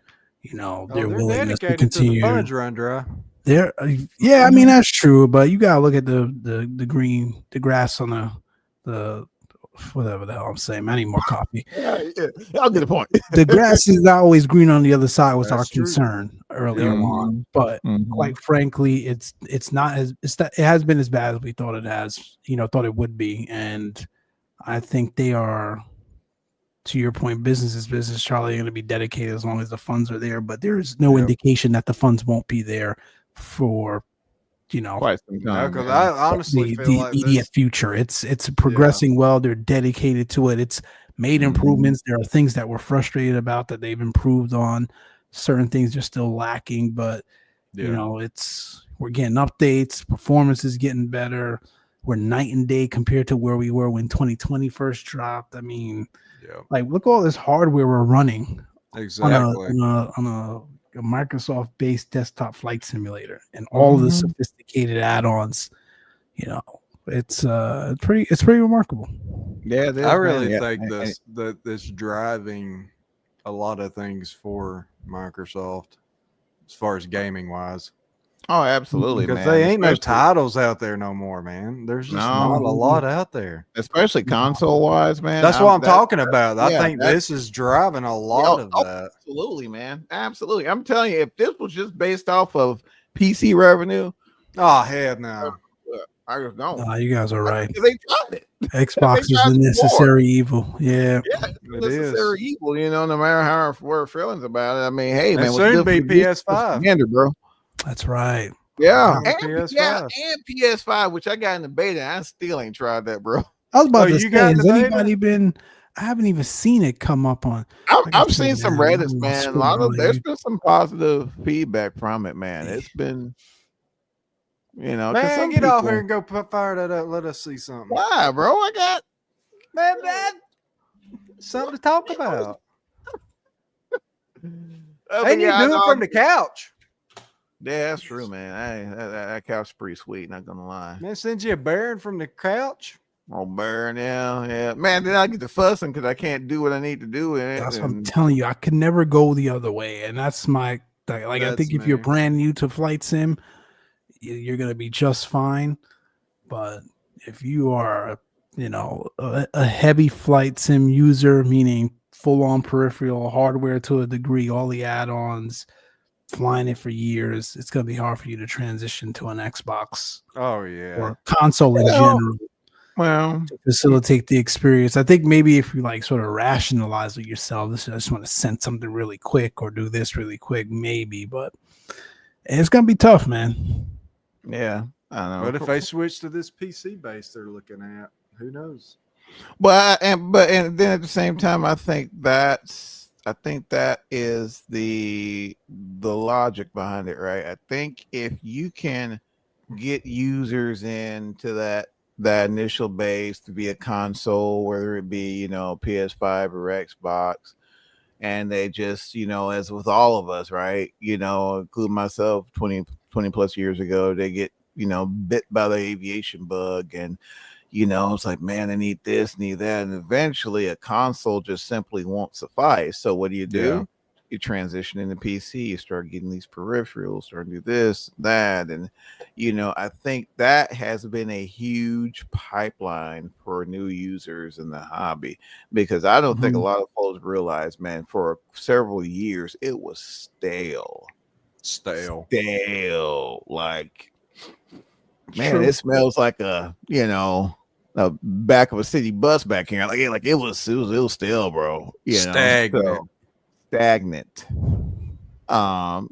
their willingness to continue. To the funds run dry. I mean that's true, but you gotta look at the grass on the whatever the hell I'm saying. I need more coffee. Yeah, I'll get the point. The grass is not always green on the other side was our concern earlier on, but quite frankly, it has been as bad as we thought it has, thought it would be, and I think they are, to your point, business is business. Charlie, going to be dedicated as long as the funds are there, but there is no indication that the funds won't be there for quite some time. Because I honestly feel like immediate future. It's progressing well. They're dedicated to it. It's made improvements. There are things that we're frustrated about that they've improved on. Certain things are still lacking, but we're getting updates. Performance is getting better. We're night and day compared to where we were when 2020 first dropped. I mean, like look all this hardware we're running on a Microsoft-based desktop flight simulator and all the sophisticated add-ons. It's pretty remarkable. Yeah, I really think this driving a lot of things for Microsoft as far as gaming wise. Oh, absolutely, because they ain't no titles out there no more, man. There's just not a lot out there, especially console wise, man. That's what I'm talking about. I think this is driving a lot of that. Absolutely, man. Absolutely. I'm telling you, if this was just based off of PC revenue, oh hell no. I just don't. No, you guys are right. They tried it. Xbox is the necessary evil. Yeah, it's necessary evil. No matter how we're feelings about it. I mean, hey, man, soon be PS5, standard, bro. That's right. Yeah, and PS5, which I got in the beta. I still ain't tried that, bro. I was about to say, has anybody been? I haven't even seen it come up on. I've seen some Reddits, man. There's been some positive feedback from it, man. It's been, man, get off here and go fire that up. Let us see something. Why, bro? I got man, something to talk about. Hey, you do it from the couch. Yeah, that's true, man. That couch is pretty sweet, not gonna lie. Man, send you a Baron from the couch. Oh, Baron, yeah. Man, then I get to fussing because I can't do what I need to do in it. That's what I'm telling you. I can never go the other way, and that's my like. I think if you're brand new to flight sim, you're gonna be just fine. But if you are a heavy flight sim user, meaning full-on peripheral hardware to a degree, all the add-ons, flying it for years, it's going to be hard for you to transition to an Xbox or console in general. Well, to facilitate the experience. I think maybe if you like sort of rationalize with yourself, I just want to send something really quick or do this really quick, maybe, but it's going to be tough, man. Yeah, I know. But if they switch to this PC base they're looking at, who knows? But then at the same time, I think that is the logic behind it, right? I think if you can get users into that initial base to be a console, whether it be PS5 or Xbox, and they just as with all of us, right, including myself, 20 plus years ago, they get bit by the aviation bug, and it's like, man, I need this, need that, and eventually a console just simply won't suffice. So what do? Yeah. You transition into PC, you start getting these peripherals, start to do this, that, and I think that has been a huge pipeline for new users in the hobby, because I don't think a lot of folks realize, man, for several years it was stale. Like, man, it smells like a back of a city bus back here. Like it was stale, bro. Stagnant.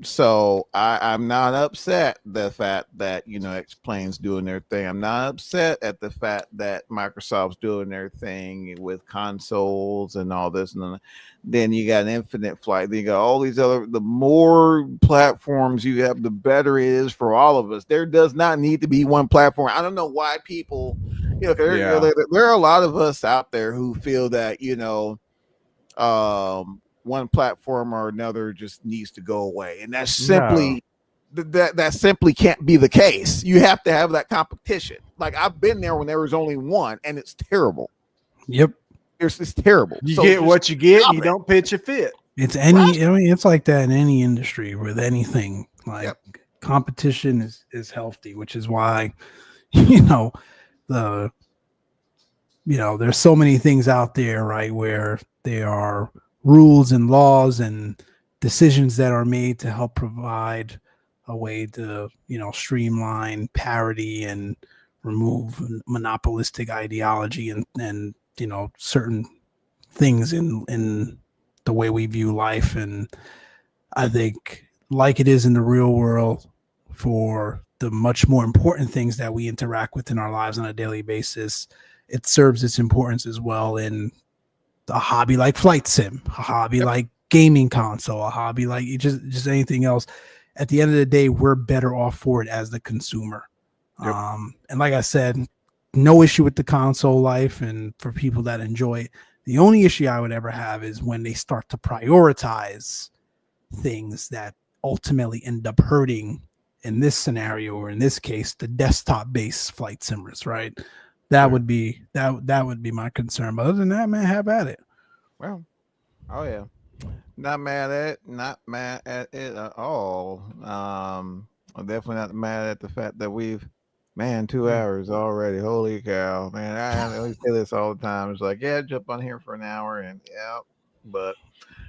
So I'm not upset the fact that X-Plane's doing their thing. I'm not upset at the fact that Microsoft's doing their thing with consoles and all this, and then you got Infinite Flight. Then you got all these other. The more platforms you have, the better it is for all of us. There does not need to be one platform. I don't know why people, there are a lot of us out there who feel that one platform or another just needs to go away, and that's simply that simply can't be the case. You have to have that competition. Like, I've been there when there was only one, and it's terrible. Yep, it's terrible. You get what you get, and you don't pitch a fit. It's it's like that in any industry with anything. Like, competition is healthy, which is why there's so many things out there, right, where there are rules and laws and decisions that are made to help provide a way to streamline parity and remove monopolistic ideology and certain things in the way we view life. And I think, like it is in the real world, for the much more important things that we interact with in our lives on a daily basis, it serves its importance as well in a hobby like flight sim, a hobby like gaming console, a hobby like just anything else. At the end of the day, we're better off for it as the consumer. And like I said, no issue with the console life, and for people that enjoy it. The only issue I would ever have is when they start to prioritize things that ultimately end up hurting, in this scenario, or in this case, the desktop-based flight simmers, right? That would be my concern. But other than that, man, have at it. Well, oh yeah, not mad at it at all. I'm definitely not mad at the fact that we've 2 hours already. Holy cow, man! I always say this all the time. It's like, jump on here for an hour, and but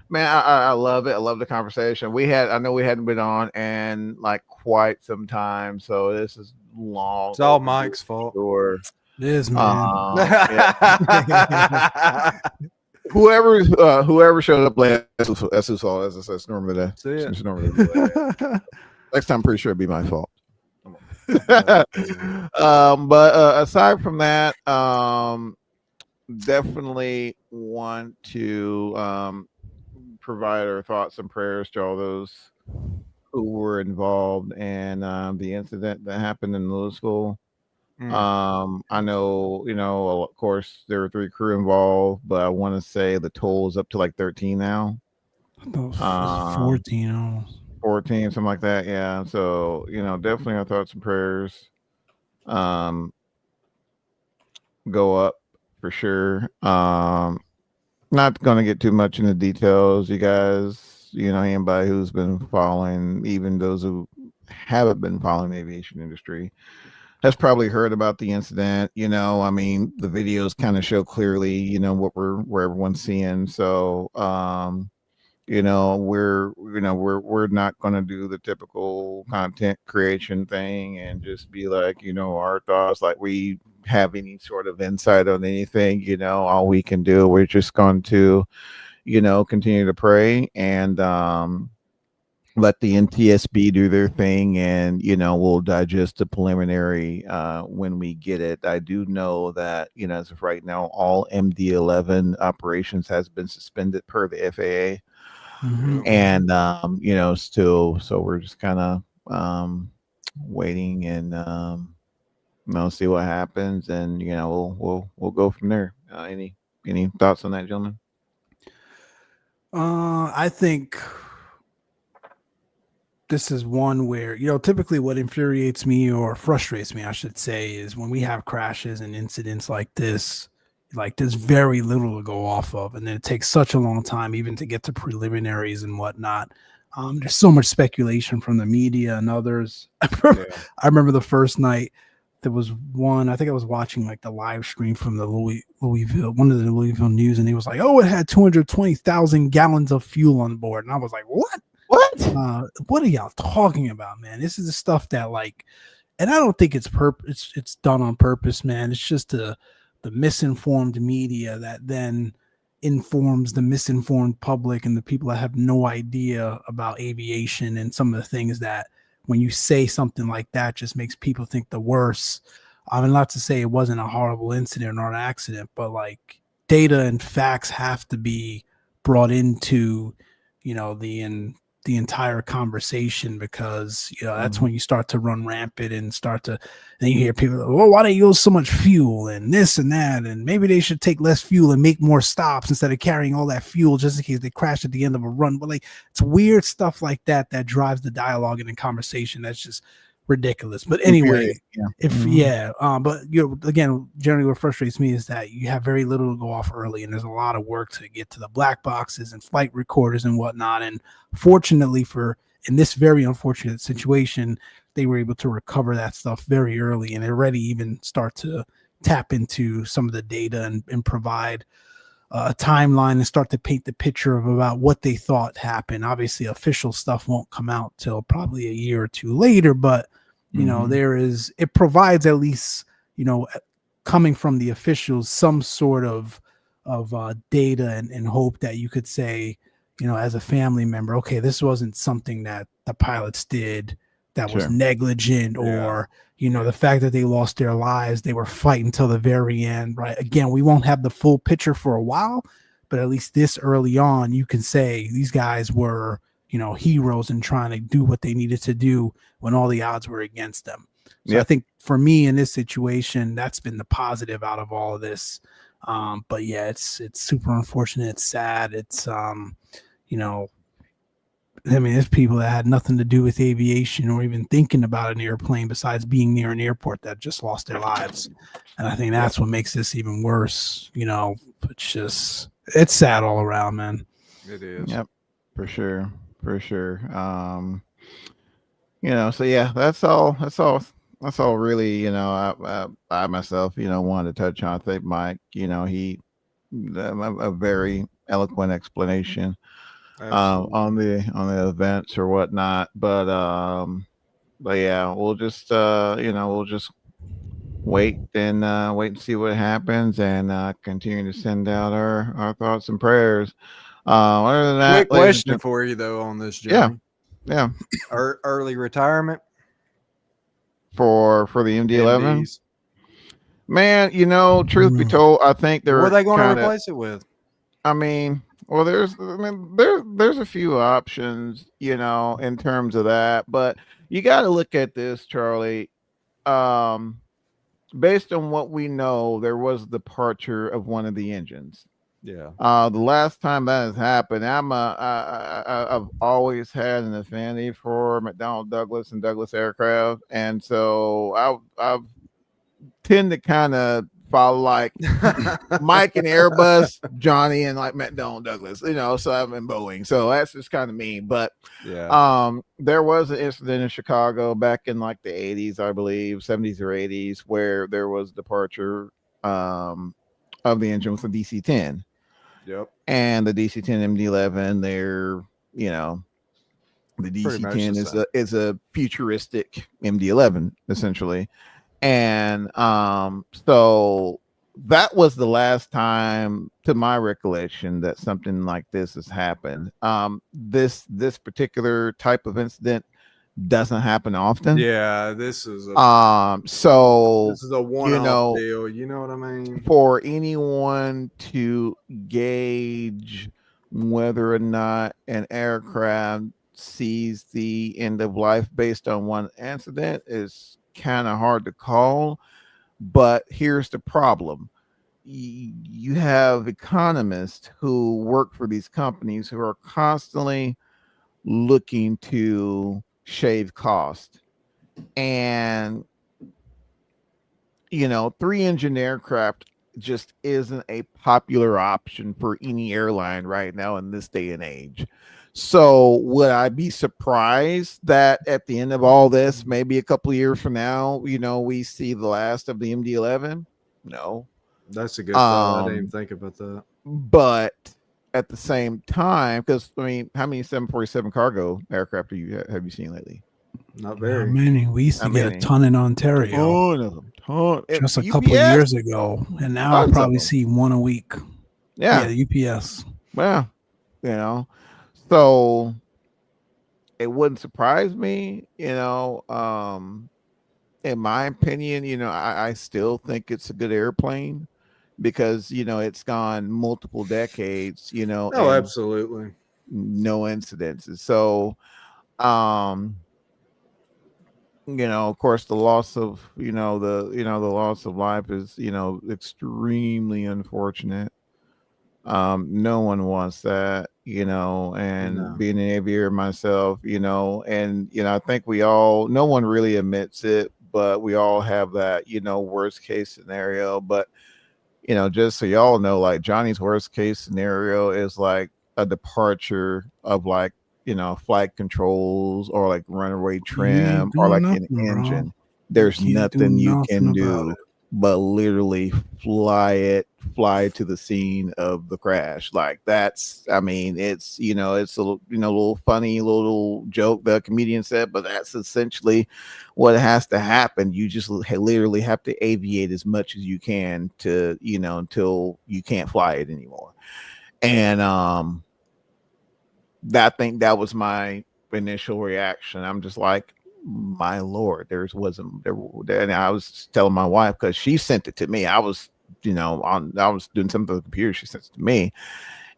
man, I love it. I love the conversation I know we hadn't been on in like quite some time, so this is long. It's all Mike's fault. Sure. It is, man. Whoever showed up late, that's his fault. That's normally that. Next time, I'm pretty sure it'd be my fault. But aside from that, definitely want to provide our thoughts and prayers to all those who were involved in the incident that happened in Louisville. I know, of course, there were 3 crew involved, but I want to say the toll is up to like 13 now. 14, 14, something like that. Yeah. So, definitely our thoughts and prayers go up for sure. Not going to get too much into details, you guys. Anybody who's been following, even those who haven't been following the aviation industry, has probably heard about the incident. I mean, the videos kind of show clearly, where everyone's seeing. So, we're not going to do the typical content creation thing and just be like, our thoughts, like we have any sort of insight on anything. All we can do, we're just going to, continue to pray and let the NTSB do their thing, and we'll digest the preliminary when we get it. I do know that as of right now, all MD-11 operations has been suspended per the FAA. Mm-hmm. And still, so we're just kind of waiting and see what happens, and we'll go from there. Any thoughts on that, gentlemen? I think this is one where, typically what infuriates me or frustrates me, I should say, is when we have crashes and incidents like this, like there's very little to go off of. And then it takes such a long time even to get to preliminaries and whatnot. There's so much speculation from the media and others. I remember the first night there was one, I think I was watching like the live stream from the Louisville, one of the Louisville News, and he was like, oh, it had 220,000 gallons of fuel on board. And I was like, what? What are y'all talking about, man? This is the stuff that and I don't think it's done on purpose, man. It's just the misinformed media that then informs the misinformed public and the people that have no idea about aviation, and some of the things that when you say something like that just makes people think the worst. I mean, not to say it wasn't a horrible incident or an accident, but like data and facts have to be brought into the entire conversation, because that's when you start to run rampant and then you hear people, well, why they use so much fuel and this and that, and maybe they should take less fuel and make more stops instead of carrying all that fuel just in case they crash at the end of a run. But it's weird stuff like that drives the dialogue and the conversation. That's just ridiculous. But anyway, but again, generally what frustrates me is that you have very little to go off early, and there's a lot of work to get to the black boxes and flight recorders and whatnot. And fortunately, in this very unfortunate situation, they were able to recover that stuff very early and already even start to tap into some of the data and provide a timeline and start to paint the picture of about what they thought happened. Obviously, official stuff won't come out till probably a year or two later, but it provides at least, coming from the officials, some sort of data and hope that you could say, as a family member, okay, this wasn't something that the pilots did that was negligent, or the fact that they lost their lives, they were fighting till the very end, right? Again, we won't have the full picture for a while, but at least this early on, you can say these guys were, heroes and trying to do what they needed to do when all the odds were against them. So I think for me in this situation, that's been the positive out of all of this. But yeah, it's super unfortunate. It's sad. It's, there's people that had nothing to do with aviation or even thinking about an airplane besides being near an airport that just lost their lives. And I think that's what makes this even worse. It's sad all around, man. It is. Yep, for sure. So yeah, that's all really, I myself, wanted to touch on. I think Mike, he a very eloquent explanation on the events or whatnot, but yeah, we'll just wait and see what happens, and continue to send out our thoughts and prayers. Other than that, quick question for you though on this journey. Yeah. Early retirement for the MD-11. Man, truth be told, I think what are they going to replace it with? I mean, well, there's a few options, in terms of that, but you got to look at this, Charlie. Based on what we know, there was the departure of one of the engines. Yeah. The last time that has happened, I've always had an affinity for McDonnell Douglas and Douglas aircraft, and so I tend to kind of follow like Mike and Airbus, Johnny and like McDonnell Douglas, so I'm in Boeing. So that's just kind of me. But there was an incident in Chicago back in like the 80s, I believe, 70s or 80s, where there was departure of the engine with the DC-10. Yep. And the DC-10 MD-11, they're, the DC-10 is a futuristic MD-11 essentially. And so that was the last time, to my recollection, that something like this has happened. This particular type of incident doesn't happen often. Yeah, this is a one-off deal. You know what I mean? For anyone to gauge whether or not an aircraft sees the end of life based on one incident is kind of hard to call. But here's the problem. You have economists who work for these companies who are constantly looking to shave cost. And, 3-engine aircraft just isn't a popular option for any airline right now in this day and age. So would I be surprised that at the end of all this, maybe a couple of years from now, we see the last of the MD-11? No. That's a good thought. I didn't even think about that. But at the same time, because how many 747 cargo aircraft have you seen lately? Not very many. We used to get a ton in Ontario. Just a couple of years ago, and now I probably see one a week. Yeah, UPS. Well, so it wouldn't surprise me. In my opinion, I still think it's a good airplane because it's gone multiple decades. Oh, absolutely, no incidences. So, of course, the loss of the loss of life is extremely unfortunate. No one wants that, and being an aviator myself, and I think no one really admits it, but we all have that worst case scenario. But just so y'all know, like Johnny's worst case scenario is like a departure of like flight controls or like runaway trim or like an engine. There's nothing you can do but literally fly to the scene of the crash. Like it's it's a little funny little joke the comedian said, but that's essentially what has to happen. You just literally have to aviate as much as you can to until you can't fly it anymore. And I think that was my initial reaction. I'm just like, my Lord, and I was telling my wife because she sent it to me. I was, I was doing something on the computer. She sent it to me,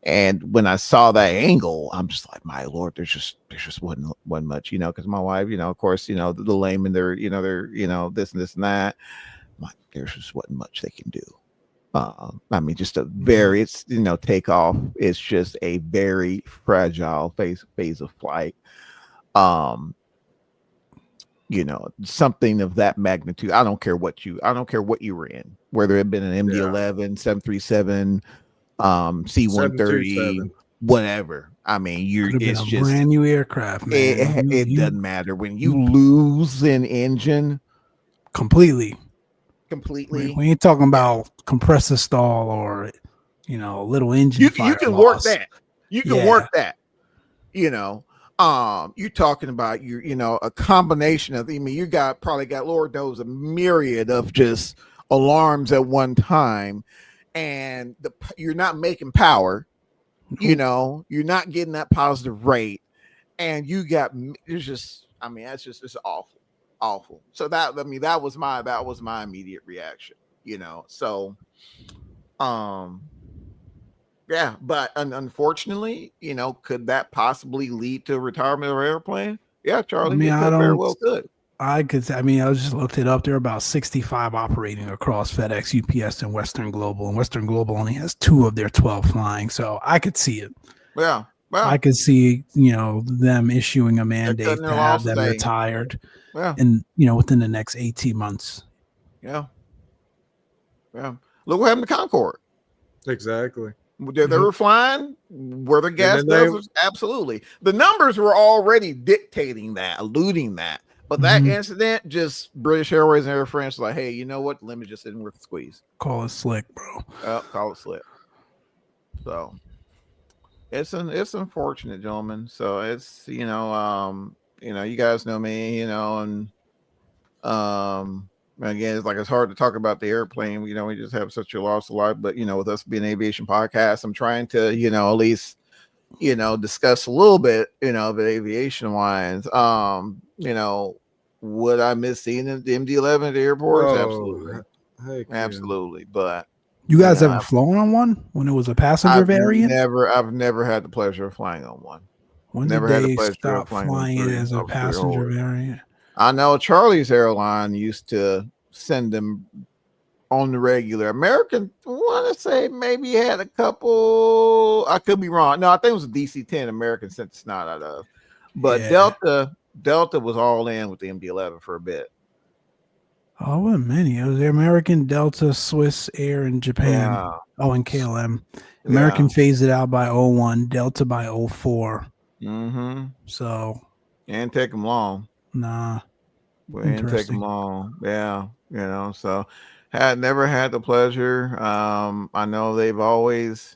and when I saw that angle, I'm just like, my Lord, there's just wasn't much, because my wife, of course, the layman, they're this and this and that. Like, there just wasn't much they can do. Just a very, it's takeoff. It's just a very fragile phase of flight. Something of that magnitude. I don't care what you were in, whether it had been an MD-11, 737, C-130, whatever. It's just brand new aircraft, man. It doesn't matter when you lose an engine completely. We ain't talking about compressor stall or little engine. You can work that. You can work that. You're talking about a combination of. You probably got Lord knows a myriad of just alarms at one time, and you're not making power. You're not getting that positive rate, and it's awful. So that was my immediate reaction. So, yeah, but unfortunately, could that possibly lead to retirement of an airplane? Yeah, Charlie, it very well could. I just looked it up. There are about 65 operating across FedEx, UPS, and Western Global. And Western Global only has 2 of their 12 flying. So I could see it. Yeah. Well, I could see, them issuing a mandate to have them retired. Yeah. And, within the next 18 months. Yeah. Yeah. Look what happened to Concorde. Exactly. They were flying where the gas does. Absolutely. The numbers were already dictating that, alluding that. But that incident, just British Airways and Air France, like, hey, you know what? The limit just isn't worth the squeeze. Call it slick, bro. Call it slick. So it's unfortunate, gentlemen. So it's you guys know me, and again, it's hard to talk about the airplane. We just have such a loss of life. But with us being an aviation podcast, I'm trying to at least discuss a little bit of it aviation wise. Would I miss seeing the MD-11 at the airports? Absolutely, absolutely. Yeah. But you guys ever flown on one when it was a passenger variant? I've never had the pleasure of flying on one. When never did had they the pleasure stop of flying flying it as a passenger variant? I know Charlie's airline used to send them on the regular. American, I want to say maybe had a couple. I could be wrong. No, I think it was a DC-10 American sent the snot out of. But yeah. Delta was all in with the MD-11 for a bit. Oh, what many? It was the American, Delta, Swiss Air, and Japan. Yeah. Oh, and KLM. American phased it out by 01, Delta by 04. Mm-hmm. So. And take them long. Nah. And take them long. Yeah. So never had the pleasure. I know they've always,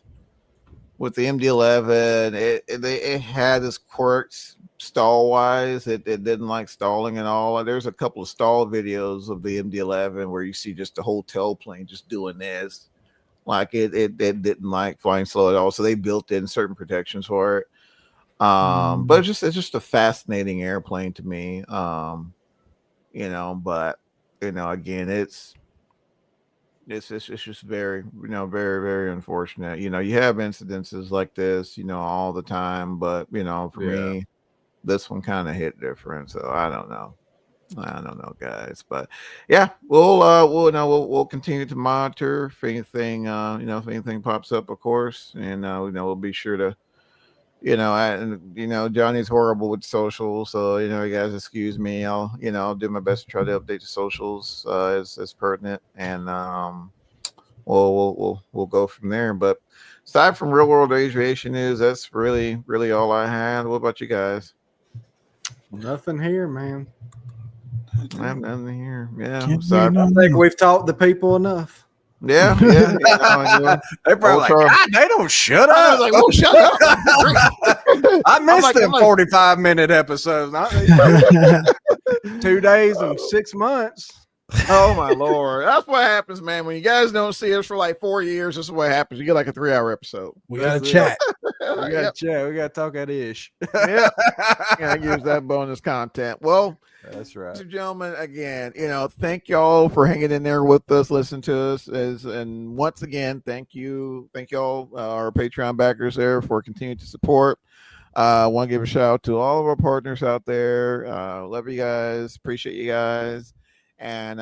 with the MD-11, it had its quirks stall wise. It didn't like stalling and all. There's a couple of stall videos of the MD-11 where you see just the whole tailplane just doing this. Like it didn't like flying slow at all. So they built in certain protections for it. But it's just a fascinating airplane to me. But again, it's just very, very, very unfortunate. You have incidences like this, all the time. But for me, this one kind of hit different. So I don't know, guys. But yeah, we'll continue to monitor if anything, if anything pops up, of course, and we'll be sure to. Johnny's horrible with socials, so you guys excuse me. I'll do my best to try to update the socials as pertinent, and we'll go from there. But aside from real world aviation news, that's really all I had. What about you guys? Nothing here, man. I have nothing here. Yeah, I think we've taught the people enough. Yeah. They're probably like, God, they don't shut up. I was like, well, shut up. I missed them 45-minute episodes. 2 days and 6 months. Oh my Lord. That's what happens, man. When you guys don't see us for like 4 years, this is what happens. You get like a 3-hour episode. We gotta chat. We gotta chat. We gotta talk at ish. Yeah. Gotta use that bonus content. Well, that's right. Ladies and gentlemen, again, thank y'all for hanging in there with us, listening to us. And once again, thank y'all, our Patreon backers there, for continuing to support. I want to give a shout out to all of our partners out there. Love you guys. Appreciate you guys. And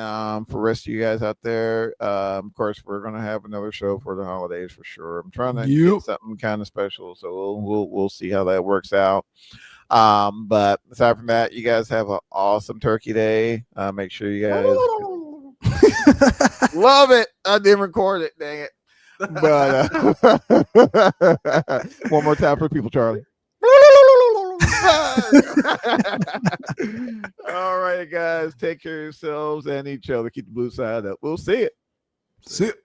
for the rest of you guys out there, of course, we're going to have another show for the holidays for sure. I'm trying to get something kind of special, so we'll see how that works out. But aside from that, you guys have an awesome Turkey Day. Make sure you guys love it. I didn't record it, dang it. But one more time for people, Charlie. All right, guys, take care of yourselves and each other. Keep the blue side up. We'll see it. See it.